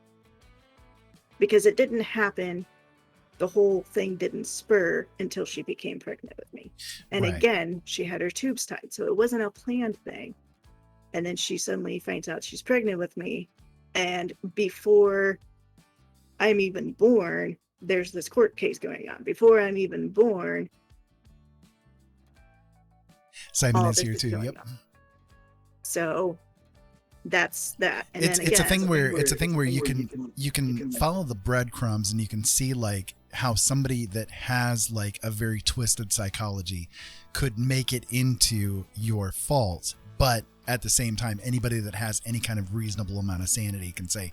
Speaker 6: Because it didn't happen, the whole thing didn't spur until she became pregnant with me. And
Speaker 2: Right.
Speaker 6: Again, she had her tubes tied, so it wasn't a planned thing. And then she suddenly finds out she's pregnant with me. And before I'm even born, there's this court case going on. Before I'm even born,
Speaker 2: Simon
Speaker 6: all
Speaker 2: is
Speaker 6: this
Speaker 2: here
Speaker 6: is
Speaker 2: too.
Speaker 6: going
Speaker 2: Yep.
Speaker 6: on. So that's that. And
Speaker 2: It's a thing where you can follow the breadcrumbs and you can see like how somebody that has like a very twisted psychology could make it into your fault, but at the same time, anybody that has any kind of reasonable amount of sanity can say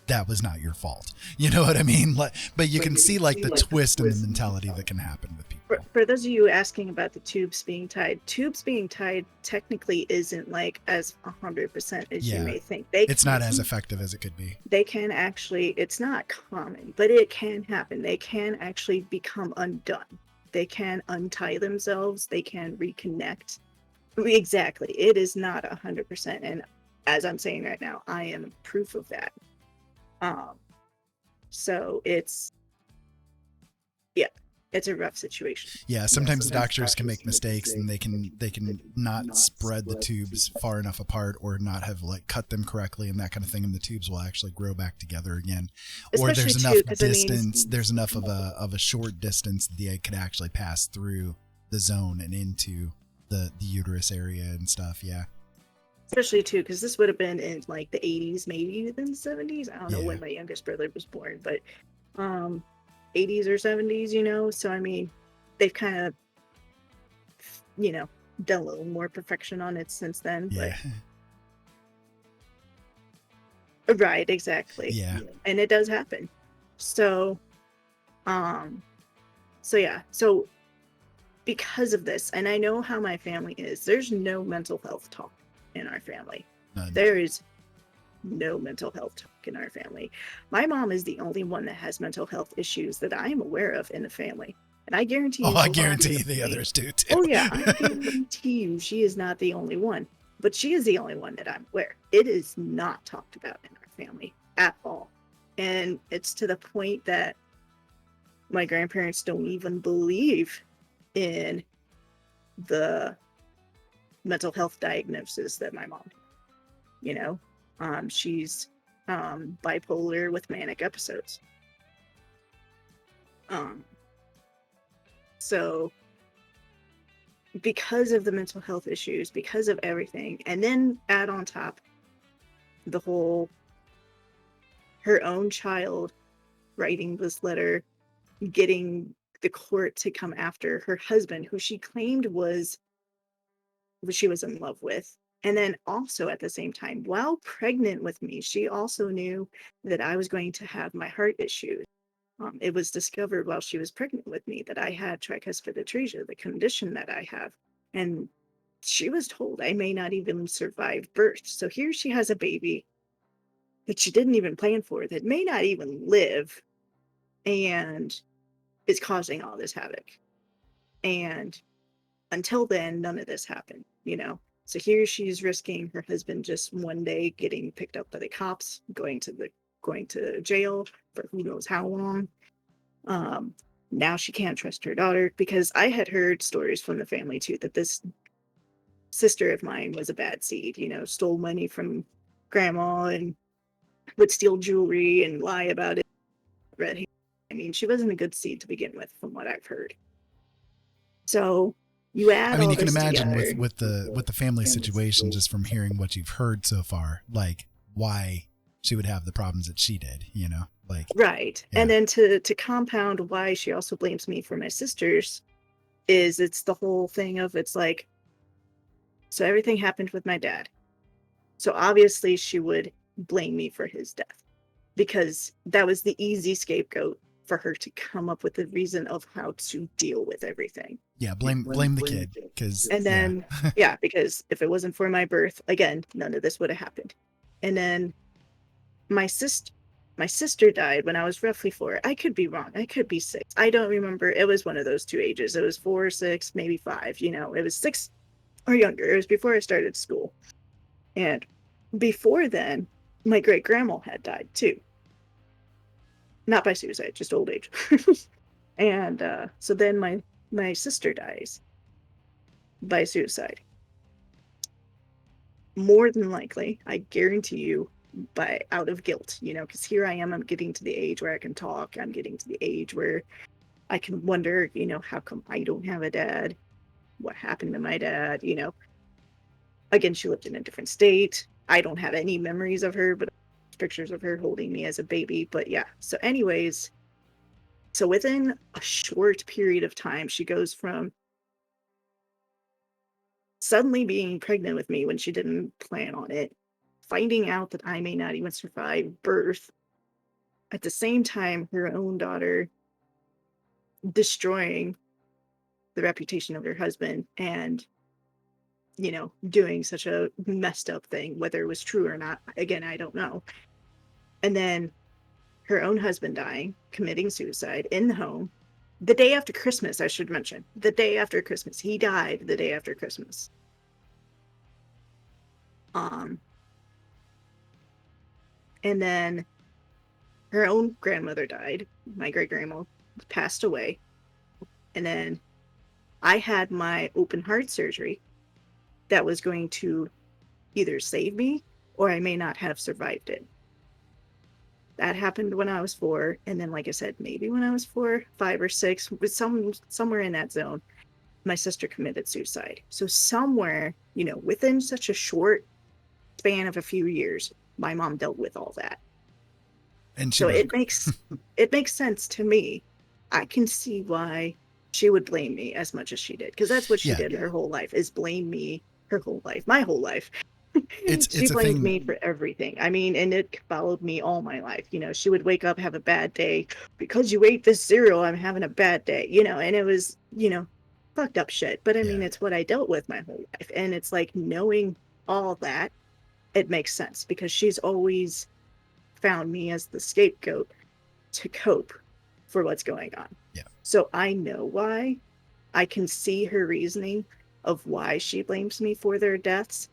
Speaker 2: that was not your fault. You know what I mean? Like, but you can see like the twist in the mentality that can happen with people.
Speaker 6: For those of you asking about the tubes being tied technically isn't like as 100% as you may think.
Speaker 2: It's not as effective as it could be.
Speaker 6: They can actually, it's not common, but it can happen. They can actually become undone. They can untie themselves. They can reconnect. Exactly. It is not 100%. And as I'm saying right now, I am proof of that. So it's a rough situation.
Speaker 2: Yeah, sometimes the doctors can make mistakes and they can not spread the tubes far enough apart or not have like cut them correctly and that kind of thing, and the tubes will actually grow back together again. Or
Speaker 6: Especially
Speaker 2: there's enough
Speaker 6: too,
Speaker 2: distance, there's enough of a short distance that the egg could actually pass through the zone and into the uterus area and stuff. Yeah.
Speaker 6: Especially too, because this would have been in like the 80s, maybe even the 70s. I don't know when my youngest brother was born, but 80s or 70s, so I mean, they've kind of, done a little more perfection on it since then.
Speaker 2: Yeah.
Speaker 6: But, right, exactly.
Speaker 2: Yeah.
Speaker 6: And it does happen. So because of this, and I know how my family is, there's no mental health talk in our family.
Speaker 2: None.
Speaker 6: There is no mental health talk in our family. My mom is the only one that has mental health issues that I am aware of in the family. And I guarantee you.
Speaker 2: Oh, I guarantee the others do too.
Speaker 6: Oh, yeah. I guarantee you she is not the only one. But she is the only one that I'm aware. It is not talked about in our family at all. And it's to the point that my grandparents don't even believe in the mental health diagnosis that my mom had. You know, she's bipolar with manic episodes. So because of the mental health issues, because of everything, and then add on top the whole her own child writing this letter, getting the court to come after her husband, who she claimed she was in love with. And then also at the same time, while pregnant with me, she also knew that I was going to have my heart issues. It was discovered while she was pregnant with me that I had tricuspid atresia, the condition that I have. And she was told I may not even survive birth. So here she has a baby that she didn't even plan for, that may not even live, and is causing all this havoc. And until then, none of this happened, you know? So here she's risking her husband just one day getting picked up by the cops, going to jail for who knows how long. Now she can't trust her daughter, because I had heard stories from the family too that this sister of mine was a bad seed, you know, stole money from grandma and would steal jewelry and lie about it. Red hair. I mean, she wasn't a good seed to begin with, from what I've heard. So you add.
Speaker 2: I mean,
Speaker 6: all
Speaker 2: you can
Speaker 6: this
Speaker 2: imagine
Speaker 6: together,
Speaker 2: with the family situation, just from hearing what you've heard so far, like why she would have the problems that she did, you know, like
Speaker 6: right.
Speaker 2: Yeah.
Speaker 6: And then to compound why she also blames me for my sisters, is it's the whole thing of, it's like, so everything happened with my dad, so obviously she would blame me for his death, because that was the easy scapegoat for her to come up with the reason of how to deal with everything.
Speaker 2: Yeah, blame the kid, because
Speaker 6: And then yeah, because if it wasn't for my birth, again, none of this would have happened. And then my sister died when I was roughly 4. I could be wrong. I could be 6. I don't remember. It was one of those two ages. It was 4, 6, maybe 5. You know, it was 6 or younger. It was before I started school. And before then, my great grandma had died too. Not by suicide, just old age. And so then my sister dies by suicide. More than likely, I guarantee you, by out of guilt, you know, because here I am, I'm getting to the age where I can talk. I'm getting to the age where I can wonder, you know, how come I don't have a dad? What happened to my dad? You know, again, she lived in a different state. I don't have any memories of her, but pictures of her holding me as a baby. But yeah, so anyways, so within a short period of time, she goes from suddenly being pregnant with me when she didn't plan on it, finding out that I may not even survive birth, at the same time her own daughter destroying the reputation of her husband, and, you know, doing such a messed up thing, whether it was true or not, again, I don't know. And then her own husband dying, committing suicide in the home, the day after Christmas, I should mention. The day after Christmas. He died the day after Christmas. And then her own grandmother died. My great grandma passed away. And then I had my open heart surgery that was going to either save me or I may not have survived it. That happened when I was 4. And then, like I said, maybe when I was 4, 5 or 6, with somewhere in that zone, my sister committed suicide. So somewhere, you know, within such a short span of a few years, my mom dealt with all that.
Speaker 2: And
Speaker 6: so it makes sense to me. I can see why she would blame me as much as she did, because that's what she did her whole life, is blame me her whole life, my whole life. She blamed me for everything. I mean, and it followed me all my life. You know, she would wake up, have a bad day. Because you ate this cereal, I'm having a bad day. You know, and it was, you know, fucked up shit. But I mean,
Speaker 2: Yeah.
Speaker 6: it's what I dealt with my whole life. And it's like, knowing all that, it makes sense because she's always found me as the scapegoat to cope for what's going on.
Speaker 2: Yeah.
Speaker 6: So I know why. I can see her reasoning of why she blames me for their deaths,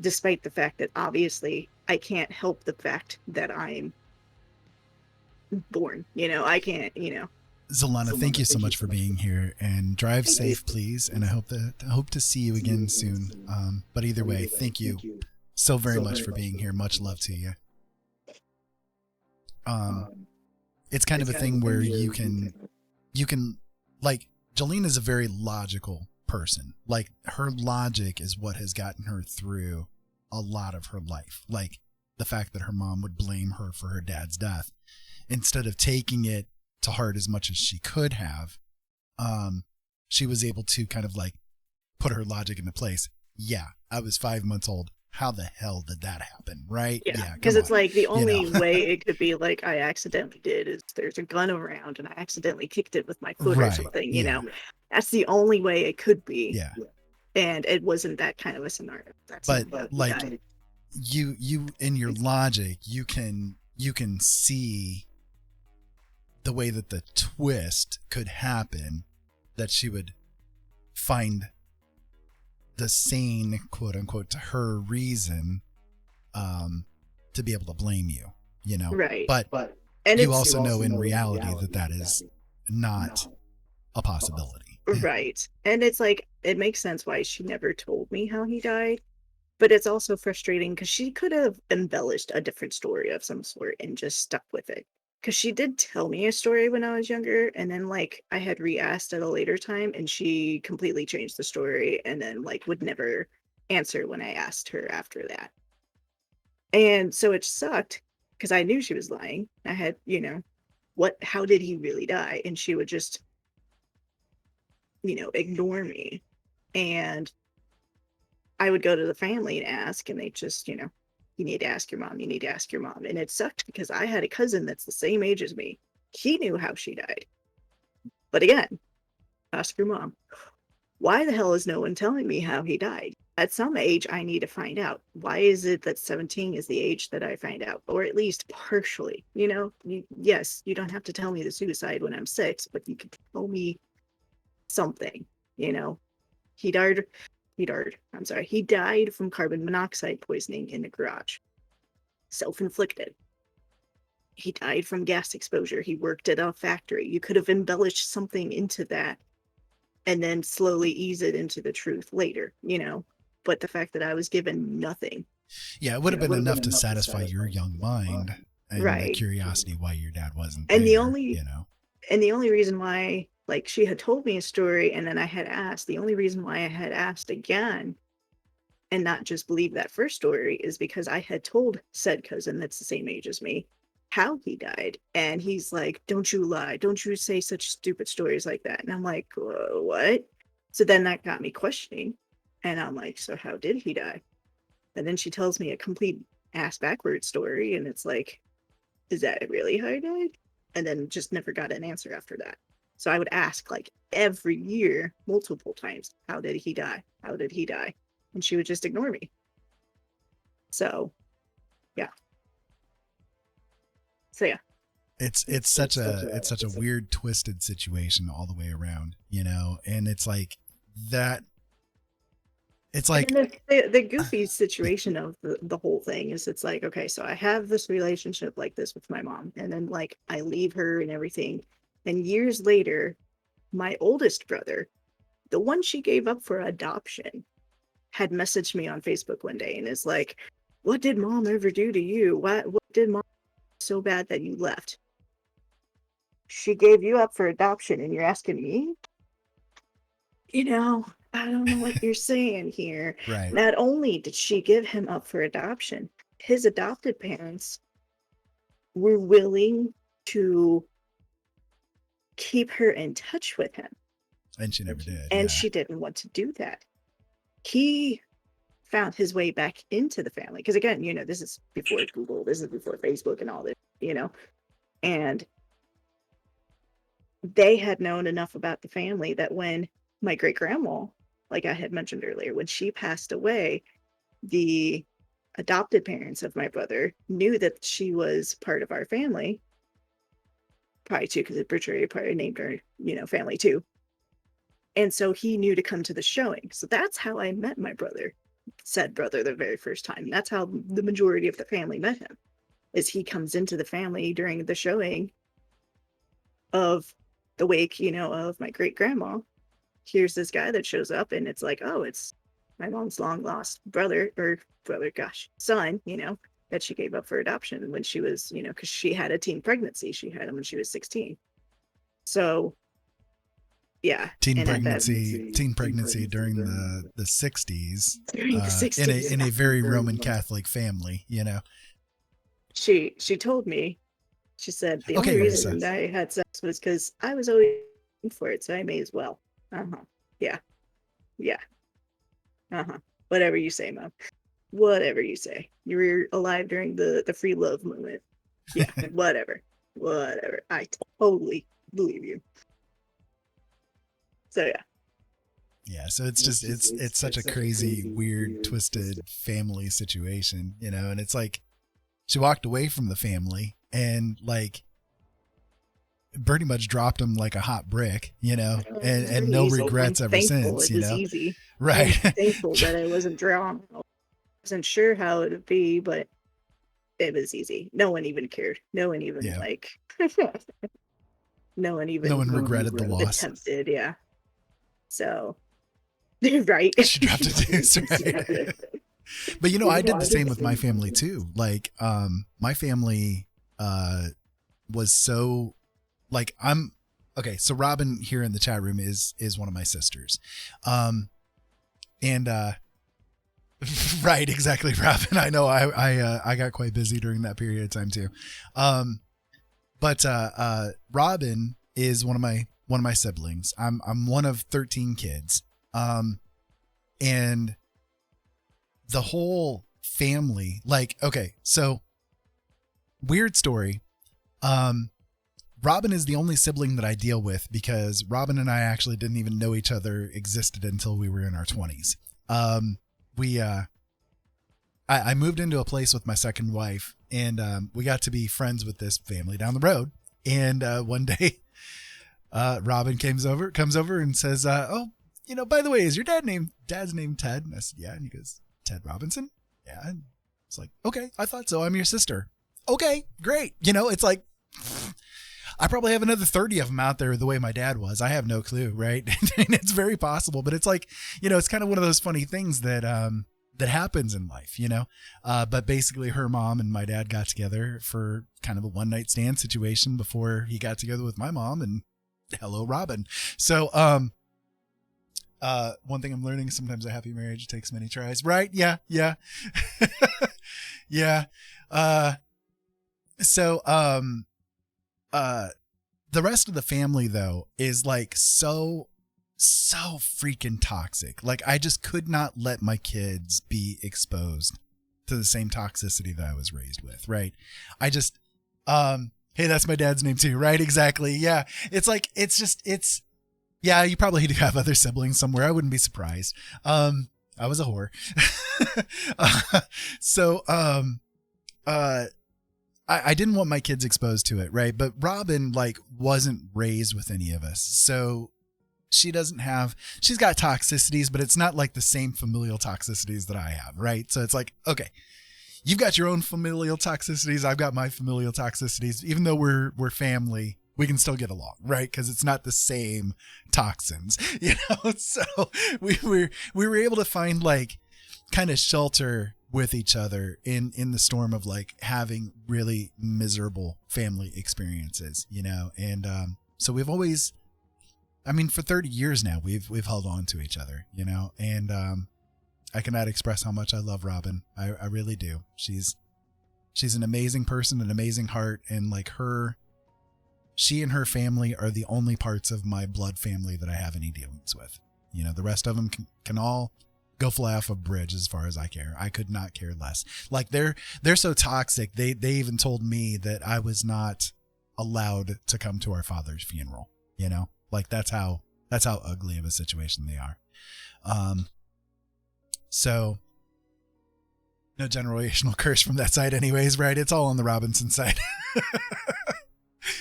Speaker 6: despite the fact that obviously I can't help the fact that I'm born. I can't,
Speaker 2: Zolana, thank you so much for being here, and drive safe, please. And I hope to see you again soon. But either way, thank you so very much for being here. Much love to you. It's kind of a thing where you can like, Jolene is a very logical person. Like, her logic is what has gotten her through a lot of her life. Like, the fact that her mom would blame her for her dad's death, instead of taking it to heart as much as she could have, she was able to kind of like put her logic into place. Yeah, I was 5 months old. How the hell did that happen? Right?
Speaker 6: Yeah, because it's like the only way it could be like I accidentally did is there's a gun around and I accidentally kicked it with my foot or something, That's the only way it could be.
Speaker 2: Yeah.
Speaker 6: And it wasn't that kind of a scenario.
Speaker 2: But like, you in your logic, you can see the way that the twist could happen, that she would find the sane, quote unquote, to her reason, to be able to blame you,
Speaker 6: Right.
Speaker 2: But
Speaker 6: and
Speaker 2: you also know in reality that is not a possibility.
Speaker 6: Right. And it's like, it makes sense why she never told me how he died, but it's also frustrating because she could have embellished a different story of some sort and just stuck with it. Because she did tell me a story when I was younger, and then like I had re-asked at a later time and she completely changed the story and then like would never answer when I asked her after that. And so it sucked because I knew she was lying. I had, how did he really die? And she would just, ignore me. And I would go to the family and ask, and they just, you need to ask your mom. You need to ask your mom. And it sucked because I had a cousin that's the same age as me. He knew how she died. But again, ask your mom. Why the hell is no one telling me how he died? At some age, I need to find out. Why is it that 17 is the age that I find out? Or at least partially, yes, you don't have to tell me the suicide when I'm 6, but you can tell me something, He died from carbon monoxide poisoning in the garage. Self-inflicted. He died from gas exposure. He worked at a factory. You could have embellished something into that and then slowly ease it into the truth later, But the fact that I was given nothing.
Speaker 2: Yeah, it would have been enough to satisfy your young mind and the curiosity why your dad wasn't
Speaker 6: and
Speaker 2: there,
Speaker 6: the only reason why, like, she had told me a story and then I had asked, the only reason why I had asked again and not just believe that first story is because I had told said cousin that's the same age as me how he died. And he's like, don't you lie. Don't you say such stupid stories like that. And I'm like, what? So then that got me questioning. And I'm like, so how did he die? And then she tells me a complete ass backwards story. And it's like, is that really how he died? And then just never got an answer after that. So I would ask like every year, multiple times, how did he die? How did he die? And she would just ignore me. So, yeah.
Speaker 2: It's such a weird, twisted situation all the way around, and it's like that. It's like
Speaker 6: the goofy situation of the whole thing is, it's like, okay, so I have this relationship like this with my mom, and then like I leave her and everything, and years later, my oldest brother, the one she gave up for adoption, had messaged me on Facebook one day and is like, what did mom ever do to you? What did mom do so bad that you left? She gave you up for adoption and you're asking me? I don't know what you're saying here.
Speaker 2: Right.
Speaker 6: Not only did she give him up for adoption, his adopted parents were willing to keep her in touch with him.
Speaker 2: And she never did.
Speaker 6: And she didn't want to do that. He found his way back into the family. Because again, this is before Google, this is before Facebook and all this, and they had known enough about the family that when my great grandma, like I had mentioned earlier, when she passed away, the adopted parents of my brother knew that she was part of our family. Probably too, because the obituary probably named her, family too. And so he knew to come to the showing. So that's how I met my brother, said brother, the very first time. That's how the majority of the family met him, is he comes into the family during the showing of the wake, of my great grandma. Here's this guy that shows up, and it's like, oh, it's my mom's long lost son, that she gave up for adoption when she was, because she had a teen pregnancy. She had him when she was 16. So, yeah.
Speaker 2: Teen pregnancy during the 60s,
Speaker 6: During the 60s.
Speaker 2: in a very Roman Catholic family,
Speaker 6: She told me, she said, the
Speaker 2: Okay,
Speaker 6: only
Speaker 2: what
Speaker 6: reason
Speaker 2: is
Speaker 6: that I had sex was because I was always for it, so I may as well. Yeah. Whatever you say, Mom. Whatever you say. You were alive during the free love movement. Yeah, whatever. I totally believe you. So yeah.
Speaker 2: Yeah, so it's just it's such a crazy, weird, twisted family situation, and it's like she walked away from the family and like pretty much dropped him like a hot brick, and no regrets ever since,
Speaker 6: It was easy.
Speaker 2: Right.
Speaker 6: I'm thankful that I wasn't drowned. I wasn't sure how it would be, but it was easy. No one even cared. No one even no one
Speaker 2: regretted the loss.
Speaker 6: Attempted, yeah. So, right.
Speaker 2: She dropped a deuce, right? But I did the same with my family too. Like, my family was so, like, so Robin here in the chat room is one of my sisters. And right, exactly, Robin. I know I got quite busy during that period of time too. But Robin is one of my siblings. I'm one of 13 kids. And the whole family, like, okay, so weird story. Robin is the only sibling that I deal with because Robin and I actually didn't even know each other existed until we were in our 20s. I moved into a place with my second wife, and we got to be friends with this family down the road. And one day, Robin comes over and says, "Oh, by the way, is your dad's name Ted?" And I said, "Yeah." And he goes, "Ted Robinson?" "Yeah." And it's like, "Okay, I thought so. I'm your sister." "Okay, great." It's like, I probably have another 30 of them out there the way my dad was. I have no clue, right? And it's very possible, but it's like, it's kind of one of those funny things that happens in life, but basically her mom and my dad got together for kind of a one night stand situation before he got together with my mom, and hello, Robin. So, one thing I'm learning, sometimes a happy marriage takes many tries, right? Yeah. Yeah. The rest of the family though is like so freaking toxic. Like, I just could not let my kids be exposed to the same toxicity that I was raised with. Right. I just, hey, that's my dad's name too. Right. Exactly. Yeah. It's like, yeah, you probably do have other siblings somewhere. I wouldn't be surprised. I was a whore. I didn't want my kids exposed to it, right? But Robin, like, wasn't raised with any of us. So she's got toxicities, but it's not like the same familial toxicities that I have, right? So it's like, okay, you've got your own familial toxicities. I've got my familial toxicities. Even though we're family, we can still get along, right? Because it's not the same toxins, So we were able to find like kind of shelter with each other in the storm of like having really miserable family experiences, and so we've always, for 30 years now, we've held on to each other, and I cannot express how much I love Robin. I really do. She's an amazing person, an amazing heart, and like she and her family are the only parts of my blood family that I have any dealings with. The rest of them can all go fly off a bridge as far as I care. I could not care less. Like, they're so toxic. They even told me that I was not allowed to come to our father's funeral, like that's how That's how ugly of a situation they are. So no generational curse from that side anyways, right? It's all on the Robinson side.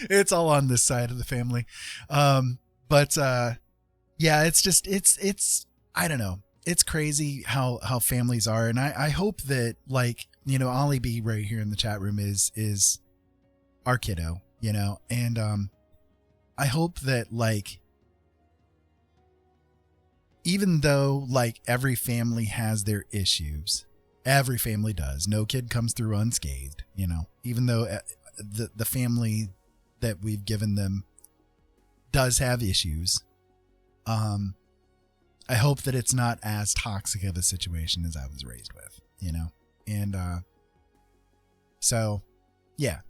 Speaker 2: It's all on this side of the family. But yeah, it's just, it's, I don't know. It's crazy how families are. And I hope that, like, you know, Ollie B right here in the chat room is our kiddo, you know, and, I hope that, like, even though, like, every family has their issues, every family does, no kid comes through unscathed, you know, even though the family that we've given them does have issues. I hope that it's not as toxic of a situation as I was raised with, you know? And, so yeah,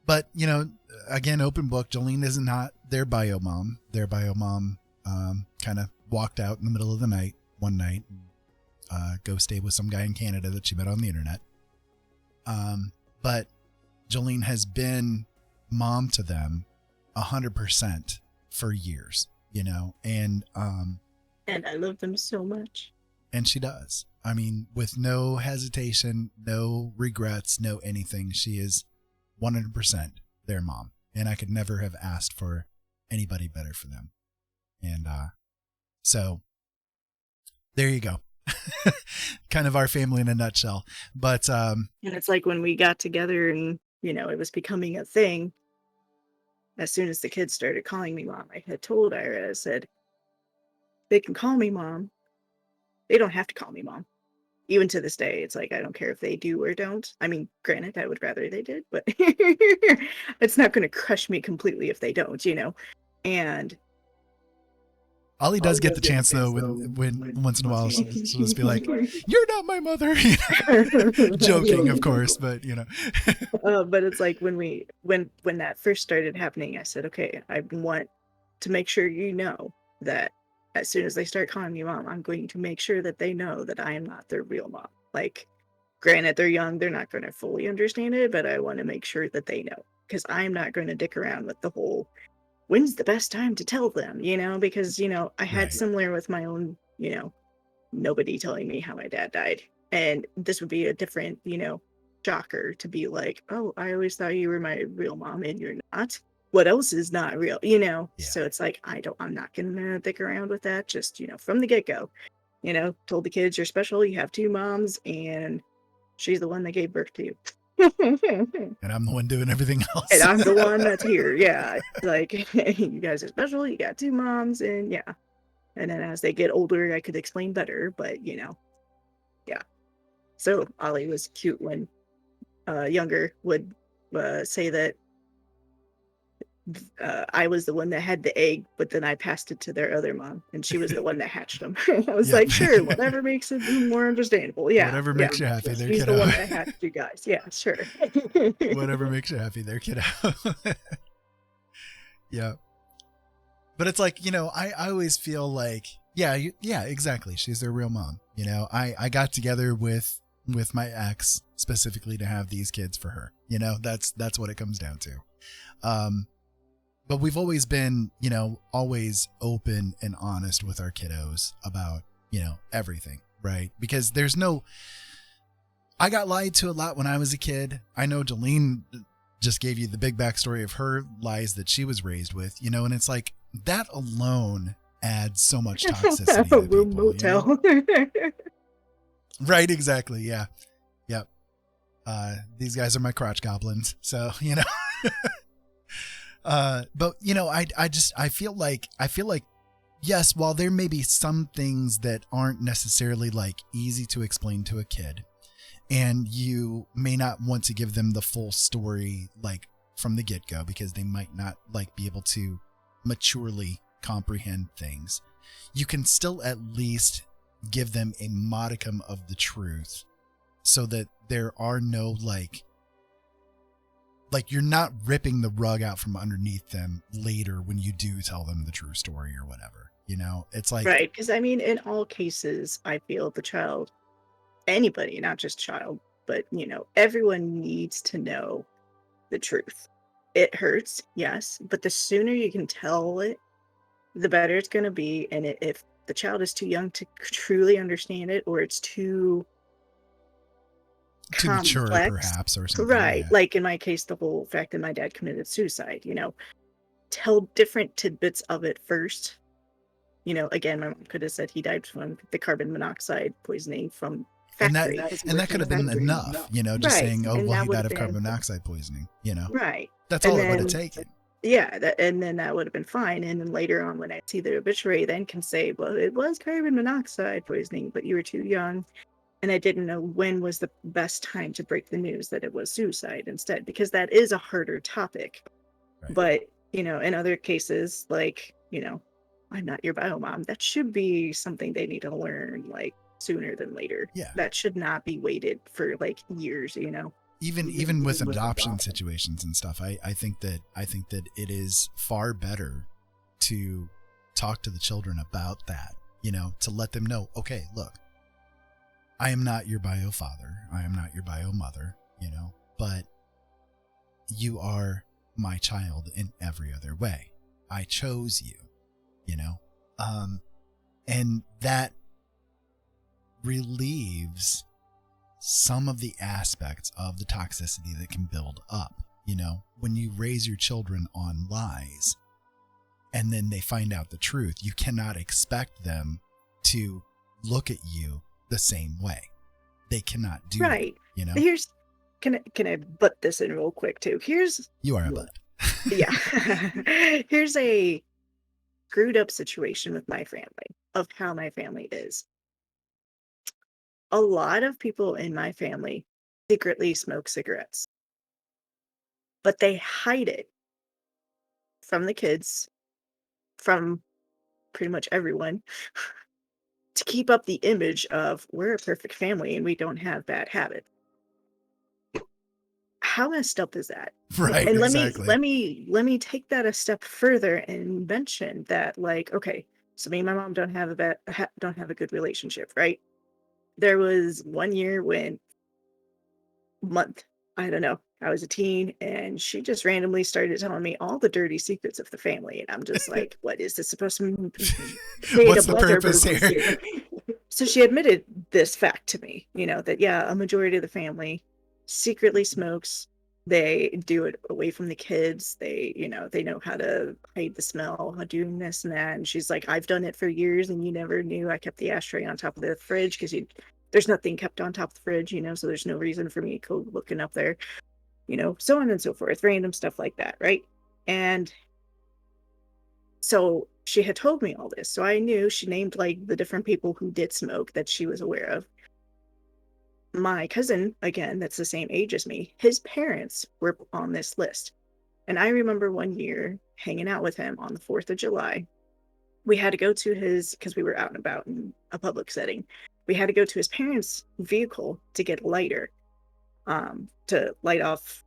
Speaker 2: but, you know, again, open book, Jolene is not their bio mom. Their bio mom, kind of walked out in the middle of the night one night, go stay with some guy in Canada that she met on the internet. But Jolene has been mom to them 100% for years, you know, and
Speaker 6: I love them so much.
Speaker 2: And she does. I mean, with no hesitation, no regrets, no anything. She is 100% their mom. And I could never have asked for anybody better for them. And so there you go. Kind of our family in a nutshell. But
Speaker 6: and it's like when we got together and, you know, it was becoming a thing. As soon as the kids started calling me mom, I had told Ira, I said, they can call me mom. They don't have to call me mom. Even to this day, it's like, I don't care if they do or don't. I mean, granted, I would rather they did, but it's not going to crush me completely if they don't, you know? And
Speaker 2: Ollie does get the chance, though, when once in a while she'll just be like, you're not my mother. You know? Joking, of course, but, you know.
Speaker 6: But it's like when that first started happening, I said, okay, I want to make sure you know that as soon as they start calling me mom, I'm going to make sure that they know that I am not their real mom. Like, granted, they're young, they're not going to fully understand it, but I want to make sure that they know, because I'm not going to dick around with the whole, when's the best time to tell them, you know, because, you know, I had
Speaker 2: Right.
Speaker 6: similar with my own, you know, nobody telling me how my dad died. And this would be a different, you know, shocker to be like, oh, I always thought you were my real mom and you're not. What else is not real, you know?
Speaker 2: Yeah.
Speaker 6: So it's like, I'm not gonna dick around with that. Just, you know, from the get-go, you know, told the kids you're special, you have two moms, and she's the one that gave birth to you.
Speaker 2: And I'm the one doing everything else.
Speaker 6: And I'm the one that's here. Yeah. Like, you guys are special, you got two moms, and yeah. And then as they get older, I could explain better, but you know, yeah. So Ollie was cute when younger would say that I was the one that had the egg, but then I passed it to their other mom, and she was the one that hatched them. I was like, sure, whatever makes it more understandable. Yeah.
Speaker 2: Whatever makes you happy, there,
Speaker 6: He's
Speaker 2: kiddo.
Speaker 6: the one that hatched you guys. Yeah, sure.
Speaker 2: Whatever makes you happy there, kiddo. Yeah. But it's like, you know, I always feel like, yeah, exactly. She's their real mom. You know, I got together with my ex specifically to have these kids for her. You know, that's what it comes down to. But we've always been, you know, always open and honest with our kiddos about, you know, everything, right? Because I got lied to a lot when I was a kid. I know Jolene just gave you the big backstory of her lies that she was raised with, you know, and it's like that alone adds so much toxicity to
Speaker 6: Room
Speaker 2: people,
Speaker 6: motel.
Speaker 2: you know? Right, exactly. Yeah. Yep. These guys are my crotch goblins. So, you know, but you know, I feel like, yes, while there may be some things that aren't necessarily like easy to explain to a kid, and you may not want to give them the full story, like from the get-go, because they might not like be able to maturely comprehend things, you can still at least give them a modicum of the truth so that there are no like you're not ripping the rug out from underneath them later when you do tell them the true story or whatever, you know. It's like,
Speaker 6: Right, because I mean, in all cases, I feel the child, anybody, not just child, but you know, everyone needs to know the truth. It hurts, yes, but the sooner you can tell it, the better it's going to be. And if the child is too young to truly understand it, or it's too
Speaker 2: mature,
Speaker 6: complex,
Speaker 2: perhaps, or something.
Speaker 6: right?
Speaker 2: Yeah.
Speaker 6: Like in my case, the whole fact that my dad committed suicide, you know, tell different tidbits of it first. You know, again, my mom could have said he died from the carbon monoxide poisoning from
Speaker 2: And
Speaker 6: factory.
Speaker 2: that could have been enough, you know, just
Speaker 6: Right.
Speaker 2: saying, oh,
Speaker 6: And
Speaker 2: well,
Speaker 6: that
Speaker 2: he
Speaker 6: would
Speaker 2: died
Speaker 6: have
Speaker 2: of carbon
Speaker 6: been
Speaker 2: monoxide poisoning, you know.
Speaker 6: right.
Speaker 2: That's
Speaker 6: And
Speaker 2: all it would have
Speaker 6: then
Speaker 2: taken.
Speaker 6: yeah, and then that would have been fine. And then later on, when I see the obituary, then can say, well, it was carbon monoxide poisoning, but you were too young, and I didn't know when was the best time to break the news that it was suicide instead, because that is a harder topic.
Speaker 2: Right.
Speaker 6: But you know, in other cases, like, you know, I'm not your bio mom, that should be something they need to learn like sooner than later.
Speaker 2: Yeah.
Speaker 6: That should not be waited for like years, you know.
Speaker 2: Even with adoption situations and stuff, I think that it is far better to talk to the children about that, you know, to let them know, okay, look, I am not your bio father, I am not your bio mother, you know, but you are my child in every other way. I chose you, you know, and that relieves some of the aspects of the toxicity that can build up. You know, when you raise your children on lies and then they find out the truth, you cannot expect them to look at you the same way. They cannot do
Speaker 6: right.
Speaker 2: That, you know.
Speaker 6: Here's can I butt this in real quick too?
Speaker 2: You are a butt.
Speaker 6: Yeah. Here's a screwed up situation with my family, of how my family is. A lot of people in my family secretly smoke cigarettes, but they hide it from the kids, from pretty much everyone, to keep up the image of we're a perfect family and we don't have bad habits. How messed up is that?
Speaker 2: Right.
Speaker 6: And
Speaker 2: exactly.
Speaker 6: let me take that a step further and mention that, like, okay, so me and my mom don't have a good relationship, right? There was one year I don't know, I was a teen, and she just randomly started telling me all the dirty secrets of the family, and I'm just like, what is this supposed to mean?
Speaker 2: What's the purpose here?
Speaker 6: So she admitted this fact to me, you know, that yeah, a majority of the family secretly smokes. They do it away from the kids. They, you know, they know how to hide the smell, how doing this and that. And she's like, I've done it for years and you never knew. I kept the ashtray on top of the fridge because there's nothing kept on top of the fridge, you know, so there's no reason for me to go looking up there, you know, so on and so forth, random stuff like that, right? And so she had told me all this. So I knew she named like the different people who did smoke that she was aware of. My cousin, again, that's the same age as me, his parents were on this list. And I remember one year hanging out with him on the 4th of July. We had to go to because we were out and about in a public setting. We had to go to his parents' vehicle to get a lighter, to light off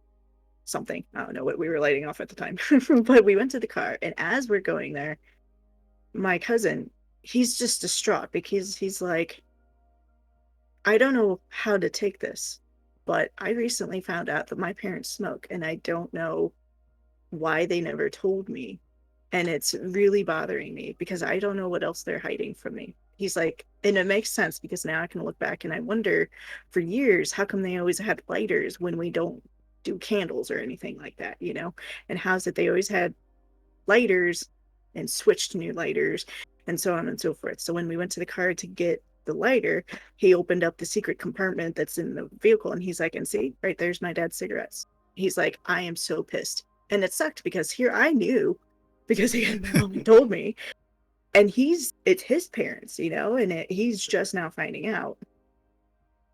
Speaker 6: something. I don't know what we were lighting off at the time, but we went to the car. And as we're going there, my cousin, he's just distraught because he's like, I don't know how to take this, but I recently found out that my parents smoke and I don't know why they never told me. And it's really bothering me because I don't know what else they're hiding from me. He's like, and it makes sense because now I can look back and I wonder for years, how come they always had lighters when we don't do candles or anything like that, you know? And how's it they always had lighters and switched to new lighters and so on and so forth. So when we went to the car to get the lighter, he opened up the secret compartment that's in the vehicle and he's like, and see, right there's my dad's cigarettes. He's like, I am so pissed. And it sucked because here I knew because again, my mom told me, and it's his parents, you know, and he's just now finding out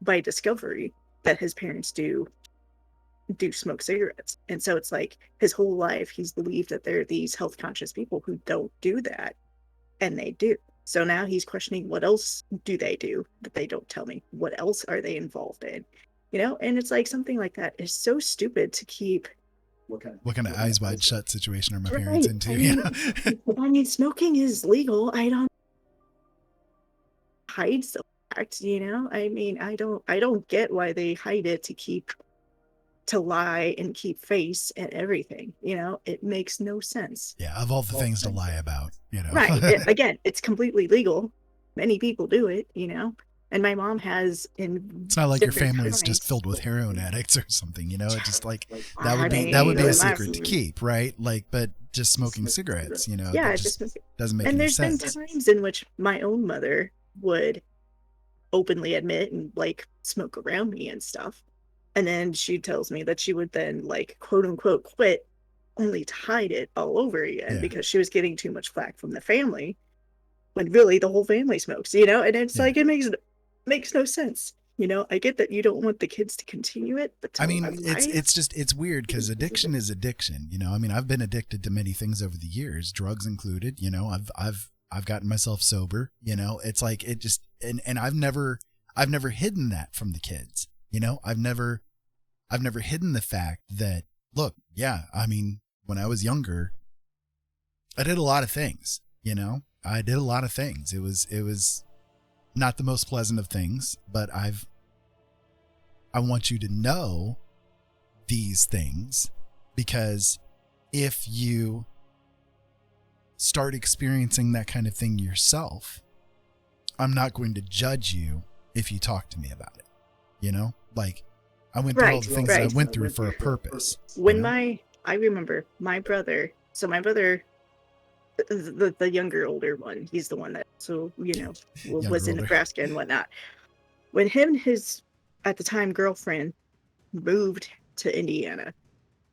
Speaker 6: by discovery that his parents do smoke cigarettes. And so it's like his whole life he's believed that there are these health conscious people who don't do that, and they do. So now he's questioning, what else do they do that they don't tell me? What else are they involved in? You know, and it's like something like that is so stupid to keep.
Speaker 2: What kind of eyes wide shut situation are my parents into?
Speaker 6: I mean, smoking is legal. I don't hide the fact, you know. I mean, I don't get why they hide it to keep to lie and keep face and everything. It makes no sense.
Speaker 2: Yeah, of all the things to lie about,
Speaker 6: Right. Again, it's completely legal. Many people do it, and my mom has in
Speaker 2: It's not like your
Speaker 6: different
Speaker 2: family is just
Speaker 6: times.
Speaker 2: filled with heroin addicts or something, It's just like that
Speaker 6: I
Speaker 2: would be
Speaker 6: mean,
Speaker 2: a
Speaker 6: my-
Speaker 2: secret to keep, right? Like, but just smoking cigarettes,
Speaker 6: yeah,
Speaker 2: that
Speaker 6: just
Speaker 2: just doesn't make
Speaker 6: and
Speaker 2: any
Speaker 6: there's been
Speaker 2: sense.
Speaker 6: times in which my own mother would openly admit and like smoke around me and stuff. And then she tells me that she would then like quote unquote quit only to hide it all over again
Speaker 2: Yeah.
Speaker 6: because she was getting too much flack from the family when really the whole family smokes, and it's
Speaker 2: Yeah.
Speaker 6: like it makes no sense. I get that you don't want the kids to continue it, but
Speaker 2: I mean,
Speaker 6: why?
Speaker 2: it's weird because addiction is addiction. I mean, I've been addicted to many things over the years, drugs included. I've gotten myself sober. It's like it just and I've never hidden that from the kids. I've never hidden the fact that look, yeah, I mean, when I was younger, I did a lot of things. I did a lot of things. It was not the most pleasant of things, but I want you to know these things because if you start experiencing that kind of thing yourself, I'm not going to judge you if you talk to me about it. Like I went through all the things that I went through for a purpose.
Speaker 6: When I remember my brother, so my brother, the younger, older one, he's the one that, was in
Speaker 2: older.
Speaker 6: Nebraska and whatnot. When him and his, at the time, girlfriend moved to Indiana,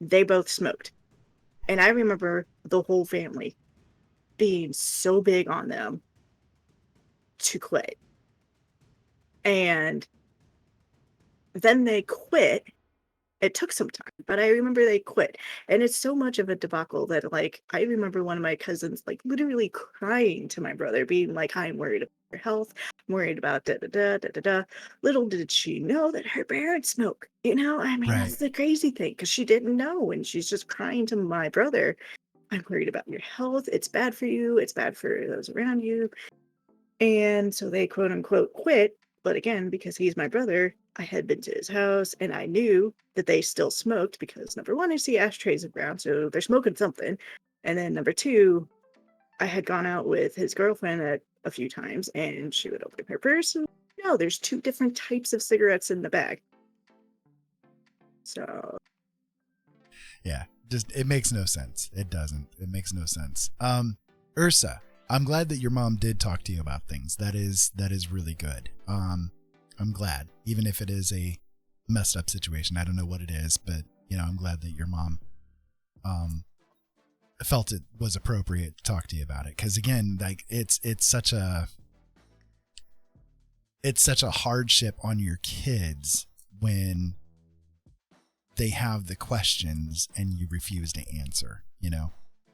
Speaker 6: they both smoked. And I remember the whole family being so big on them to quit. And then they quit. It took some time, but I remember they quit. And it's so much of a debacle that, like, I remember one of my cousins, like, literally crying to my brother, being like, I'm worried about your health. I'm worried about da-da-da. Little did she know that her parents smoke. I mean,
Speaker 2: Right.
Speaker 6: That's the crazy thing, because she didn't know. And she's just crying to my brother, I'm worried about your health. It's bad for you. It's bad for those around you. And so they quote unquote quit. But again, because he's my brother, I had been to his house and I knew that they still smoked because number one, I see ashtrays around, so they're smoking something. And then number two, I had gone out with his girlfriend a few times and she would open her purse and no, there's 2 different types of cigarettes in the bag. So
Speaker 2: yeah, just it makes no sense. It doesn't. It makes no sense. Ursa, I'm glad that your mom did talk to you about things. That is really good. I'm glad, even if it is a messed up situation. I don't know what it is, but I'm glad that your mom felt it was appropriate to talk to you about it. Because again, like it's such a hardship on your kids when they have the questions and you refuse to answer.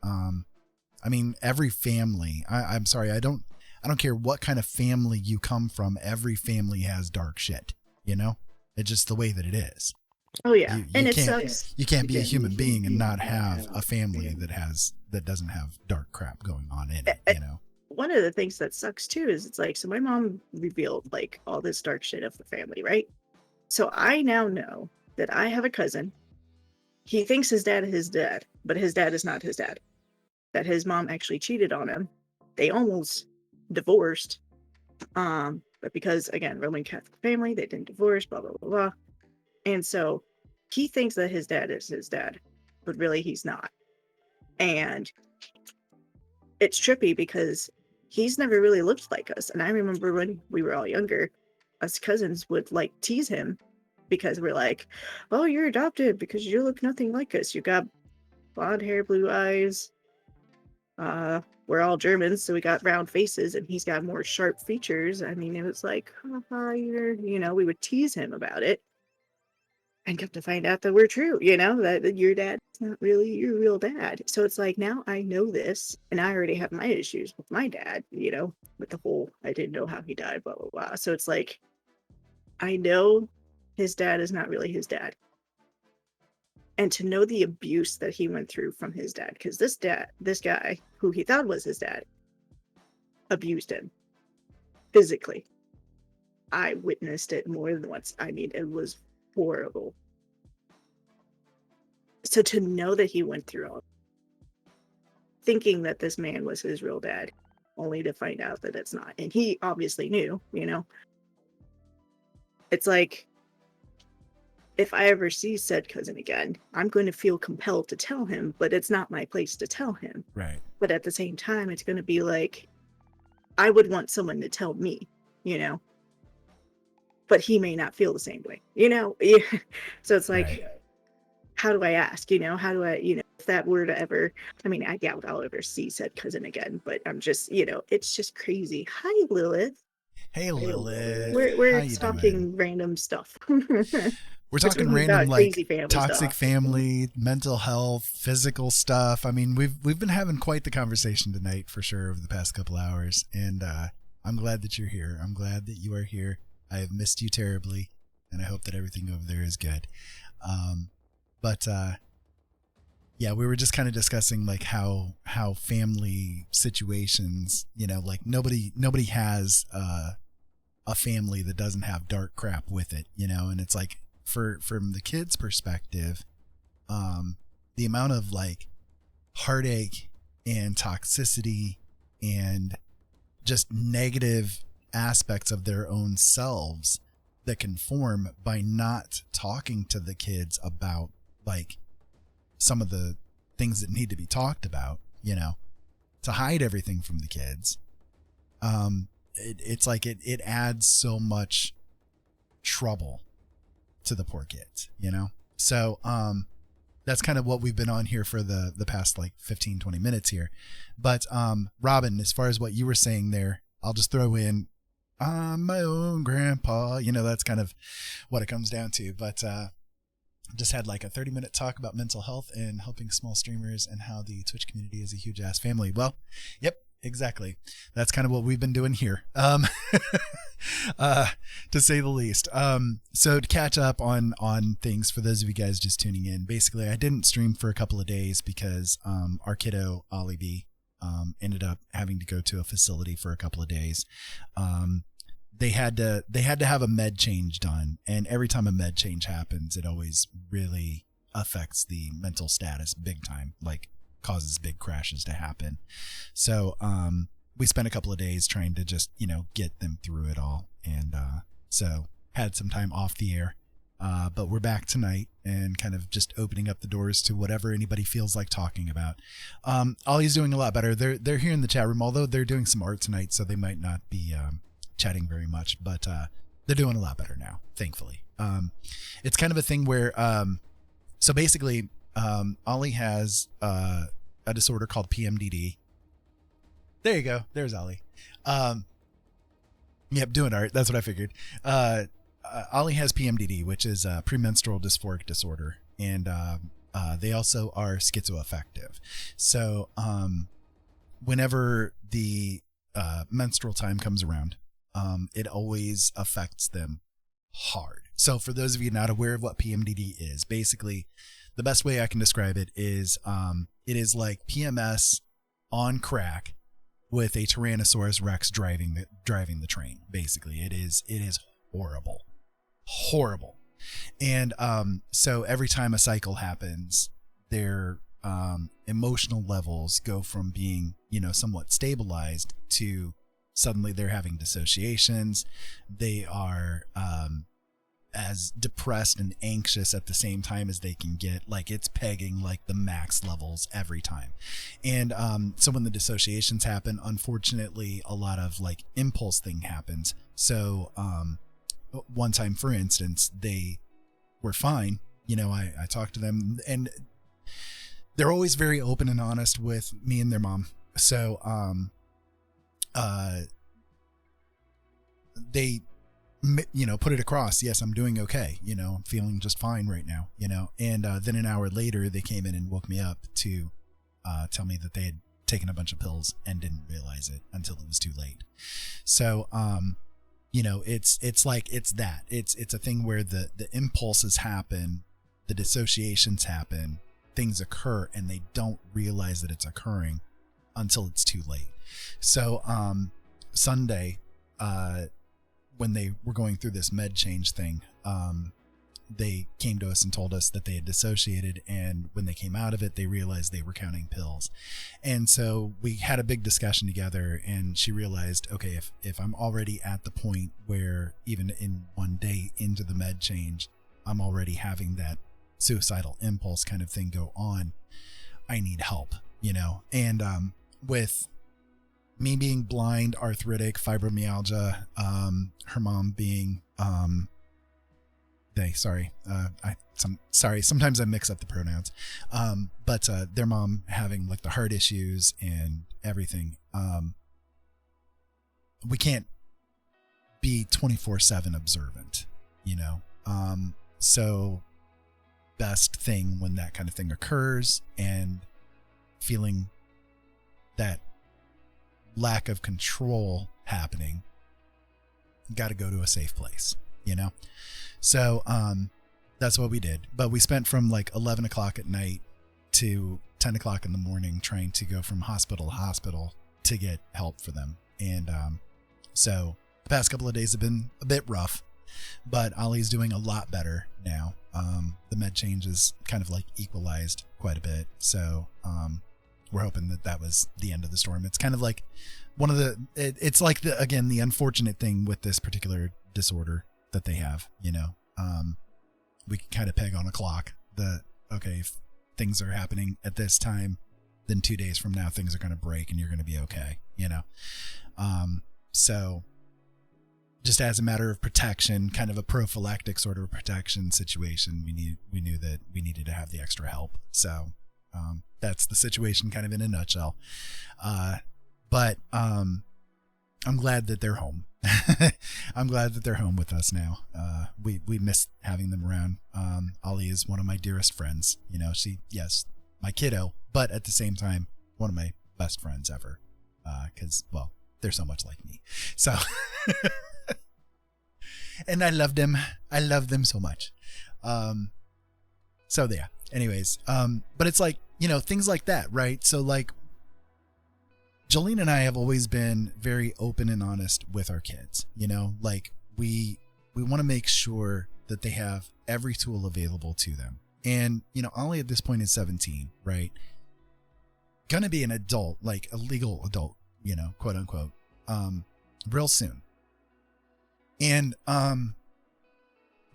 Speaker 2: I mean, every family. I'm sorry, I don't care what kind of family you come from. Every family has dark shit. It's just the way that it is.
Speaker 6: oh yeah,
Speaker 2: You
Speaker 6: and it
Speaker 2: can't
Speaker 6: sucks.
Speaker 2: you can't be a human being and not have a family that doesn't have dark crap going on in it.
Speaker 6: One of the things that sucks too is it's like, so my mom revealed like all this dark shit of the family, right? So I now know that I have a cousin. He thinks his dad is his dad, but his dad is not his dad. That his mom actually cheated on him. They almost divorced. But because again, Roman Catholic family, they didn't divorce, blah, blah, blah, blah. And so he thinks that his dad is his dad, but really he's not. And it's trippy because he's never really looked like us. And I remember when we were all younger, us cousins would like tease him because we're like, oh, you're adopted because you look nothing like us. You got blonde hair, blue eyes. We're all Germans, so we got round faces and he's got more sharp features. I mean, it was like, we would tease him about it. And come to find out that we're true, that your dad's not really your real dad. So it's like, now I know this, and I already have my issues with my dad, with the whole, I didn't know how he died, blah, blah, blah. So it's like, I know his dad is not really his dad. And to know the abuse that he went through from his dad, because this guy, who he thought was his dad, abused him physically. I witnessed it more than once. I mean, it was horrible. So to know that he went through all, thinking that this man was his real dad, only to find out that it's not. And he obviously knew, you know. It's like, if I ever see said cousin again, I'm going to feel compelled to tell him, but it's not my place to tell him.
Speaker 2: Right.
Speaker 6: But at the same time, it's going to be like, I would want someone to tell me, you know, but he may not feel the same way, you know? So it's like,
Speaker 2: Right.
Speaker 6: how do I ask, you know, how do I, you know, if that were to ever, I mean, I doubt I'll ever see said cousin again, but I'm just, you know, it's just crazy. Hi, Lilith.
Speaker 2: Hey, Lilith.
Speaker 6: We're
Speaker 2: How you
Speaker 6: talking
Speaker 2: doing?
Speaker 6: random stuff.
Speaker 2: We're talking
Speaker 6: talking
Speaker 2: random,
Speaker 6: about
Speaker 2: like
Speaker 6: crazy family
Speaker 2: toxic
Speaker 6: stuff.
Speaker 2: family, mental health, physical stuff. I mean, we've been having quite the conversation tonight for sure over the past couple hours, and I'm glad that you're here. I'm glad that you are here. I have missed you terribly, and I hope that everything over there is good. But yeah, we were just kind of discussing like how family situations, you know, like nobody has a family that doesn't have dark crap with it, you know, and it's like from the kids' perspective, the amount of like heartache and toxicity and just negative aspects of their own selves that can form by not talking to the kids about like some of the things that need to be talked about, you know, to hide everything from the kids. It's like it adds so much trouble to the poor kids, you know? So, that's kind of what we've been on here for the past like 15, 20 minutes here. But, Robin, as far as what you were saying there, I'll just throw in, I'm my own grandpa, you know, that's kind of what it comes down to. But, just had like a 30-minute talk about mental health and helping small streamers and how the Twitch community is a huge ass family. Well, yep, exactly. That's kind of what we've been doing here, to say the least. So to catch up on things for those of you guys just tuning in, basically I didn't stream for a couple of days because our kiddo Ollie B ended up having to go to a facility for a couple of days. They had to have a med change done, and every time a med change happens, it always really affects the mental status big time, like causes big crashes to happen. So we spent a couple of days trying to just, you know, get them through it all, and so had some time off the air, but we're back tonight and kind of just opening up the doors to whatever anybody feels like talking about. Ollie's doing a lot better. They're here in the chat room, although they're doing some art tonight, so they might not be chatting very much, but they're doing a lot better now, thankfully. It's kind of a thing where so basically Ollie has a disorder called PMDD. There you go, there's Ollie. Yep, doing art, that's what I figured. Ollie has PMDD, which is premenstrual dysphoric disorder, and they also are schizoaffective. So whenever the menstrual time comes around, it always affects them hard. So for those of you not aware of what PMDD is, basically the best way I can describe it is like PMS on crack with a Tyrannosaurus Rex driving the train. Basically, it is horrible. And so every time a cycle happens, their emotional levels go from being, you know, somewhat stabilized to suddenly they're having dissociations. They are as depressed and anxious at the same time as they can get. Like it's pegging like the max levels every time. And so when the dissociations happen, unfortunately, a lot of like impulse thing happens. So one time, for instance, they were fine. You know, I talked to them, and they're always very open and honest with me and their mom. So they, you know, put it across, yes, I'm doing okay, you know, I'm feeling just fine right now, you know. And then an hour later they came in and woke me up to tell me that they had taken a bunch of pills and didn't realize it until it was too late. So you know, it's like it's a thing where the impulses happen, the dissociations happen, things occur, and they don't realize that it's occurring until it's too late. So Sunday, when they were going through this med change thing, they came to us and told us that they had dissociated, and when they came out of it, they realized they were counting pills. And so we had a big discussion together, and she realized, okay, if I'm already at the point where even in one day into the med change, I'm already having that suicidal impulse kind of thing go on, I need help, you know. And with me being blind, arthritic, fibromyalgia, her mom being sometimes I mix up the pronouns, but their mom having like the heart issues and everything, we can't be 24/7 observant, you know. So best thing when that kind of thing occurs and feeling that lack of control happening, got to go to a safe place, you know. So that's what we did. But we spent from like 11 o'clock at night to 10 o'clock in the morning trying to go from hospital to hospital to get help for them. And so the past couple of days have been a bit rough, but Ollie's doing a lot better now. The med change is kind of like equalized quite a bit. So we're hoping that that was the end of the storm. It's kind of like one of the, it's like the, again, the unfortunate thing with this particular disorder that they have, you know. We can kind of peg on a clock that, okay, if things are happening at this time, then 2 days from now, things are going to break and you're going to be okay, you know? So just as a matter of protection, kind of a prophylactic sort of protection situation, we knew that we needed to have the extra help. So, that's the situation kind of in a nutshell. But I'm glad that they're home. I'm glad that they're home with us now. We miss having them around. Ollie is one of my dearest friends. You know, yes, my kiddo, but at the same time, one of my best friends ever. 'Cause, well, they're so much like me. So, and I love them. I love them so much. So yeah, anyways, but it's like, you know, things like that, right? So like, Jolene and I have always been very open and honest with our kids, you know, like we want to make sure that they have every tool available to them. And, you know, Ollie at this point is 17, right? Gonna be an adult, like a legal adult, you know, quote unquote, real soon. And,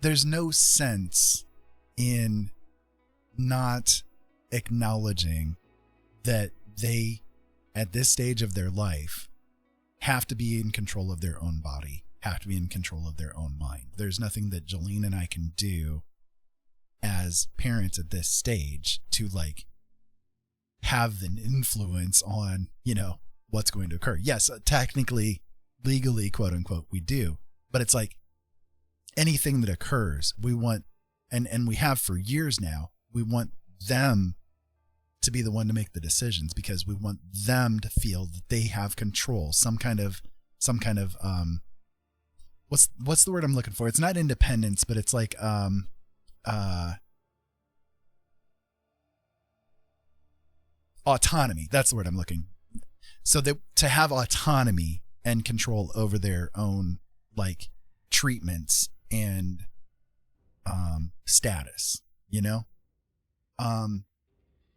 Speaker 2: there's no sense in not acknowledging that they, at this stage of their life, have to be in control of their own body, have to be in control of their own mind. There's nothing that Jolene and I can do as parents at this stage to like have an influence on, you know, what's going to occur. Yes, technically, legally, quote unquote, we do, but it's like anything that occurs, we want, and we have for years now, we want them to be the one to make the decisions because we want them to feel that they have control, some kind of what's the word I'm looking for? It's not independence, but it's like autonomy. That's the word I'm looking. So that to have autonomy and control over their own like treatments and status, you know?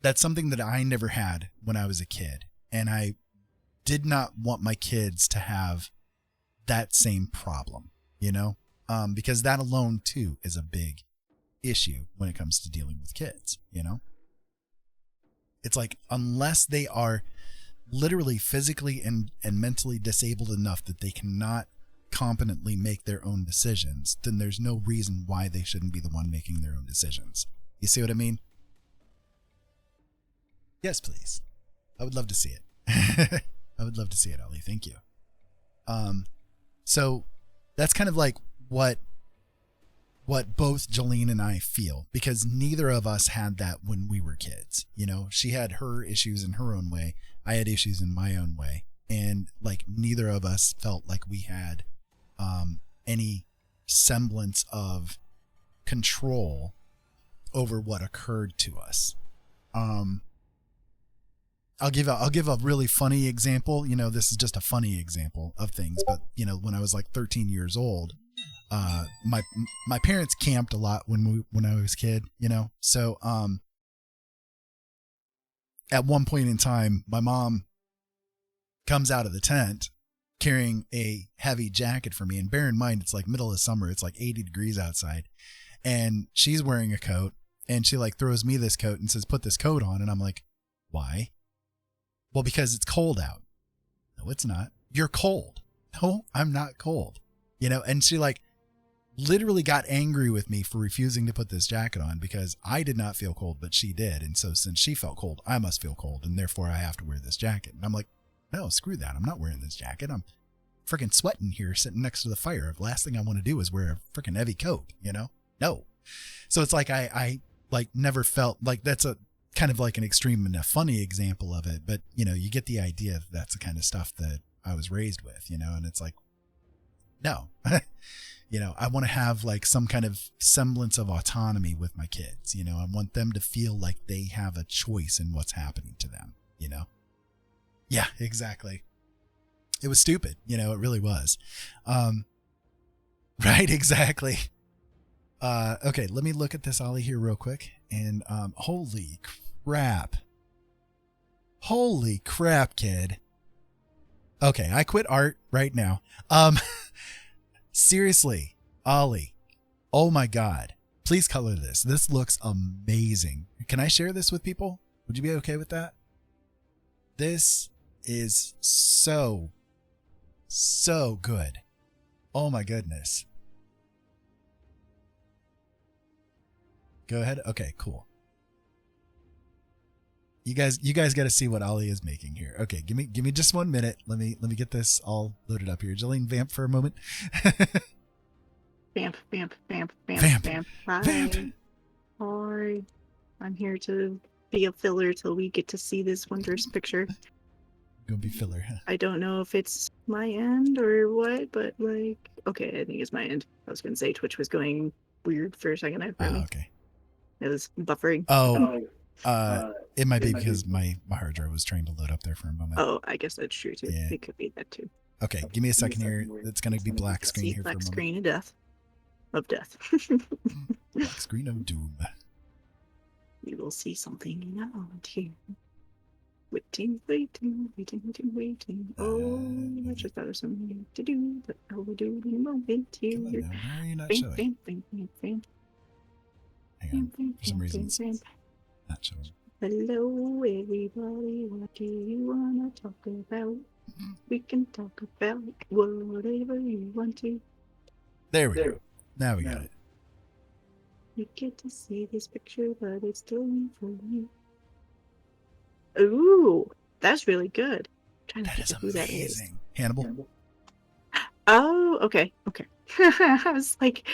Speaker 2: That's something that I never had when I was a kid. And I did not want my kids to have that same problem, you know? Because that alone too is a big issue when it comes to dealing with kids, you know? It's like, unless they are literally physically and mentally disabled enough that they cannot competently make their own decisions, then there's no reason why they shouldn't be the one making their own decisions. You see what I mean? Yes, please. I would love to see it. I would love to see it, Ollie. Thank you. So that's kind of like what both Jolene and I feel, because neither of us had that when we were kids. You know, she had her issues in her own way. I had issues in my own way. And like neither of us felt like we had any semblance of control over what occurred to us. I'll give a really funny example. You know, this is just a funny example of things, but you know, when I was like 13 years old, my parents camped a lot when I was a kid, you know. So at one point in time, my mom comes out of the tent carrying a heavy jacket for me, and bear in mind it's like middle of summer, it's like 80 degrees outside, and she's wearing a coat, and she like throws me this coat and says, "Put this coat on," and I'm like, "Why?" "Well, because it's cold out." "No, it's not. You're cold." "No, I'm not cold." You know, and she like literally got angry with me for refusing to put this jacket on because I did not feel cold, but she did. And so since she felt cold, I must feel cold, and therefore I have to wear this jacket. And I'm like, "No, screw that. I'm not wearing this jacket. I'm freaking sweating here sitting next to the fire. The last thing I want to do is wear a freaking heavy coat, you know?" No. So it's like I like never felt like that's a kind of like an extreme and a funny example of it. But, you know, you get the idea that's the kind of stuff that I was raised with, you know, and it's like, no. You know, I want to have like some kind of semblance of autonomy with my kids. You know, I want them to feel like they have a choice in what's happening to them, you know? Yeah, exactly. It was stupid. You know, it really was. Right. Exactly. Okay. Let me look at this Ollie here real quick. And, holy crap, kid. Okay. I quit art right now. Seriously, Ollie, oh my God, please color this. This looks amazing. Can I share this with people? Would you be okay with that? This is so good. Oh my goodness. Go ahead. Okay, cool. You guys got to see what Ollie is making here. Okay, give me just 1 minute. Let me get this all loaded up here. Jillian, vamp for a moment.
Speaker 6: Vamp.
Speaker 2: Vamp.
Speaker 6: Hi.
Speaker 2: Vamp.
Speaker 6: Hi. I'm here to be a filler till we get to see this wondrous picture.
Speaker 2: Gonna be filler, huh?
Speaker 6: I don't know if it's my end or what, but like, okay, I think it's my end. I was gonna say Twitch was going weird for a second.
Speaker 2: Okay.
Speaker 6: It was buffering.
Speaker 2: Oh. It might be because my hard drive was trying to load up there for a moment.
Speaker 6: Oh, I guess that's true too.
Speaker 2: Yeah.
Speaker 6: It could be that too.
Speaker 2: Okay, give me a second here. It's going to be black screen
Speaker 6: See,
Speaker 2: here for a
Speaker 6: black
Speaker 2: moment.
Speaker 6: screen of death. Of death.
Speaker 2: Black screen of doom.
Speaker 6: You will see something now here. Waiting. Oh, I just thought of something to do, but I will do in a moment here.
Speaker 2: Come on now, why are you not showing? Hang on, for some reason it's not showing.
Speaker 6: Hello, everybody. What do you want to talk about? We can talk about whatever you want to.
Speaker 2: There we go. Now we got it.
Speaker 6: You get to see this picture, but it's still in for you. Ooh, that's really good. I'm trying to
Speaker 2: That
Speaker 6: think
Speaker 2: is
Speaker 6: of who that is.
Speaker 2: amazing. Hannibal?
Speaker 6: Oh, okay. I was like,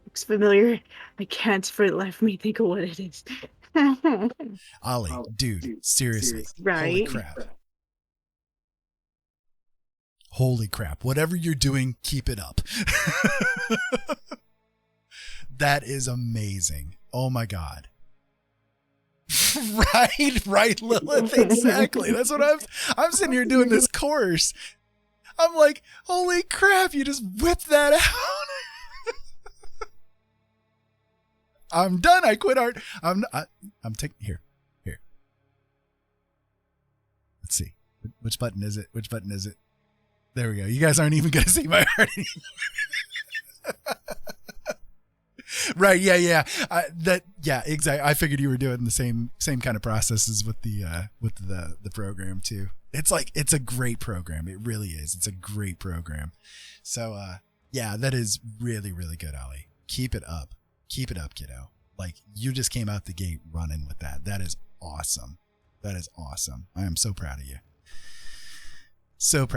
Speaker 6: looks familiar. I can't for the life of me think of what it is.
Speaker 2: Ollie, dude, seriously.
Speaker 6: Right.
Speaker 2: Holy crap. Whatever you're doing, keep it up. That is amazing. Oh my God. Right, Lilith. Exactly. That's what I'm sitting here doing this course. I'm like, holy crap, you just whipped that out. I'm done. I quit art. I'm taking here. Let's see. Which button is it? There we go. You guys aren't even going to see my art anymore. Right. Yeah. Exactly. I figured you were doing the same kind of processes with the program too. It's like, it's a great program. It really is. It's a great program. So, yeah, that is really, really good, Ollie. Keep it up, kiddo. Like, you just came out the gate running with that. That is awesome. I am so proud of you. So,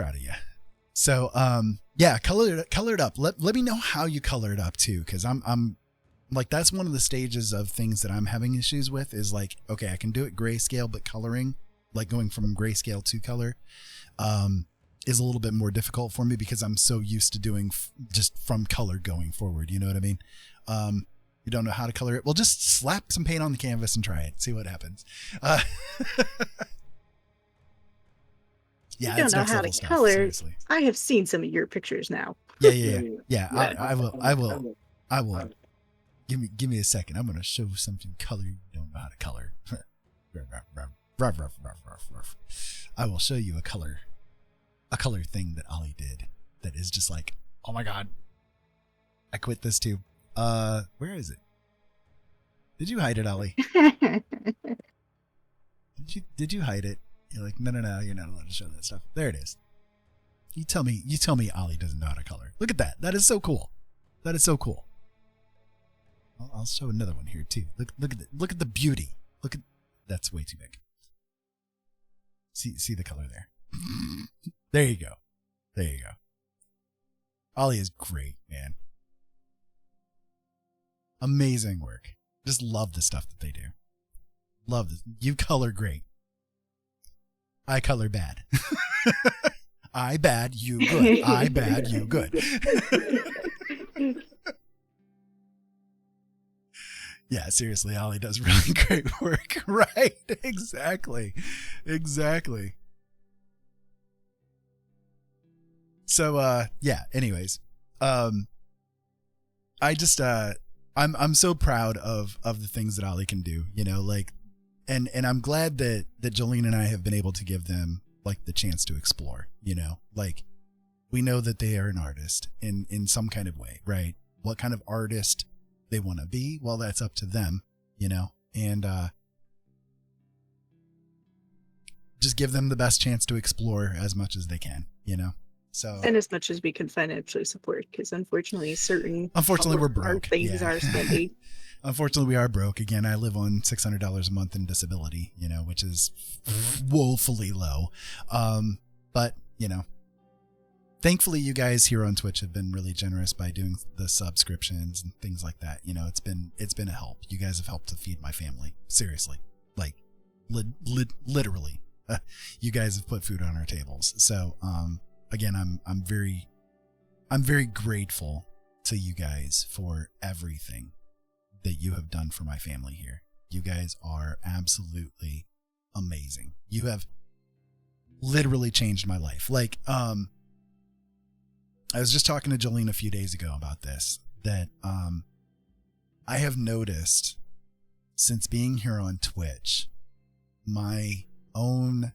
Speaker 2: yeah, color it up. Let me know how you color it up too. Cause I'm like, that's one of the stages of things that I'm having issues with is like, okay, I can do it grayscale, but coloring, like going from grayscale to color, is a little bit more difficult for me because I'm so used to doing just from color going forward. You know what I mean? You don't know how to color it. Well, just slap some paint on the canvas and try it. See what happens. Yeah,
Speaker 6: I don't know how to color. Seriously. I have seen some of your pictures now.
Speaker 2: Yeah. I will. Give me a second. I'm gonna show something color you don't know how to color. I will show you a color thing that Ollie did that is just like, oh my god, I quit this too. Where is it? Did you hide it, Ollie? Did you hide it? You're like, no, you're not allowed to show that stuff. There it is. You tell me Ollie doesn't know how to color. Look at that. That is so cool. That is so cool. I'll show another one here too. Look at the beauty. That's way too big. See the color there. There you go. Ollie is great, man. Amazing work. Just love the stuff that they do. Love this. You color great. I color bad. I bad, you good. I bad, you good. Yeah, seriously, Ollie does really great work. Right, exactly. So, yeah, anyways, I just, I'm so proud of the things that Ollie can do, you know, like, and I'm glad that Jolene and I have been able to give them like the chance to explore, you know, like we know that they are an artist in some kind of way, right? What kind of artist they want to be, well, that's up to them, you know, and just give them the best chance to explore as much as they can, you know. So
Speaker 6: and as much as we can financially support, because unfortunately
Speaker 2: we're broke.
Speaker 6: Things are spendy.
Speaker 2: Unfortunately, we are broke. Again, I live on $600 a month in disability, you know, which is woefully low. But you know, thankfully, you guys here on Twitch have been really generous by doing the subscriptions and things like that. You know, it's been a help. You guys have helped to feed my family. Seriously, like literally, you guys have put food on our tables. So, again, I'm very grateful to you guys for everything that you have done for my family here. You guys are absolutely amazing. You have literally changed my life. Like, I was just talking to Jolene a few days ago about this, that I have noticed since being here on Twitch, my own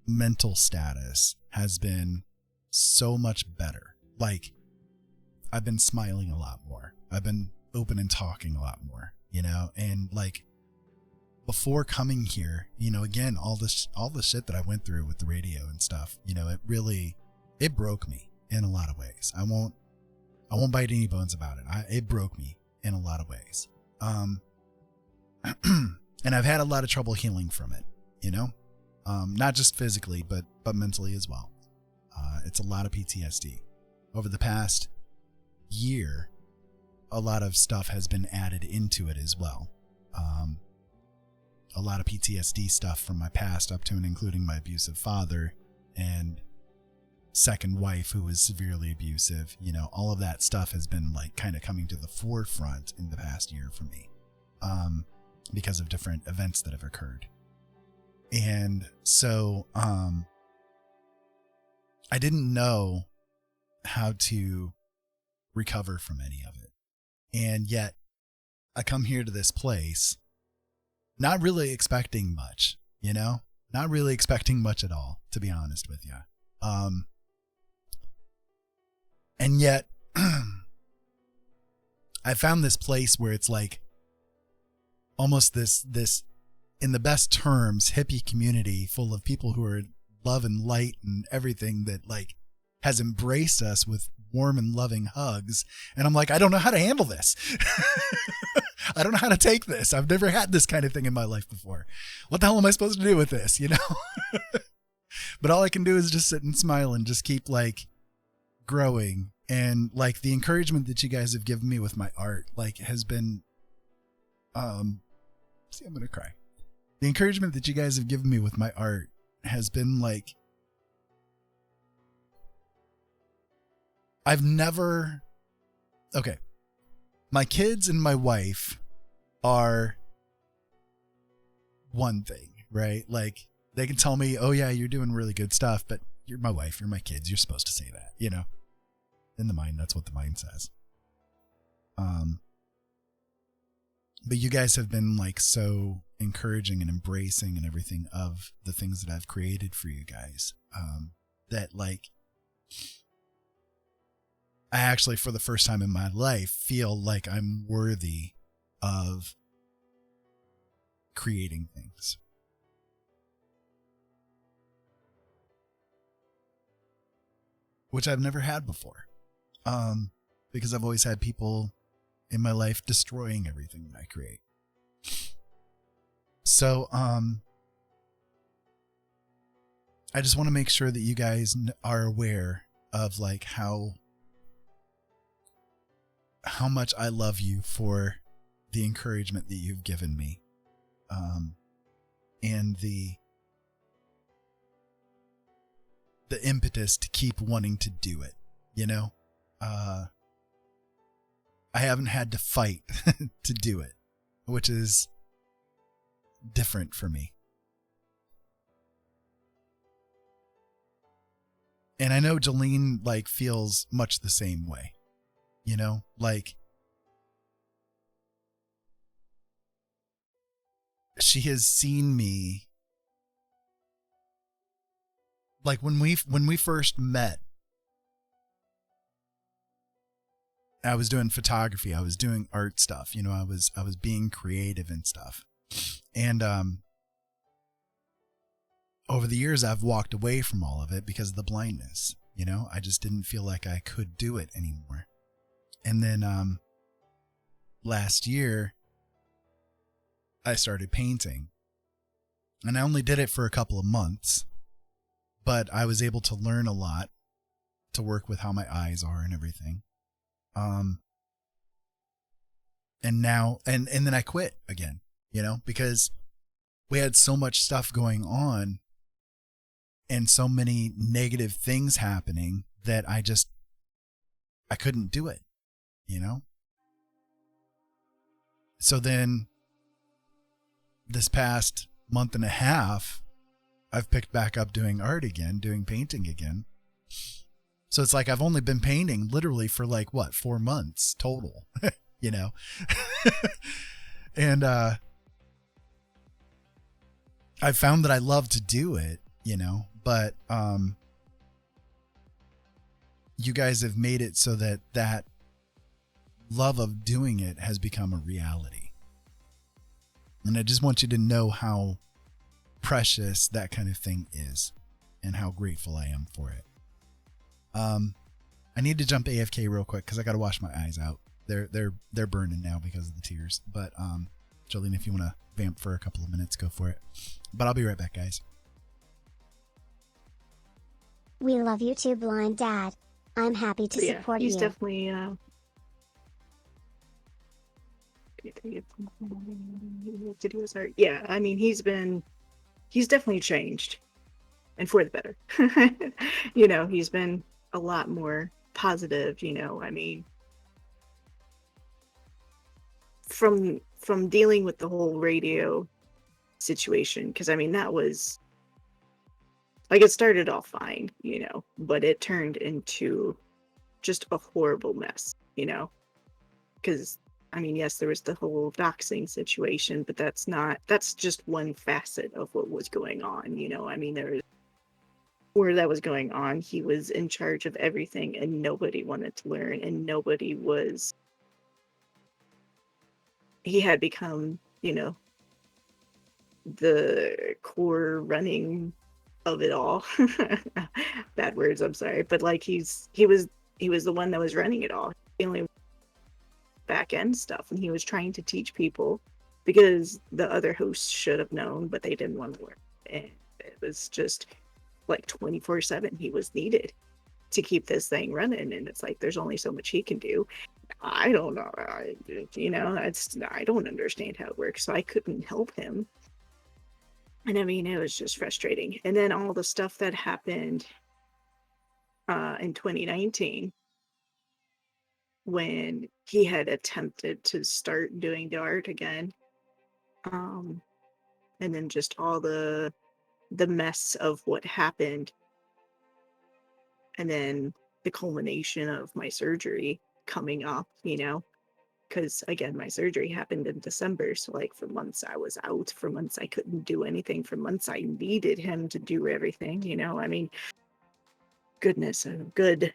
Speaker 2: mental status has been so much better. Like, I've been smiling a lot more. I've been open and talking a lot more, you know, and like before coming here, you know, again, all the shit that I went through with the radio and stuff, you know, it broke me in a lot of ways. I won't bite any bones about it. It broke me in a lot of ways. And I've had a lot of trouble healing from it, you know, not just physically, but mentally as well. It's a lot of PTSD. Over the past year, a lot of stuff has been added into it as well. A lot of PTSD stuff from my past up to and including my abusive father and second wife who was severely abusive. You know, all of that stuff has been like kind of coming to the forefront in the past year for me, because of different events that have occurred. And so, I didn't know how to recover from any of it. And yet I come here to this place, not really expecting much, you know, not really expecting much at all, to be honest with you. And yet I found this place where it's like almost this, in the best terms, hippie community full of people who are love and light and everything, that like has embraced us with warm and loving hugs. And I'm like, I don't know how to handle this. I don't know how to take this. I've never had this kind of thing in my life before. What the hell am I supposed to do with this? You know? But all I can do is just sit and smile and just keep like growing. And like the encouragement that you guys have given me with my art, like has been, see, I'm going to cry. The encouragement that you guys have given me with my art has been like, I've never, okay, my kids and my wife are one thing, right? Like they can tell me, oh yeah, you're doing really good stuff, but you're my wife, you're my kids, you're supposed to say that, you know? in the mind. That's what the mind says. But you guys have been like so encouraging and embracing and everything of the things that I've created for you guys. That like, I actually, for the first time in my life, feel like I'm worthy of creating things. Which I've never had before. Because I've always had people in my life destroying everything that I create. So, I just want to make sure that you guys are aware of like how much I love you for the encouragement that you've given me. And the impetus to keep wanting to do it, you know? I haven't had to fight to do it, which is different for me. And I know Jolene like feels much the same way, you know, like she has seen me. Like when we first met, I was doing photography. I was doing art stuff. You know, I was being creative and stuff. And over the years, I've walked away from all of it because of the blindness. You know, I just didn't feel like I could do it anymore. And then last year, I started painting. And I only did it for a couple of months. But I was able to learn a lot to work with how my eyes are and everything. And now, and then I quit again, you know, because we had so much stuff going on and so many negative things happening that I couldn't do it, you know? So then this past month and a half, I've picked back up doing art again, doing painting again. So it's like I've only been painting literally for like, 4 months total, you know? And I found that I love to do it, you know, but you guys have made it so that love of doing it has become a reality. And I just want you to know how precious that kind of thing is and how grateful I am for it. I need to jump AFK real quick because I got to wash my eyes out. They're burning now because of the tears. But Jolene, if you want to vamp for a couple of minutes, go for it. But I'll be right back, guys.
Speaker 4: We love you too, Blind Dad. I'm happy to support you.
Speaker 6: He's definitely did he was art? Yeah, I mean he's definitely changed, and for the better. You know, he's been a lot more positive, you know. I mean, from dealing with the whole radio situation, because I mean that was like, it started off fine, you know, but it turned into just a horrible mess, you know, because I mean, yes, there was the whole doxing situation, but that's just one facet of what was going on, you know. I mean, there was where that was going on, he was in charge of everything and nobody wanted to learn, and he had become, you know, the core running of it all. Bad words, I'm sorry, but like he was the one that was running it all, the only back end stuff, and he was trying to teach people because the other hosts should have known, but they didn't want to learn. And it was just like 24/7 he was needed to keep this thing running, and it's like there's only so much he can do. I don't know, I don't understand how it works, so I couldn't help him. And I mean, it was just frustrating. And then all the stuff that happened in 2019, when he had attempted to start doing the art again, and then just all the mess of what happened, and then the culmination of my surgery coming up, you know, because again, my surgery happened in December. So, like, for months I was out, for months I couldn't do anything, for months I needed him to do everything, you know. I mean, goodness, a good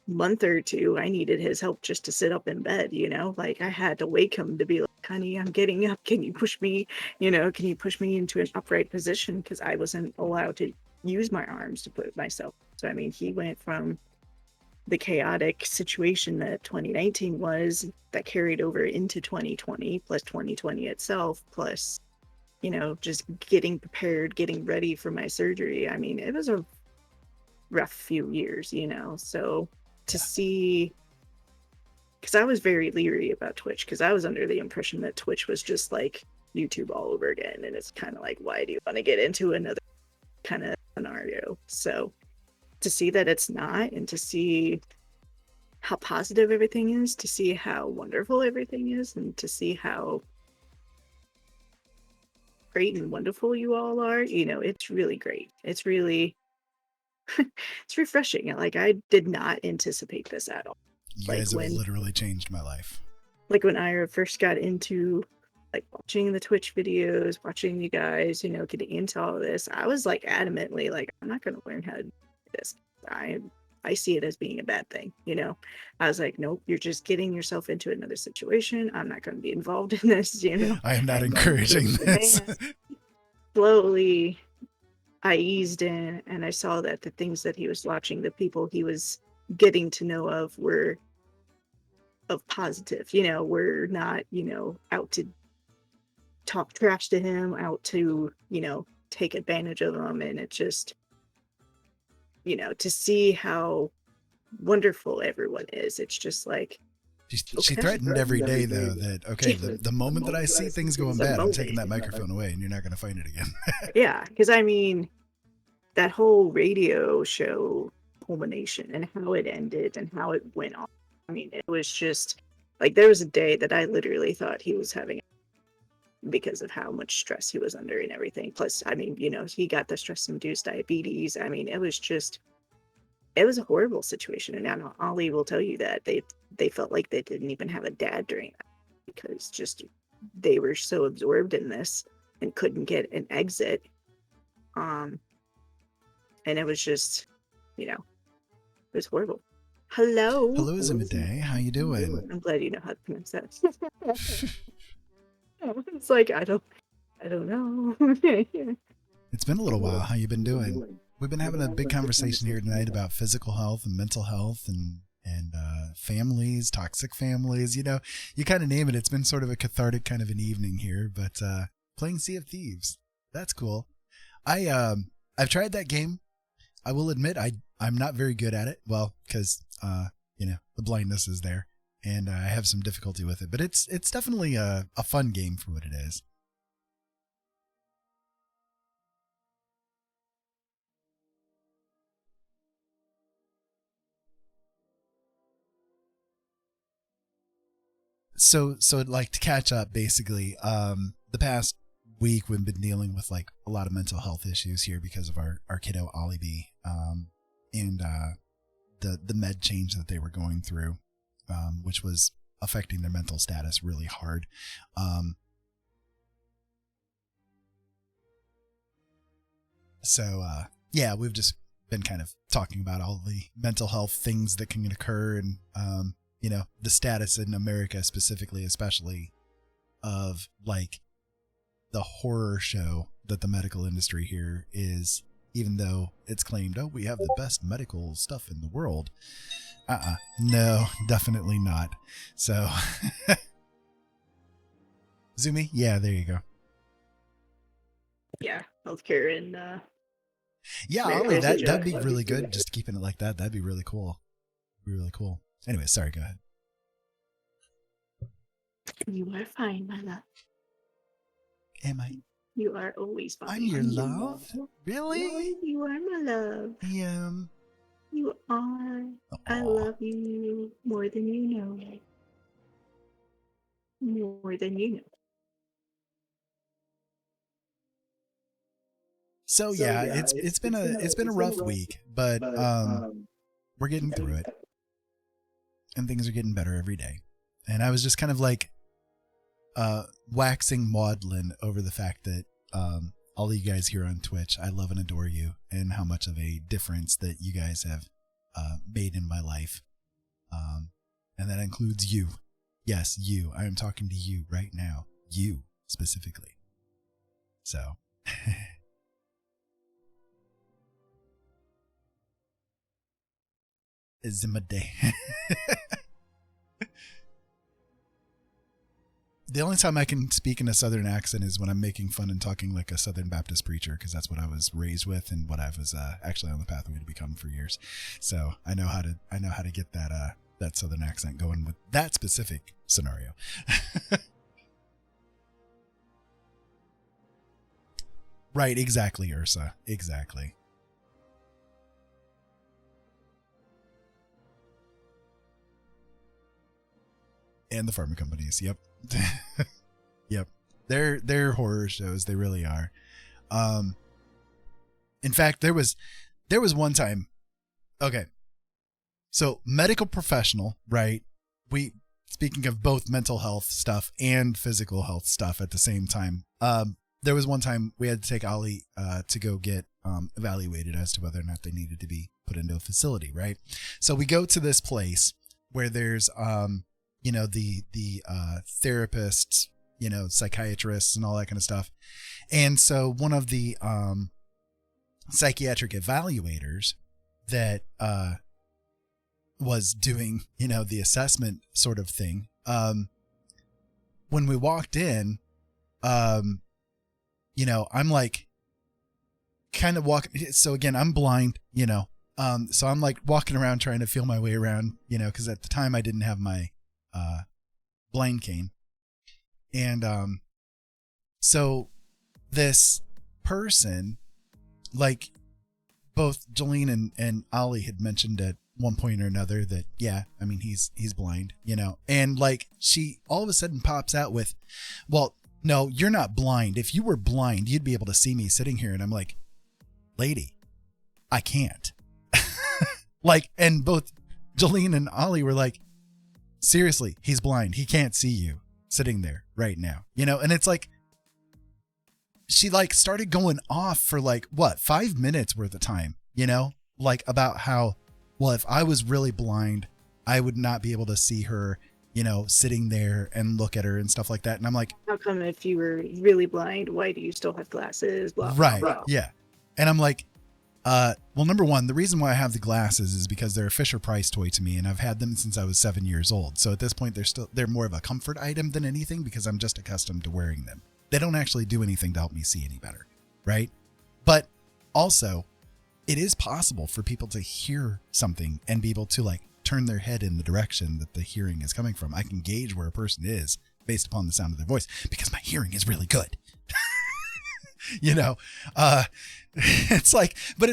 Speaker 6: month or two, I needed his help just to sit up in bed, you know, like I had to wake him to be like, honey, I'm getting up. Can you push me, you know, can you push me into an upright position? Because I wasn't allowed to use my arms to put myself. So, I mean, he went from the chaotic situation that 2019 was, that carried over into 2020, plus 2020 itself, plus, you know, just getting prepared, getting ready for my surgery. I mean, it was a rough few years, you know. So to see, because I was very leery about Twitch, because I was under the impression that Twitch was just like YouTube all over again, and it's kind of like, why do you want to get into another kind of scenario? So to see that it's not, and to see how positive everything is, to see how wonderful everything is, and to see how great and wonderful you all are, you know, it's really great. It's really it's refreshing. Like, I did not anticipate this at all.
Speaker 2: You
Speaker 6: Like,
Speaker 2: guys have
Speaker 6: when
Speaker 2: literally changed my life.
Speaker 6: like when I first got into like watching the Twitch videos, watching you guys, you know, getting into all of this, I was like adamantly like, I'm not going to learn how to do this. I see it as being a bad thing, you know. I was like, nope, you're just getting yourself into another situation. I'm not going to be involved in this, you know.
Speaker 2: I am not encouraging this.
Speaker 6: Slowly, I eased in, and I saw that the things that he was watching, the people he was getting to know of, were of positive, you know, we're not, you know, out to talk trash to him, out to, you know, take advantage of him. And it just, you know, to see how wonderful everyone is, it's just like,
Speaker 2: She threatened every day, though, that, okay, the moment that I see things going bad, I'm taking that microphone away and you're not going to find it again.
Speaker 6: Yeah, because I mean, that whole radio show culmination and how it ended and how it went on. I mean, it was just like, there was a day that I literally thought he was having, because of how much stress he was under and everything. Plus, I mean, you know, he got the stress-induced diabetes. I mean, it was just, it was a horrible situation. And now Ollie will tell you that they felt like they didn't even have a dad during that, because just they were so absorbed in this and couldn't get an exit. And it was just, you know, it was horrible. Hello.
Speaker 2: Hello, Zimiday. How you doing?
Speaker 6: I'm glad you know how to pronounce that. It's like, I don't know.
Speaker 2: It's been a little while. How you been doing? We've been having a big conversation here tonight about physical health and mental health and families, toxic families. You know, you kind of name it. It's been sort of a cathartic kind of an evening here. But playing Sea of Thieves, that's cool. I've tried that game. I will admit I'm not very good at it. Well, because you know, the blindness is there, and I have some difficulty with it. But it's definitely a fun game for what it is. So like, to catch up, basically, the past week we've been dealing with like a lot of mental health issues here because of our kiddo Ollie B, and the med change that they were going through, which was affecting their mental status really hard. So yeah, we've just been kind of talking about all the mental health things that can occur, and you know, the status in America specifically, especially, of like the horror show that the medical industry here is, even though it's claimed, oh, we have the best medical stuff in the world. No, definitely not. So Zumi, yeah, there you go.
Speaker 6: Yeah, healthcare and
Speaker 2: Yeah, Ollie, that'd be really good. Just keeping it like that, that'd be really cool. Really cool. Anyway, sorry, go ahead.
Speaker 6: You are fine, my love.
Speaker 2: Am I?
Speaker 6: You are always fine.
Speaker 2: I'm your love? Really?
Speaker 6: You are my love.
Speaker 2: I am.
Speaker 6: You are. I love you more than you know. More than you know.
Speaker 2: So yeah, it's been a rough week, but we're getting through it, and things are getting better every day. And I was just kind of like waxing maudlin over the fact that all of you guys here on Twitch, I love and adore you, and how much of a difference that you guys have made in my life. And that includes you. Yes, you. I am talking to you right now. You specifically. So. Zimade. The only time I can speak in a Southern accent is when I'm making fun and talking like a Southern Baptist preacher, because that's what I was raised with and what I was actually on the pathway to become for years. So I know how to get that Southern accent going with that specific scenario. Right, exactly, Ursa. Exactly. And the pharma companies. Yep. Yep. They're horror shows. They really are. In fact, there was one time. Okay. So medical professional, right? Speaking of both mental health stuff and physical health stuff at the same time. There was one time we had to take Ollie to go get evaluated as to whether or not they needed to be put into a facility, right? So we go to this place where there's the therapists, psychiatrists and all that kind of stuff. And so one of the psychiatric evaluators that was doing, the assessment sort of thing, when we walked in, I'm like kind of walking. So again, I'm blind, so I'm like walking around trying to feel my way around, because at the time I didn't have my blind cane. And so this person, like both Jolene and Ollie had mentioned at one point or another that, yeah, I mean, he's blind, and like she all of a sudden pops out with, well, no, you're not blind. If you were blind, you'd be able to see me sitting here. And I'm like, lady, I can't. Like, and both Jolene and Ollie were like, seriously, he's blind. He can't see you sitting there right now, and it's like, she like started going off for like, 5 minutes worth of time, like about how, well, if I was really blind, I would not be able to see her, sitting there and look at her and stuff like that. And I'm like,
Speaker 6: how come if you were really blind, why do you still have glasses? Blah,
Speaker 2: right.
Speaker 6: Blah, blah.
Speaker 2: Yeah. And I'm like, well, number one, the reason why I have the glasses is because they're a Fisher Price toy to me, and I've had them since I was 7 years old. So at this point, they're more of a comfort item than anything, because I'm just accustomed to wearing them. They don't actually do anything to help me see any better, right? But also, it is possible for people to hear something and be able to like turn their head in the direction that the hearing is coming from. I can gauge where a person is based upon the sound of their voice because my hearing is really good. It's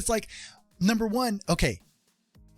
Speaker 2: like, number one, okay,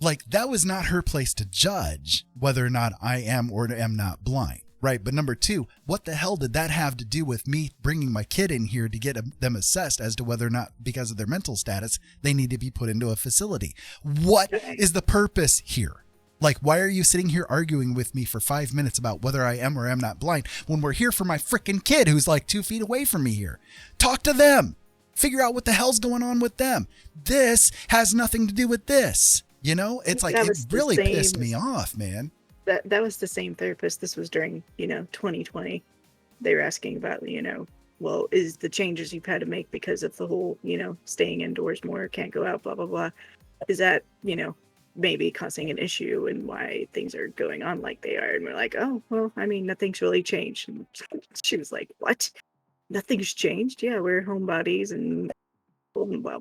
Speaker 2: like that was not her place to judge whether or not I am or am not blind, right? But number two, what the hell did that have to do with me bringing my kid in here to get them assessed as to whether or not, because of their mental status, they need to be put into a facility? What is the purpose here? Like, why are you sitting here arguing with me for 5 minutes about whether I am or am not blind when we're here for my freaking kid who's like 2 feet away from me here? Talk to them. Figure out what the hell's going on with them. This has nothing to do with this. It's like, it really pissed me off, man.
Speaker 6: That was the same therapist. This was during, 2020. They were asking about, well, is the changes you've had to make because of the whole, staying indoors more, can't go out, blah, blah, blah. Is that, maybe causing an issue and why things are going on like they are? And we're like, oh, well, I mean, nothing's really changed. And she was like, what? Nothing's changed? Yeah, we're homebodies and blah, blah, blah.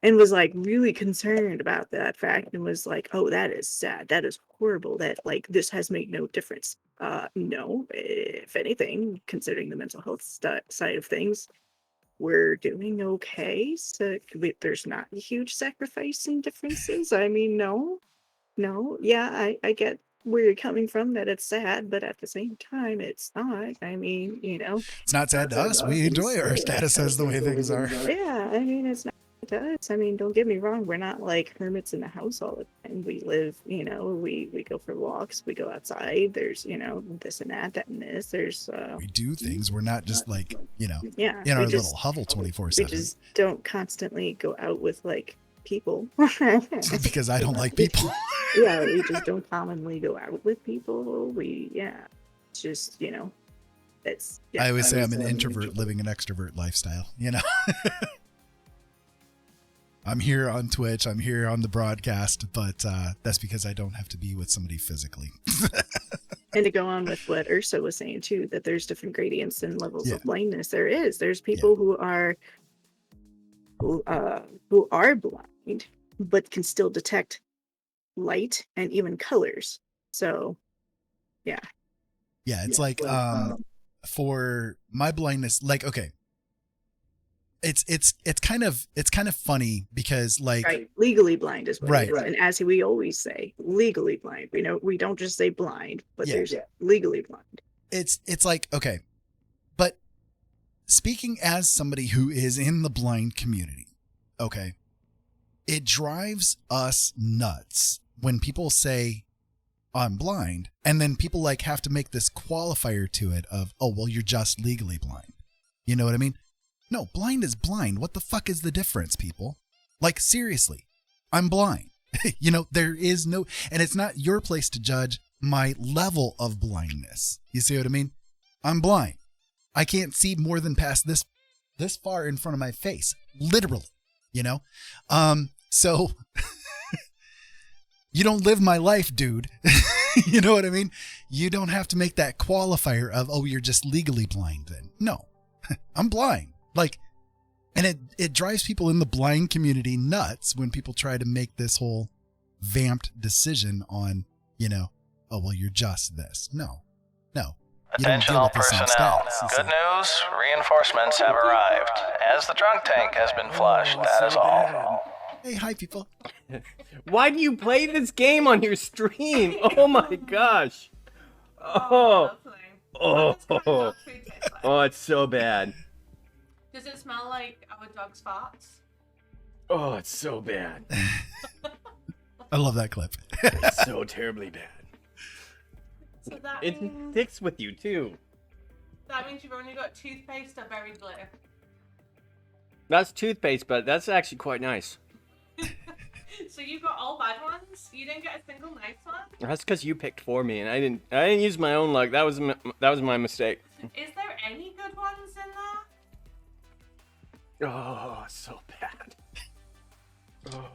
Speaker 6: And was like really concerned about that fact and was like, oh, that is sad. That is horrible. That like this has made no difference. No, if anything, considering the mental health side of things, we're doing okay. So there's not a huge sacrifice and differences. I mean, no, yeah, I get where you're coming from, that it's sad, but at the same time, it's not. I mean,
Speaker 2: it's not sad to us. We enjoy our status as the way things are.
Speaker 6: Yeah, I mean, it's not. It does. I mean, don't get me wrong. We're not like hermits in the house all the time. We live, we go for walks. We go outside. There's, this and that and this. There's,
Speaker 2: We do things. We're not just like,
Speaker 6: yeah.
Speaker 2: in our
Speaker 6: we just,
Speaker 2: little hovel 24/7.
Speaker 6: We just don't constantly go out with like people.
Speaker 2: Because I don't like people.
Speaker 6: Yeah, we just don't commonly go out with people. It's just, it's. Yeah,
Speaker 2: I always say I'm an introvert living an extrovert lifestyle, I'm here on Twitch, I'm here on the broadcast, but that's because I don't have to be with somebody physically.
Speaker 6: And to go on with what Ursa was saying too, that there's different gradients and levels of blindness. There's people who are blind, but can still detect light and even colors. So, yeah.
Speaker 2: Yeah, it's like for my blindness, like, okay. It's kind of funny because like
Speaker 6: right, legally blind is what
Speaker 2: right.
Speaker 6: it is. And as we always say, legally blind. We don't just say blind, but there's legally blind.
Speaker 2: It's like, okay, but speaking as somebody who is in the blind community, okay, it drives us nuts when people say I'm blind, and then people like have to make this qualifier to it of, oh, well, you're just legally blind. You know what I mean? No, blind is blind. What the fuck is the difference, people? Like, seriously, I'm blind. There is no, and it's not your place to judge my level of blindness. You see what I mean? I'm blind. I can't see more than past this far in front of my face, literally, so you don't live my life, dude. You know what I mean? You don't have to make that qualifier of, oh, you're just legally blind then. No, I'm blind. Like, and it drives people in the blind community nuts when people try to make this whole vamped decision on, oh, well, you're just this. No. You don't deal
Speaker 1: Attention all
Speaker 2: with the same
Speaker 1: personnel.
Speaker 2: stats.
Speaker 1: Good news, reinforcements have arrived. As the drunk tank has been flushed, that is all.
Speaker 2: Hey, hi, people.
Speaker 8: Why do you play this game on your stream? Oh my gosh. Oh, it's so bad.
Speaker 9: Does it smell like our dog's farts?
Speaker 8: Oh, it's so bad.
Speaker 2: I love that clip.
Speaker 8: It's so terribly bad.
Speaker 9: So that
Speaker 8: It
Speaker 9: means,
Speaker 8: sticks with you too.
Speaker 9: that means you've only got toothpaste or berry glue.
Speaker 8: That's toothpaste, but that's actually quite nice.
Speaker 9: So you've got all bad ones? You didn't get a single nice one?
Speaker 8: That's because you picked for me, and I didn't use my own luck. That was my mistake.
Speaker 9: Is there any good ones in there?
Speaker 8: Oh, so bad. Oh,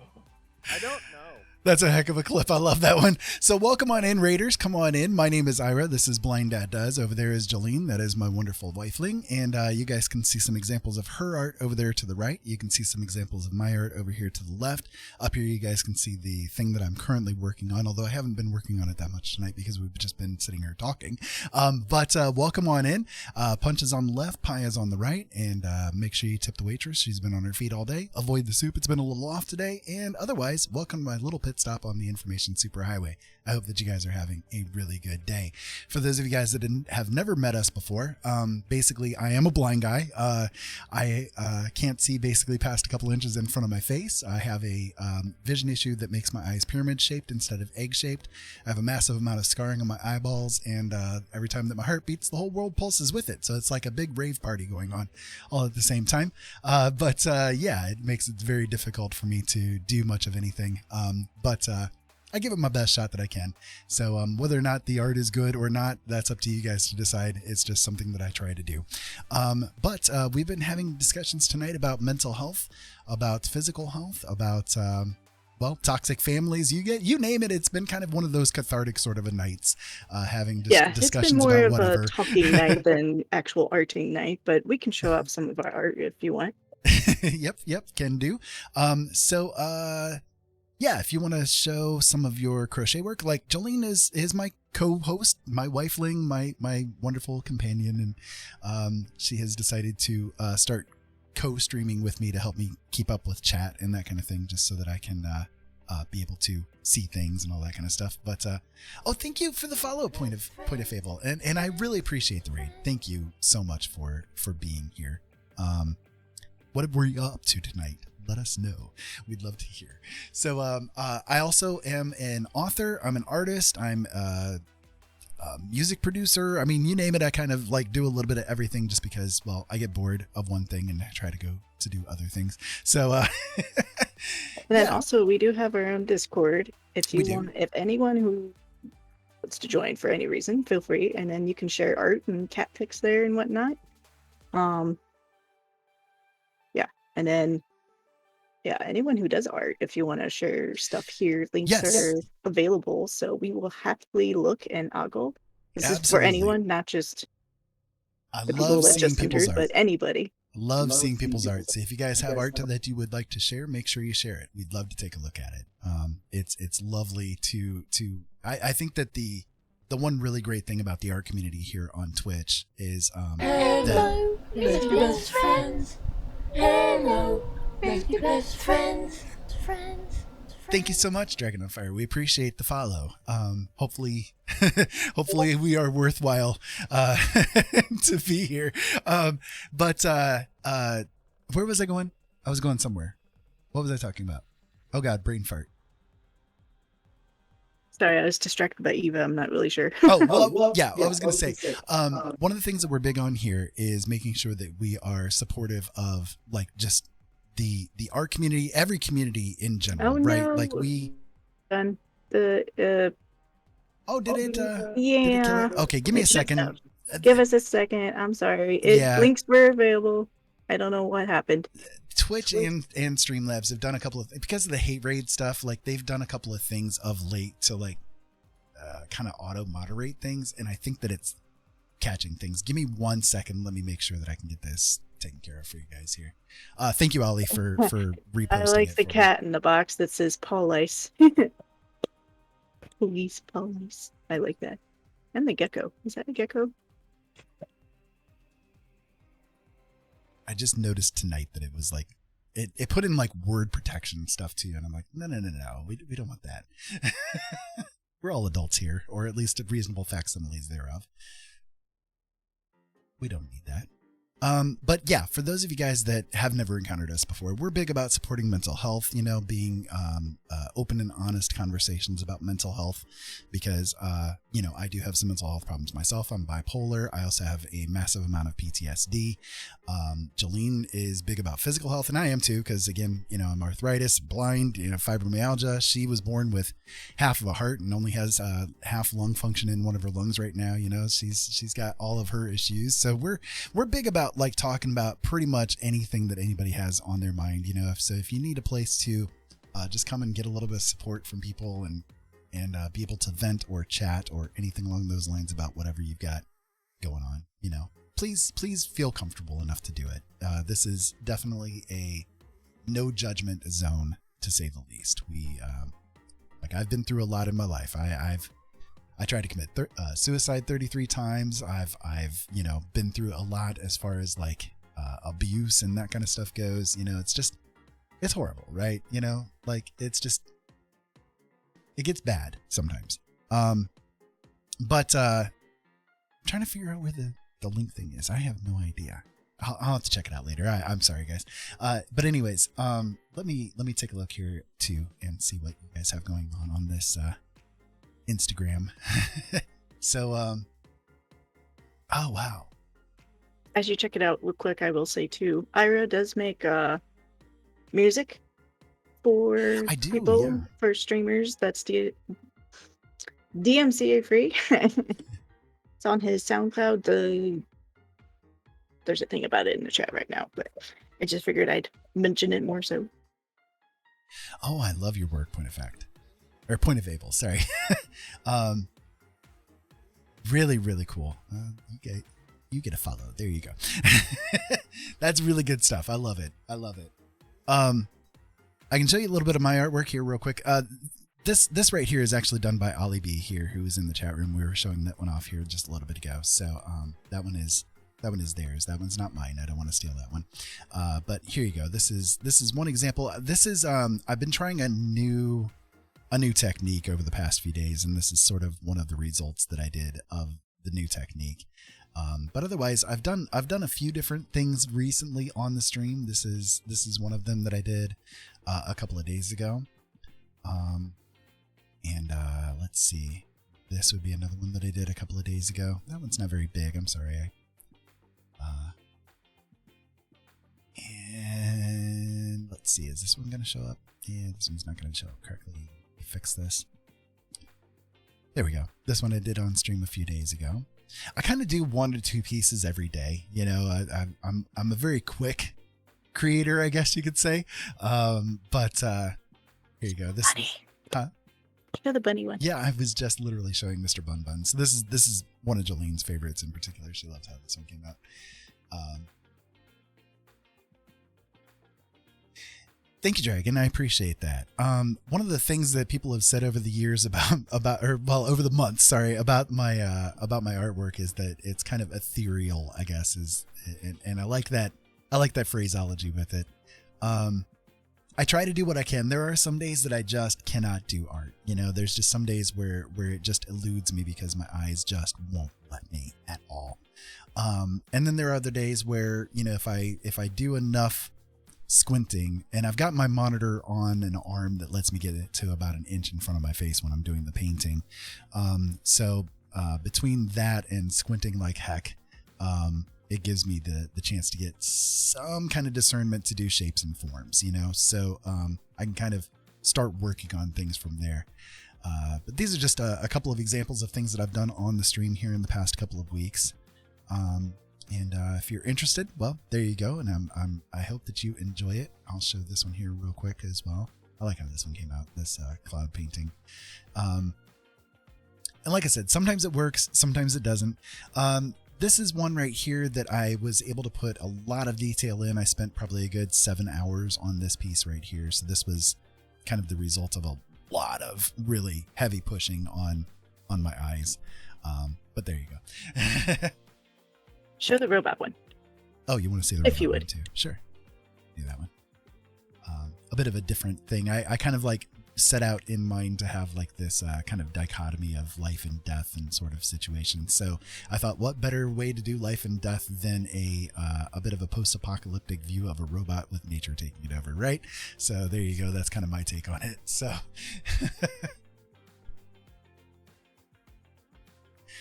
Speaker 8: I don't know.
Speaker 2: That's a heck of a clip. I love that one. So welcome on in, Raiders. Come on in. My name is Ira. This is Blind Dad Does. Over there is Jolene. That is my wonderful wifeling. And you guys can see some examples of her art over there to the right. You can see some examples of my art over here to the left. Up here, you guys can see the thing that I'm currently working on, although I haven't been working on it that much tonight because we've just been sitting here talking. But welcome on in. Punch is on the left, Pie is on the right. And make sure you tip the waitress. She's been on her feet all day. Avoid the soup. It's been a little off today. And otherwise, welcome to my little pit stop on the information superhighway. I hope that you guys are having a really good day. For those of you guys that have never met us before, basically I am a blind guy. I can't see basically past a couple inches in front of my face. I have a vision issue that makes my eyes pyramid shaped instead of egg shaped. I have a massive amount of scarring on my eyeballs, and every time that my heart beats, the whole world pulses with it. So it's like a big rave party going on all at the same time. But it makes it very difficult for me to do much of anything. But I give it my best shot that I can. So whether or not the art is good or not, that's up to you guys to decide. It's just something that I try to do. But we've been having discussions tonight about mental health, about physical health, about toxic families. You name it. It's been kind of one of those cathartic sort of a nights, having discussions
Speaker 6: it's been more
Speaker 2: about
Speaker 6: of
Speaker 2: whatever.
Speaker 6: a talking night than actual arting night, but we can show up some of our art if you want.
Speaker 2: Yep, can do. If you want to show some of your crochet work, like Jolene is my co-host, my wifeling, my wonderful companion, and she has decided to start co-streaming with me to help me keep up with chat and that kind of thing, just so that I can be able to see things and all that kind of stuff. But thank you for the follow, point of fable, and I really appreciate the raid. Thank you so much for being here. What were you up to tonight? let us know. We'd love to hear. So I also am an author. I'm an artist. I'm a music producer. I mean, you name it. I kind of like do a little bit of everything just because, well, I get bored of one thing and I try to go to do other things. So
Speaker 6: And then also we do have our own Discord. If you want, if anyone who wants to join for any reason, feel free. And then you can share art and cat pics there and whatnot. And then anyone who does art, if you want to share stuff here, links are available. So we will happily look and ogle. This is for anyone, not just the people that just entered, but anybody.
Speaker 2: Love seeing people's art. So if you guys have art that you would like to share, make sure you share it. We'd love to take a look at it. It's lovely to I think that the one really great thing about the art community here on Twitch is
Speaker 10: Hello, let's be best friends. Hello, let's be best friends.
Speaker 2: Thank you so much, Dragon on Fire. We appreciate the follow. Hopefully we are worthwhile to be here. But where was I going? I was going somewhere. What was I talking about? Oh God, brain fart.
Speaker 6: Sorry, I was distracted by Eva. I'm not really sure.
Speaker 2: I was going to say, one of the things that we're big on here is making sure that we are supportive of like just the art community, every community in general, right?
Speaker 6: No.
Speaker 2: Like we
Speaker 6: done the
Speaker 2: did it kill it? Okay, give me a second.
Speaker 6: Give us a second. I'm sorry. Links were available. I don't know what happened.
Speaker 2: Twitch and Streamlabs have done a couple of, because of the hate raid stuff, like they've done a couple of things of late to like kind of auto moderate things, and I think that it's catching things. Give me 1 second. Let me make sure that I can get this taken care of for you guys here. Thank you, Ollie, for reposting.
Speaker 6: I like the cat in the box that says Police. Police, Police. I like that. And the gecko. Is that a gecko?
Speaker 2: I just noticed tonight that it was like it put in like word protection stuff too, and I'm like, no, we don't want that. We're all adults here, or at least reasonable facsimiles thereof. We don't need that. But yeah, for those of you guys that have never encountered us before, we're big about supporting mental health, being open and honest conversations about mental health, because, I do have some mental health problems myself. I'm bipolar. I also have a massive amount of PTSD. Jolene is big about physical health, and I am too, because again, I'm arthritis, blind, fibromyalgia. She was born with half of a heart and only has half lung function in one of her lungs right now. She's got all of her issues. So we're big about like talking about pretty much anything that anybody has on their mind, so if you need a place to just come and get a little bit of support from people and be able to vent or chat or anything along those lines about whatever you've got going on, please feel comfortable enough to do it. This is definitely a no judgment zone, to say the least. I've been through a lot in my life. I tried to commit suicide 33 times. I've been through a lot as far as like abuse and that kind of stuff goes. It's horrible, right? It gets bad sometimes. But I'm trying to figure out where the link thing is. I have no idea. I'll have to check it out later. I'm sorry, guys. But anyways, let me take a look here too and see what you guys have going on this Instagram. So oh wow,
Speaker 6: as you check it out real quick, I will say too, Ira does make music for people, for streamers. That's DMCA free. It's on his SoundCloud. There's a thing about it in the chat right now, but I just figured I'd mention it more so.
Speaker 2: Oh, I love your work, Point of Fact. Or Point of Able, sorry. Really, really cool. You get a follow. There you go. That's really good stuff. I love it. I can show you a little bit of my artwork here real quick. This right here is actually done by Ollie B here, who is in the chat room. We were showing that one off here just a little bit ago. So that one is theirs. That one's not mine. I don't want to steal that one. But here you go. This is one example. This is I've been trying a new technique over the past few days, and this is sort of one of the results that I did of the new technique. But otherwise, I've done a few different things recently on the stream. This is one of them that I did a couple of days ago. And let's see. This would be another one that I did a couple of days ago. That one's not very big. I'm sorry. And let's see. Is this one going to show up? Yeah, this one's not going to show up correctly. Fix this. There we go. This one I did on stream a few days ago. I kind of do 1 to 2 pieces every day. You know, I'm a very quick creator, I guess you could say. But here you go. This
Speaker 6: Bunny.
Speaker 2: Huh?
Speaker 6: Show the bunny one.
Speaker 2: Yeah, I was just literally showing Mr. Bun Bun. So this is one of Jolene's favorites in particular. She loves how this one came out. Thank you, Dragon. I appreciate that. One of the things that people have said over the years over the months, sorry, about my artwork is that it's kind of ethereal, I guess, and I like that. I like that phraseology with it. I try to do what I can. There are some days that I just cannot do art. You know, there's just some days where it just eludes me because my eyes just won't let me at all. And then there are other days where, you know, if I do enough squinting, and I've got my monitor on an arm that lets me get it to about 1 inch in front of my face when I'm doing the painting. So between that and squinting like heck, it gives me the chance to get some kind of discernment to do shapes and forms, you know, so I can kind of start working on things from there. But these are just a couple of examples of things that I've done on the stream here in the past couple of weeks. And if you're interested, well, there you go. And I hope that you enjoy it. I'll show this one here real quick as well. I like how this one came out, this cloud painting. And like I said, sometimes it works, sometimes it doesn't. This is one right here that I was able to put a lot of detail in. I spent probably a good 7 hours on this piece right here. So this was kind of the result of a lot of really heavy pushing on my eyes. But there you go.
Speaker 6: Show the robot one.
Speaker 2: Oh, you want to see the
Speaker 6: If
Speaker 2: robot
Speaker 6: you
Speaker 2: one
Speaker 6: would.
Speaker 2: too? Sure. Do that one. A bit of a different thing. I kind of like set out in mind to have like this kind of dichotomy of life and death and sort of situation. So I thought, what better way to do life and death than a bit of a post-apocalyptic view of a robot with nature taking it over, right? So there you go. That's kind of my take on it. So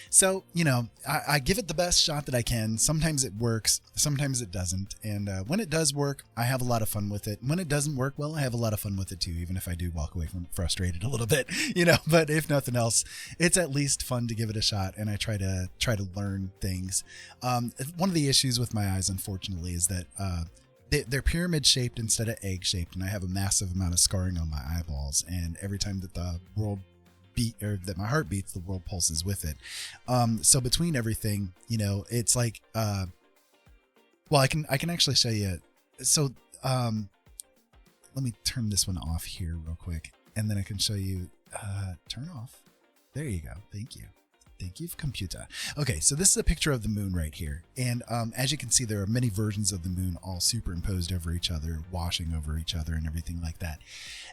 Speaker 2: So, you know, I give it the best shot that I can. Sometimes it works, sometimes it doesn't. And when it does work, I have a lot of fun with it. When it doesn't work, well, I have a lot of fun with it too, even if I do walk away from it frustrated a little bit, you know. But if nothing else, it's at least fun to give it a shot, and I try to learn things. One of the issues with my eyes, unfortunately, is that they're pyramid shaped instead of egg shaped, and I have a massive amount of scarring on my eyeballs. And every time that the world that my heart beats, the world pulses with it. So between everything, you know, it's like, well, I can actually show you. So, let me turn this one off here real quick, and then I can show you, turn off. There you go. Thank you. Thank you, computer. Okay, so this is a picture of the moon right here. And as you can see, there are many versions of the moon all superimposed over each other, washing over each other and everything like that.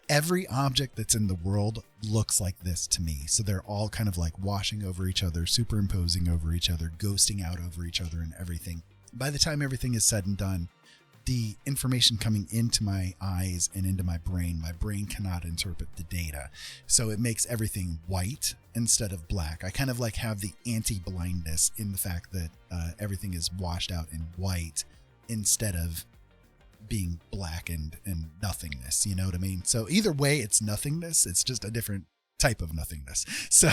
Speaker 2: Every object that's in the world looks like this to me. So they're all kind of like washing over each other, superimposing over each other, ghosting out over each other and everything. By the time everything is said and done, the information coming into my eyes and into my brain cannot interpret the data. So it makes everything white instead of black. I kind of like have the anti-blindness in the fact that everything is washed out in white instead of being black and nothingness. You know what I mean? So either way, it's nothingness. It's just a different type of nothingness. So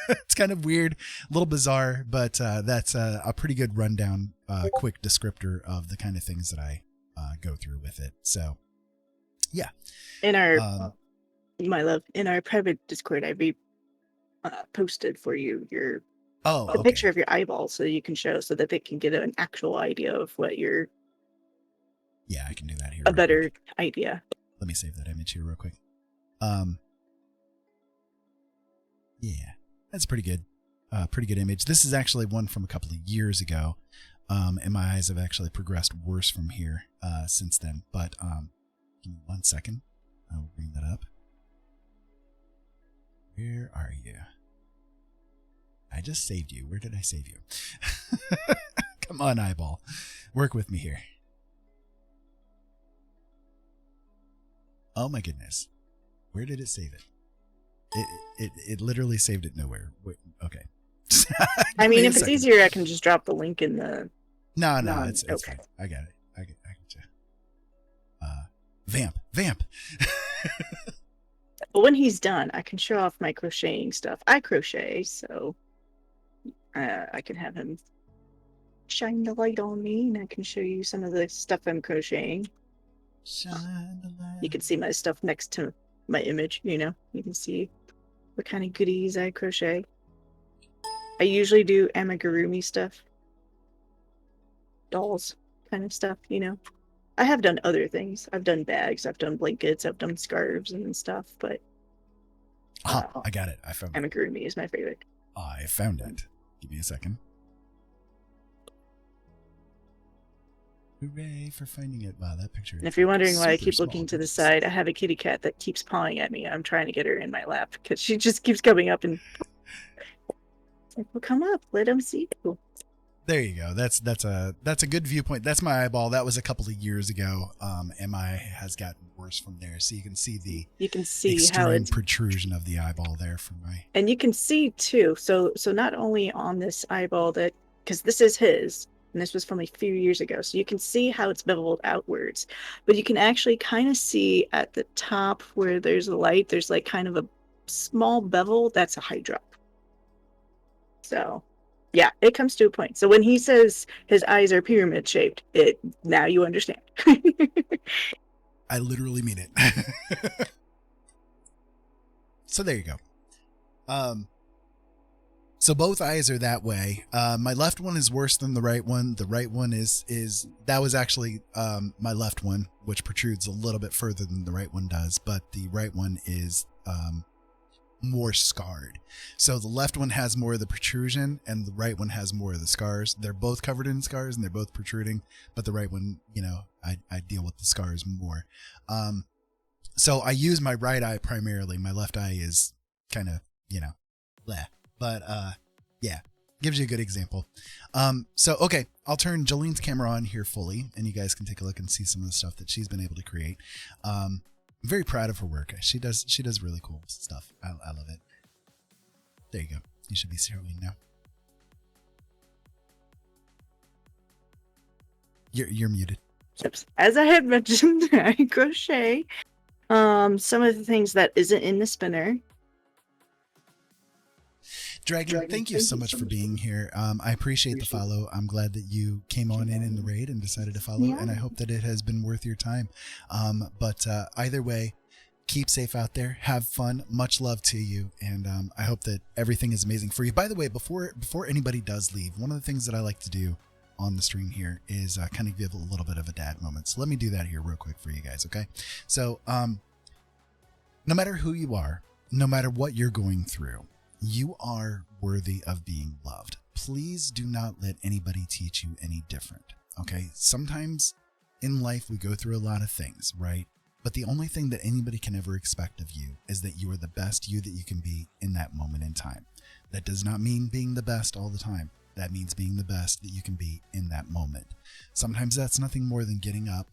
Speaker 2: it's kind of weird, a little bizarre, but that's a pretty good rundown, quick descriptor of the kind of things that I go through with it. So yeah.
Speaker 6: In our my love, in our private Discord, I posted for you your
Speaker 2: a
Speaker 6: picture of your eyeball so you can show, so that they can get an actual idea of what you're.
Speaker 2: Yeah, I can do that here.
Speaker 6: A better idea.
Speaker 2: Let me save that image here real quick. Yeah, that's pretty good. Pretty good image. This is actually one from a couple of years ago. And my eyes have actually progressed worse from here since then. But give me 1 second. I will bring that up. Where are you? I just saved you. Where did I save you? Come on, eyeball. Work with me here. Oh my goodness. Where did it save it? It literally saved it nowhere. Wait, okay.
Speaker 6: I mean, if it's easier, I can just drop the link in the...
Speaker 2: No, it's
Speaker 6: okay.
Speaker 2: fine. I got it. I got you. Vamp.
Speaker 6: But when he's done, I can show off my crocheting stuff. I crochet, so I can have him shine the light on me, and I can show you some of the stuff I'm crocheting.
Speaker 2: Shine the light.
Speaker 6: You can see my stuff next to my image, you know? You can see what kind of goodies I crochet. I usually do amigurumi stuff. Dolls kind of stuff, you know? I have done other things. I've done bags, I've done blankets, I've done scarves and stuff, but...
Speaker 2: I got it. I found it.
Speaker 6: Amigurumi is my favorite.
Speaker 2: I found it. Give me a second. Hooray for finding it. Wow, that picture.
Speaker 6: And if you're wondering why I keep
Speaker 2: small.
Speaker 6: looking to the side, I have a kitty cat that keeps pawing at me. I'm trying to get her in my lap because she just keeps coming up and... It's like, well, come up, let them see you.
Speaker 2: There you go. That's a good viewpoint. That's my eyeball. That was a couple of years ago. MI has gotten worse from there. So you can see the
Speaker 6: how
Speaker 2: extreme
Speaker 6: it's
Speaker 2: protrusion of the eyeball there from my...
Speaker 6: And you can see too, so not only on this eyeball that, because this is his, and this was from a few years ago, so you can see how it's beveled outwards, but you can actually kind of see at the top where there's a light, there's like kind of a small bevel. That's a high drop. So yeah, it comes to a point. So when he says his eyes are pyramid shaped, now you understand.
Speaker 2: I literally mean it. So there you go. So both eyes are that way. My left one is worse than the right one. The right one is that was actually my left one, which protrudes a little bit further than the right one does, but the right one is more scarred. So the left one has more of the protrusion and the right one has more of the scars. They're both covered in scars and they're both protruding, but the right one, I deal with the scars more. So I use my right eye primarily. My left eye is kind of, bleh. But yeah, gives you a good example. So okay, I'll turn Jolene's camera on here fully and you guys can take a look and see some of the stuff that she's been able to create. I'm very proud of her work. She does really cool stuff. I love it. There you go. You should be seeing now. You're muted.
Speaker 6: As I had mentioned, I crochet. Some of the things that isn't in the spinner.
Speaker 2: Dragon, thank you so much for being here. I appreciate the follow. I'm glad that you came on in the raid and decided to follow, and I hope that it has been worth your time. But either way, keep safe out there. Have fun. Much love to you, and I hope that everything is amazing for you. By the way, before anybody does leave, one of the things that I like to do on the stream here is kind of give a little bit of a dad moment. So let me do that here real quick for you guys, okay? So no matter who you are, no matter what you're going through, you are worthy of being loved. Please do not let anybody teach you any different, okay? Sometimes in life we go through a lot of things, right? But the only thing that anybody can ever expect of you is that you are the best you that you can be in that moment in time. That does not mean being the best all the time. That means being the best that you can be in that moment. Sometimes that's nothing more than getting up,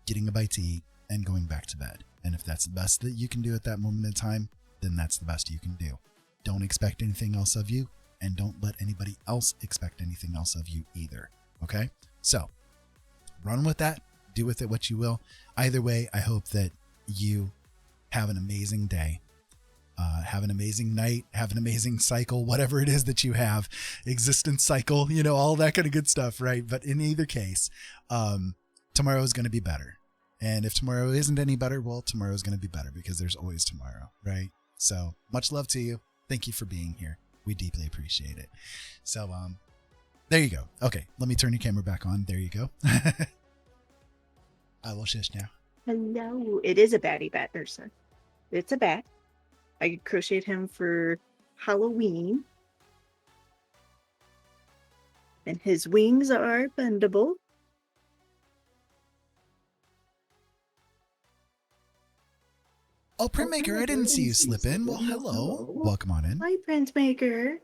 Speaker 2: getting a bite to eat, and going back to bed. And if that's the best that you can do at that moment in time, then that's the best you can do. Don't expect anything else of you, and don't let anybody else expect anything else of you either. Okay? So, run with that. Do with it what you will. Either way, I hope that you have an amazing day. Have an amazing night. Have an amazing cycle, whatever it is that you have. Existence cycle, all that kind of good stuff, right? But in either case, tomorrow is going to be better. And if tomorrow isn't any better, well, tomorrow is going to be better because there's always tomorrow, right? So, much love to you. Thank you for being here. We deeply appreciate it. So, there you go. Okay, let me turn your camera back on. There you go. I will shush now.
Speaker 6: Hello. It is a batty bat, Ursa. It's a bat. I crocheted him for Halloween. And his wings are bendable.
Speaker 2: Oh, Printmaker, I didn't see you slip in. Well, hello. Welcome on in.
Speaker 6: Hi, Printmaker.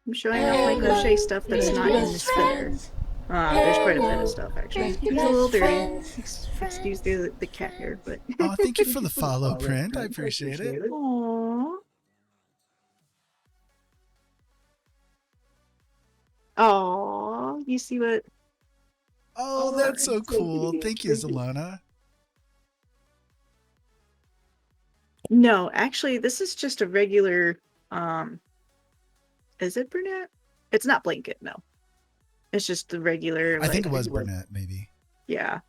Speaker 6: I'm showing off my crochet stuff that's not in the spinner. There's quite a bit of stuff actually. It's a little dirty. Excuse the cat hair, but.
Speaker 2: Oh, thank you for the follow, Print. I appreciate it.
Speaker 6: Aww. Aww, you see what?
Speaker 2: Oh, that's so cool. Thank you, Zalana.
Speaker 6: No, actually, this is just a regular. Is it brunette? It's not blanket, no. It's just the regular.
Speaker 2: I think it was brunette, maybe.
Speaker 6: Yeah,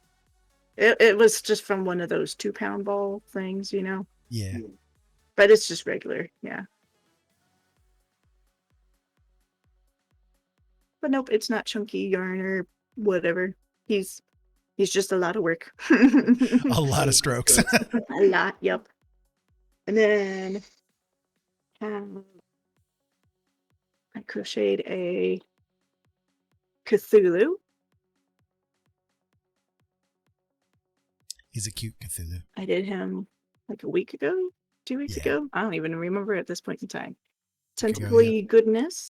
Speaker 6: it was just from one of those 2-pound ball things, you know.
Speaker 2: Yeah.
Speaker 6: But it's just regular, yeah. But nope, it's not chunky yarn or whatever. He's just a lot of work.
Speaker 2: A lot of strokes.
Speaker 6: A lot, yep. And then I crocheted a Cthulhu.
Speaker 2: He's a cute Cthulhu.
Speaker 6: I did him like a week ago, 2 weeks ago. I don't even remember at this point in time. Tentacly goodness.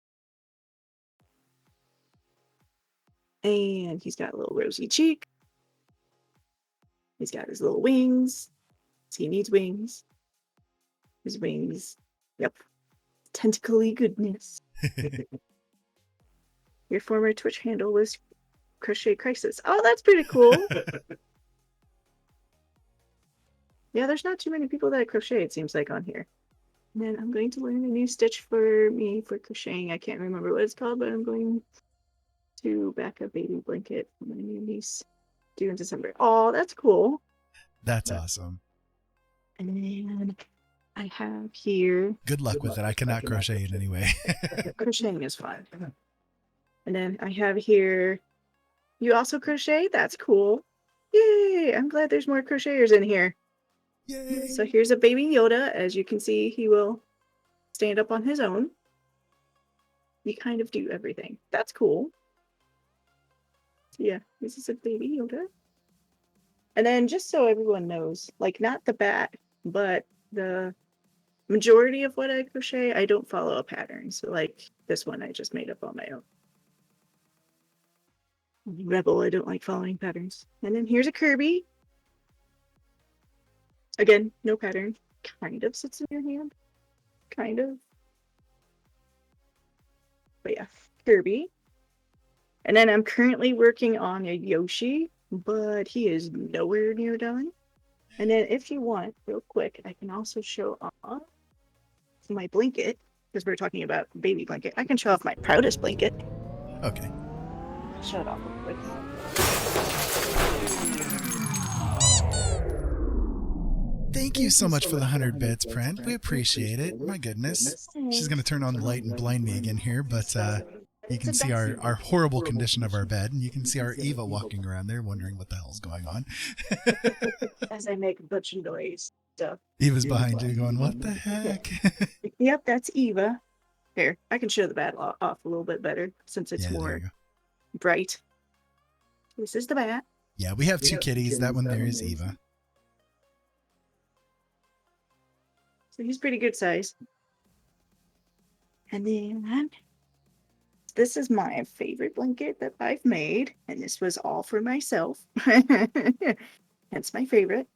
Speaker 6: And he's got a little rosy cheek. He's got his little wings. He needs wings. His wings. Yep. Tentacly goodness. Your former Twitch handle was Crochet Crisis. Oh, that's pretty cool. Yeah, there's not too many people that crochet, it seems like, on here. And then I'm going to learn a new stitch for me for crocheting. I can't remember what it's called, but I'm going to back a baby blanket for my new niece due in December. Oh, that's cool.
Speaker 2: That's awesome.
Speaker 6: And then I have here.
Speaker 2: Good luck with it. I cannot crochet in any way.
Speaker 6: Crocheting is fun. And then I have here. You also crochet? That's cool. Yay! I'm glad there's more crocheters in here.
Speaker 2: Yay!
Speaker 6: So here's a baby Yoda. As you can see, he will stand up on his own. You kind of do everything. That's cool. So yeah, this is a baby Yoda. And then just so everyone knows, like not the bat, but the majority of what I crochet, I don't follow a pattern. So like this one I just made up on my own. Rebel, I don't like following patterns. And then here's a Kirby. Again, no pattern. Kind of sits in your hand. Kind of. But yeah, Kirby. And then I'm currently working on a Yoshi, but he is nowhere near done. And then if you want, real quick, I can also show off my blanket, because we're talking about baby blanket. I can show off my proudest blanket.
Speaker 2: Okay.
Speaker 6: Show it off real quick.
Speaker 2: Thank you so much for the 100 bits, Brent. We appreciate it. My goodness. She's going to turn on the light and blind me again here, but you can see our horrible condition of our bed, and you can see our Eva walking around there wondering what the hell's going on.
Speaker 6: As I make a bunch of noise. So.
Speaker 2: Eva's behind you going, what the heck?
Speaker 6: Yep, that's Eva. Here, I can show the bat off a little bit better since it's more bright. This is the bat.
Speaker 2: Yeah, we have two kitties. That one there is Eva.
Speaker 6: So he's pretty good size. And then this is my favorite blanket that I've made. And this was all for myself. Hence my favorite.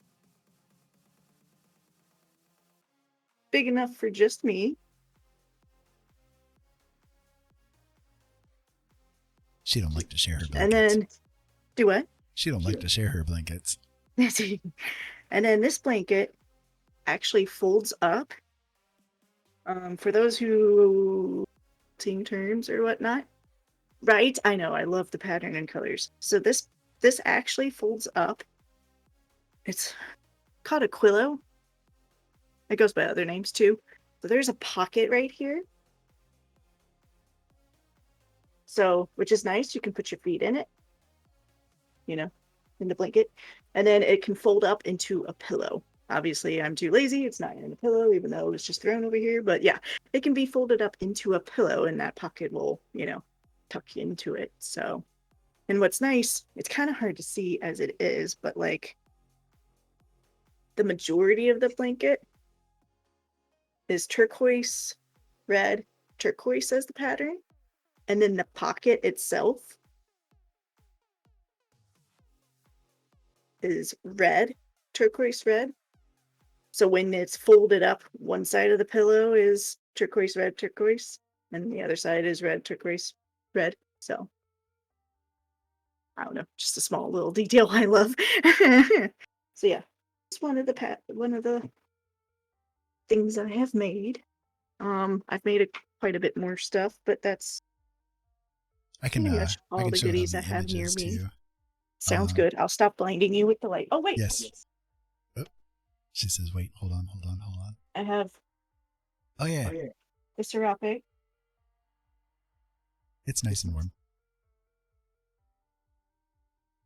Speaker 6: Big enough for just me.
Speaker 2: She don't like to share her blankets.
Speaker 6: And then, do what?
Speaker 2: She don't like to share her blankets.
Speaker 6: And then this blanket actually folds up. For those who seeing terms or whatnot, right? I know, I love the pattern and colors. So this actually folds up. It's called a quillo. It goes by other names too. So there's a pocket right here. So, which is nice. You can put your feet in it, you know, in the blanket. And then it can fold up into a pillow. Obviously, I'm too lazy. It's not in a pillow, even though it was just thrown over here. But yeah, it can be folded up into a pillow, and that pocket will, you know, tuck into it. So, and what's nice, it's kind of hard to see as it is, but like the majority of the blanket is turquoise, red, turquoise as the pattern, and then the pocket itself is red, turquoise red. So when it's folded up, one side of the pillow is turquoise red turquoise, and the other side is red turquoise red. So I don't know, just a small little detail I love. So yeah, it's one of the things I have made. I've made quite a bit more stuff, but that's
Speaker 2: I can
Speaker 6: pretty much
Speaker 2: I
Speaker 6: all
Speaker 2: can
Speaker 6: the
Speaker 2: show it on
Speaker 6: goodies
Speaker 2: the
Speaker 6: I have near
Speaker 2: images
Speaker 6: me.
Speaker 2: too.
Speaker 6: Sounds good. I'll stop blinding you with the light. Oh wait.
Speaker 2: Yes. Oh, she says, "Wait, hold on."
Speaker 6: I have.
Speaker 2: Oh yeah.
Speaker 6: The serape.
Speaker 2: It's nice and warm.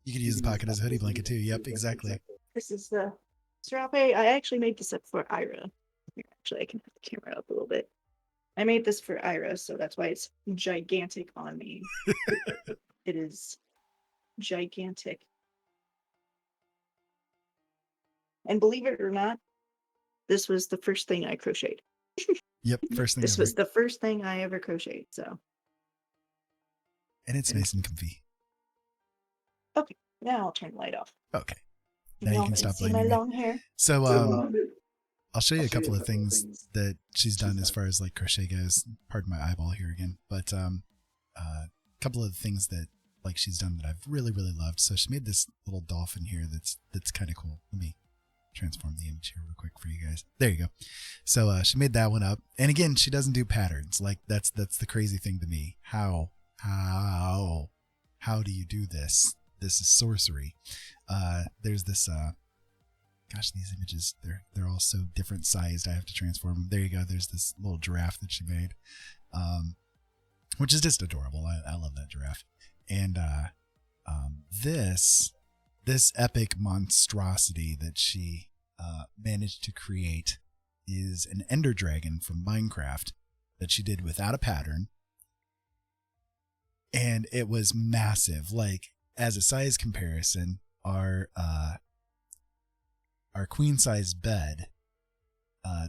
Speaker 2: You could use the pocket as a hoodie blanket too. Yep, exactly.
Speaker 6: This is the serape. I actually made this up for Ira. Here, actually, I can have the camera up a little bit. I made this for Ira, so that's why it's gigantic on me. It is gigantic. And believe it or not, this was the first thing I crocheted.
Speaker 2: Yep, first thing
Speaker 6: This
Speaker 2: ever.
Speaker 6: was the first thing I ever crocheted, so.
Speaker 2: And it's nice and comfy.
Speaker 6: Okay, now I'll turn the light off.
Speaker 2: Okay. Now you can stop
Speaker 6: see my
Speaker 2: blaming me.
Speaker 6: long hair.
Speaker 2: So I'll show you a couple of things that she's done as far as like crochet goes. Pardon my eyeball here again, but a couple of things that like she's done that I've really loved. So she made this little dolphin here that's kind of cool. Let me transform the image here real quick for you guys. There you go. So she made that one up, and again, she doesn't do patterns. Like that's the crazy thing to me. How do you do this? This is sorcery. There's this gosh, these images, they're all so different sized. I have to transform them. There you go. There's this little giraffe that she made, which is just adorable. I love that giraffe. And this epic monstrosity that she managed to create is an ender dragon from Minecraft that she did without a pattern. And it was massive. Like, as a size comparison, our queen size bed,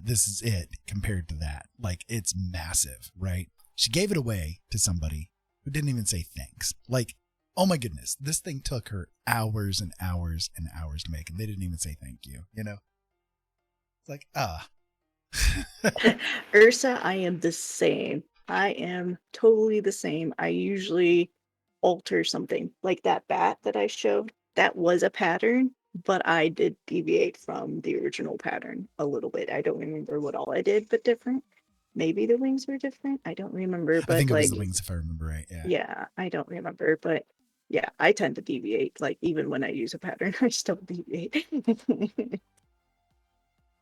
Speaker 2: this is it compared to that. Like, it's massive, right? She gave it away to somebody who didn't even say thanks. Like, oh my goodness, this thing took her hours and hours and hours to make, and they didn't even say thank you, you know? It's like,
Speaker 6: Ursa, I am the same. I am totally the same. I usually alter something. Like that bat that I showed, that was a pattern, but I did deviate from the original pattern a little bit. I don't remember what all I did, but different. Maybe the wings were different. I don't remember, but
Speaker 2: I think it
Speaker 6: like,
Speaker 2: was the wings, if I remember right. Yeah.
Speaker 6: Yeah, I don't remember, but yeah, I tend to deviate. Like, even when I use a pattern, I still deviate.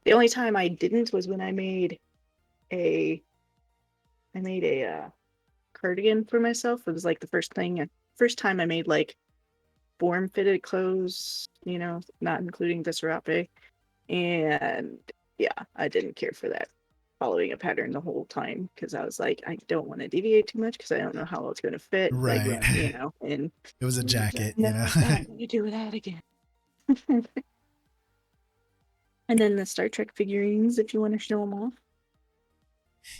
Speaker 6: The only time I didn't was when I made a cardigan for myself. It was like the first time I made like form-fitted clothes, you know, not including the serape. And yeah, I didn't care for that, following a pattern the whole time, because I was like, I don't want to deviate too much because I don't know how it's going to fit.
Speaker 2: Right.
Speaker 6: Like, you know, and
Speaker 2: it was a jacket,
Speaker 6: no,
Speaker 2: you know?
Speaker 6: I'm going to do that again. And then the Star Trek figurines, if you want to show them off.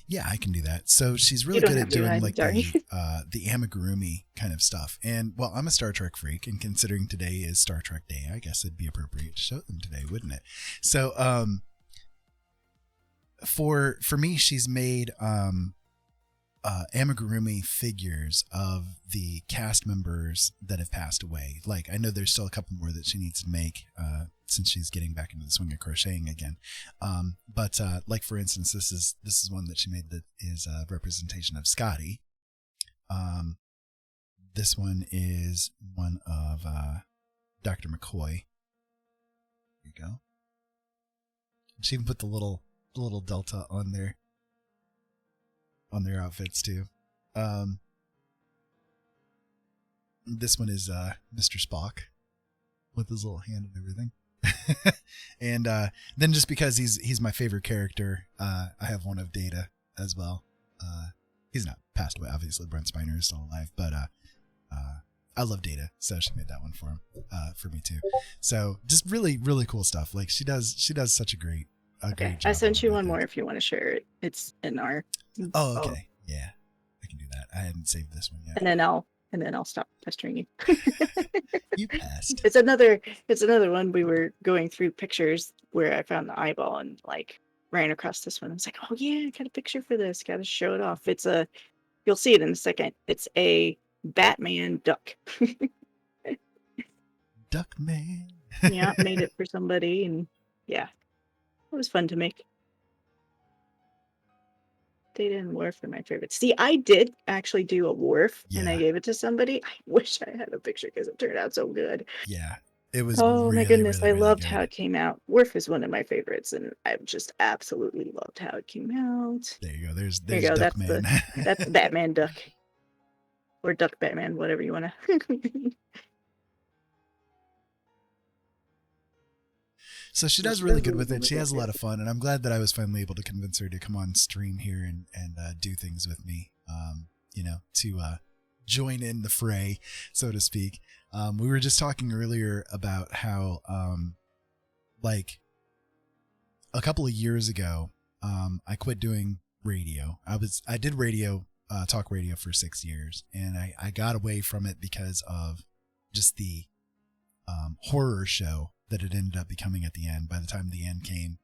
Speaker 2: Yeah, I can do that. So she's really good at doing like the amigurumi kind of stuff. And well, I'm a Star Trek freak, and considering today is Star Trek Day, I guess it'd be appropriate to show them today, wouldn't it? So for me, she's made amigurumi figures of the cast members that have passed away. Like, I know there's still a couple more that she needs to make since she's getting back into the swing of crocheting again. But like, for instance, this is one that she made that is a representation of Scotty. This one is one of Dr. McCoy. There you go. She even put the little delta on their outfits too. This one is Mr. Spock with his little hand and everything. And then just because he's my favorite character, I have one of Data as well. He's not passed away, obviously. Brent Spiner is still alive, but I love Data, so she made that one for him, for me too. So just really cool stuff. Like, she does such a great job.
Speaker 6: I sent you one more if you want to share it. It's in our.
Speaker 2: Oh, okay. Yeah, I can do that. I hadn't saved this one yet.
Speaker 6: And then I'll stop pestering you.
Speaker 2: You passed.
Speaker 6: It's another one. We were going through pictures where I found the eyeball and like ran across this one. I was like, oh yeah, I got a picture for this. Got to show it off. You'll see it in a second. It's a Batman duck.
Speaker 2: Duck man.
Speaker 6: Yeah, made it for somebody, and yeah, it was fun to make. Data and Wharf are my favorites. See, I did actually do a Wharf, and I
Speaker 2: Yeah.
Speaker 6: gave it to somebody. I wish I had a picture because it turned out so good.
Speaker 2: Yeah, it was.
Speaker 6: Oh
Speaker 2: really,
Speaker 6: my goodness,
Speaker 2: really,
Speaker 6: I
Speaker 2: really
Speaker 6: loved
Speaker 2: good.
Speaker 6: how it came out. Wharf is one of my favorites, and I've just absolutely loved how it came out.
Speaker 2: There you go. There's
Speaker 6: There you go.
Speaker 2: Duck
Speaker 6: That's
Speaker 2: man.
Speaker 6: that's the Batman duck, or Duck Batman, whatever you want to.
Speaker 2: So she does really good with it. She has a lot of fun, and I'm glad that I was finally able to convince her to come on stream here and do things with me. To join in the fray, so to speak. We were just talking earlier about how, like, a couple of years ago, I quit doing radio. I did radio, talk radio for 6 years, and I got away from it because of just the horror show that it ended up becoming at the end. By the time the end came,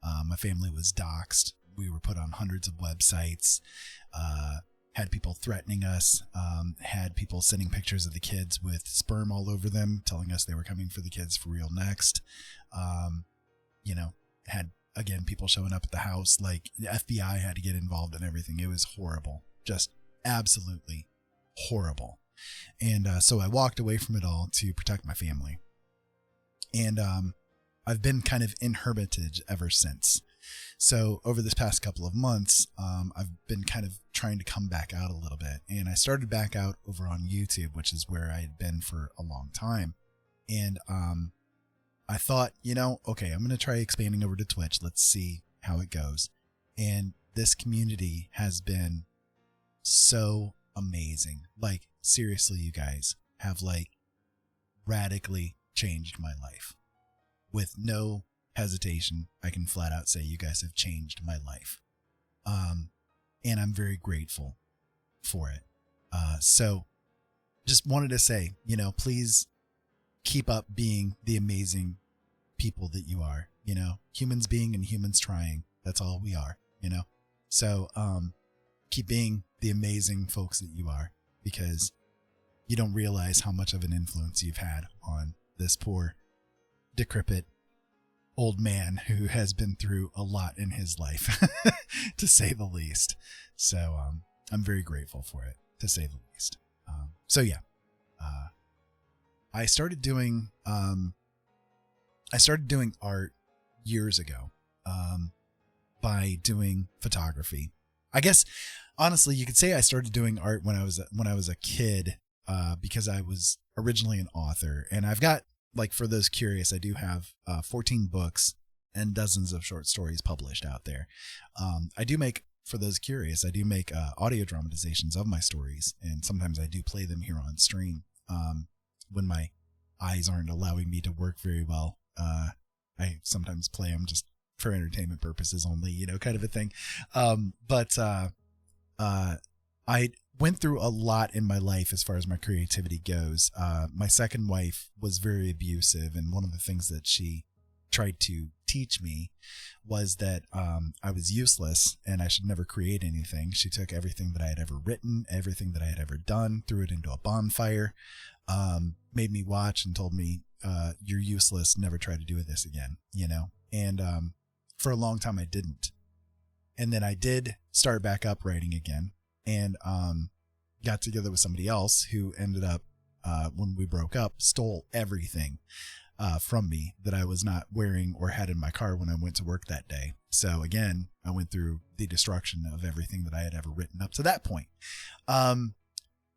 Speaker 2: my family was doxxed. We were put on hundreds of websites, had people threatening us, had people sending pictures of the kids with sperm all over them, telling us they were coming for the kids for real next. Had, again, people showing up at the house, like the FBI had to get involved in everything. It was horrible, just absolutely horrible. And so I walked away from it all to protect my family. And I've been kind of in hermitage ever since. So over this past couple of months, I've been kind of trying to come back out a little bit. And I started back out over on YouTube, which is where I had been for a long time. And I thought, okay, I'm going to try expanding over to Twitch. Let's see how it goes. And this community has been so amazing. Like, seriously, you guys have like radically changed my life. With no hesitation, I can flat out say you guys have changed my life. And I'm very grateful for it. So just wanted to say, please keep up being the amazing people that you are, humans being and humans trying. That's all we are, So keep being the amazing folks that you are, because you don't realize how much of an influence you've had on this poor, decrepit old man who has been through a lot in his life, to say the least. So I'm very grateful for it, to say the least. I started doing art years ago by doing photography. I guess honestly, you could say I started doing art when I was a kid, because I was originally an author, and I've got, like, for those curious, I do have 14 books and dozens of short stories published out there. I do make, for those curious, I do make audio dramatizations of my stories, and sometimes I do play them here on stream. When my eyes aren't allowing me to work very well, I sometimes play them just for entertainment purposes only, kind of a thing. I went through a lot in my life as far as my creativity goes. My second wife was very abusive, and one of the things that she tried to teach me was that I was useless and I should never create anything. She took everything that I had ever written, everything that I had ever done, threw it into a bonfire, made me watch and told me, you're useless, never try to do this again, And for a long time I didn't. And then I did start back up writing again, and got together with somebody else who ended up, when we broke up, stole everything from me that I was not wearing or had in my car when I went to work that day. So again, I went through the destruction of everything that I had ever written up to that point.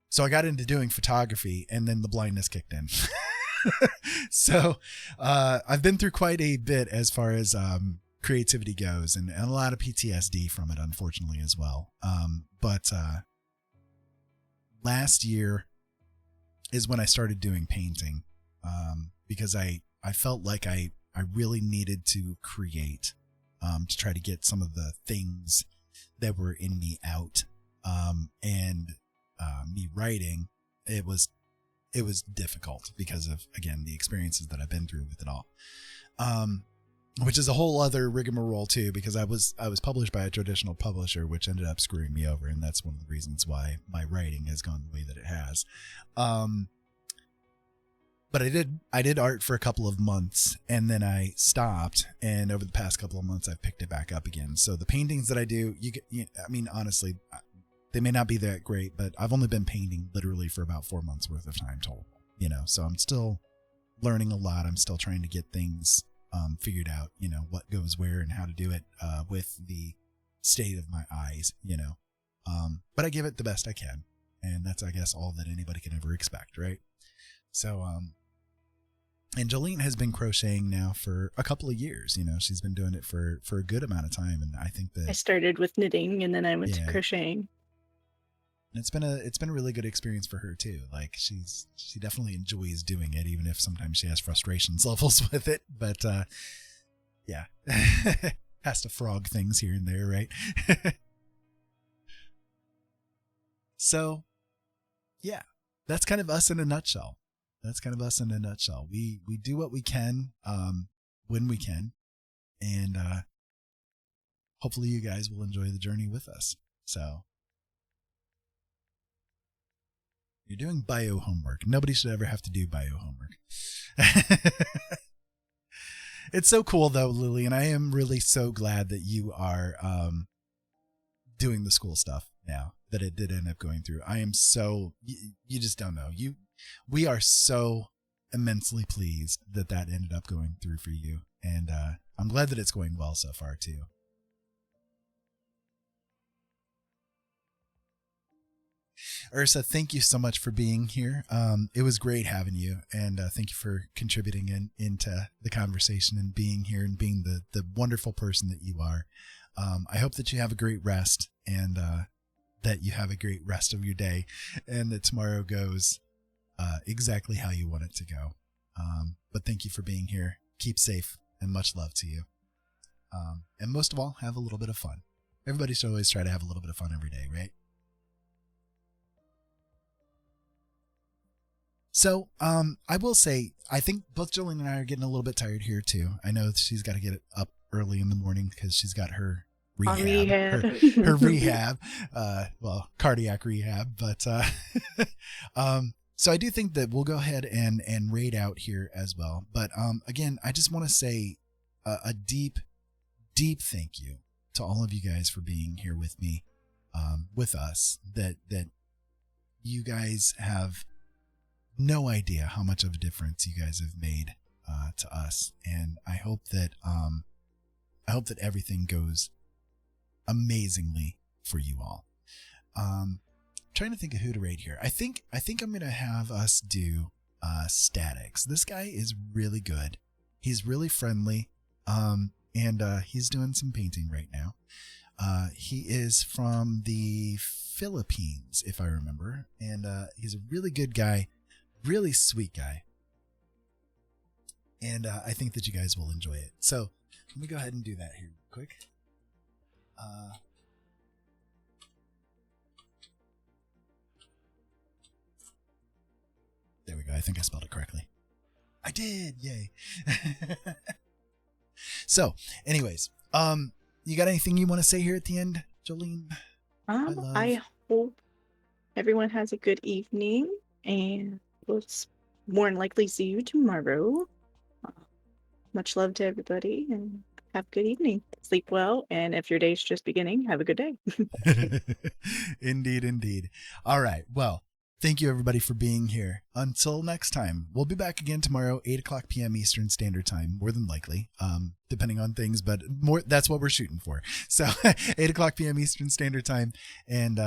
Speaker 2: So I got into doing photography, and then the blindness kicked in. So I've been through quite a bit as far as creativity goes, and a lot of PTSD from it, unfortunately, as well. But last year is when I started doing painting, because I felt like I really needed to create, to try to get some of the things that were in me out. and me writing, it was difficult because of, again, the experiences that I've been through with it all. Which is a whole other rigmarole too, because I was published by a traditional publisher, which ended up screwing me over. And that's one of the reasons why my writing has gone the way that it has. But I did art for a couple of months, and then I stopped. And over the past couple of months, I've picked it back up again. So the paintings that I do, I mean, honestly, they may not be that great, but I've only been painting literally for about 4 months worth of time total, so I'm still learning a lot. I'm still trying to get things figured out, what goes where and how to do it with the state of my eyes, but I give it the best I can. And that's, I guess, all that anybody can ever expect. Right. So, and Jolene has been crocheting now for a couple of years. She's been doing it for a good amount of time. And I think that
Speaker 6: I started with knitting and then I went to crocheting.
Speaker 2: It's been a really good experience for her too. Like she definitely enjoys doing it, even if sometimes she has frustrations levels with it. But yeah, has to frog things here and there, right? So yeah, that's kind of us in a nutshell. We do what we can when we can, and hopefully you guys will enjoy the journey with us. So. You're doing bio homework. Nobody should ever have to do bio homework. It's so cool though, Lily, and I am really so glad that you are doing the school stuff now, that it did end up going through. I am so, you just don't know. We are so immensely pleased that ended up going through for you. And I'm glad that it's going well so far too. Ursa, thank you so much for being here. It was great having you, and thank you for contributing into the conversation and being here and being the wonderful person that you are. I hope that you have a great rest, and that you have a great rest of your day, and that tomorrow goes exactly how you want it to go. But thank you for being here. Keep safe, and much love to you. And most of all, have a little bit of fun. Everybody should always try to have a little bit of fun every day, right? So, I will say, I think both Jolene and I are getting a little bit tired here too. I know she's got to get up early in the morning because she's got her rehab, her rehab, cardiac rehab. But, so I do think that we'll go ahead and raid out here as well. But, again, I just want to say a deep, deep thank you to all of you guys for being here with me, with us, that you guys have no idea how much of a difference you guys have made to us, and I hope that everything goes amazingly for you all. Trying to think of who to rate here. I think I'm gonna have us do Statics. This guy is really good. He's really friendly, and he's doing some painting right now. He is from the Philippines, if I remember, and he's a really good guy. Really sweet guy. And I think that you guys will enjoy it. So let me go ahead and do that here real quick. There we go. I think I spelled it correctly. I did. Yay. So anyways, you got anything you want to say here at the end, Jolene?
Speaker 6: I hope everyone has a good evening, and we'll more than likely see you tomorrow. Much love to everybody, and have a good evening. Sleep well, and if your day's just beginning, have a good day.
Speaker 2: Indeed, indeed. All right. Well, thank you everybody for being here. Until next time, we'll be back again tomorrow, 8:00 p.m. Eastern Standard Time, more than likely, depending on things, but that's what we're shooting for. So 8:00 p.m. Eastern Standard Time. And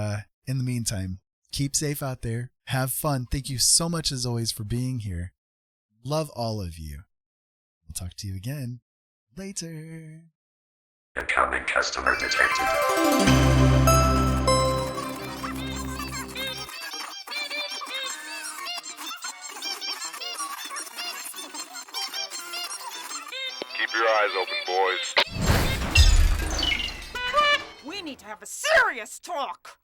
Speaker 2: in the meantime, keep safe out there. Have fun. Thank you so much, as always, for being here. Love all of you. We'll talk to you again later.
Speaker 11: Incoming customer detected.
Speaker 3: Keep your eyes open, boys.
Speaker 12: We need to have a serious talk.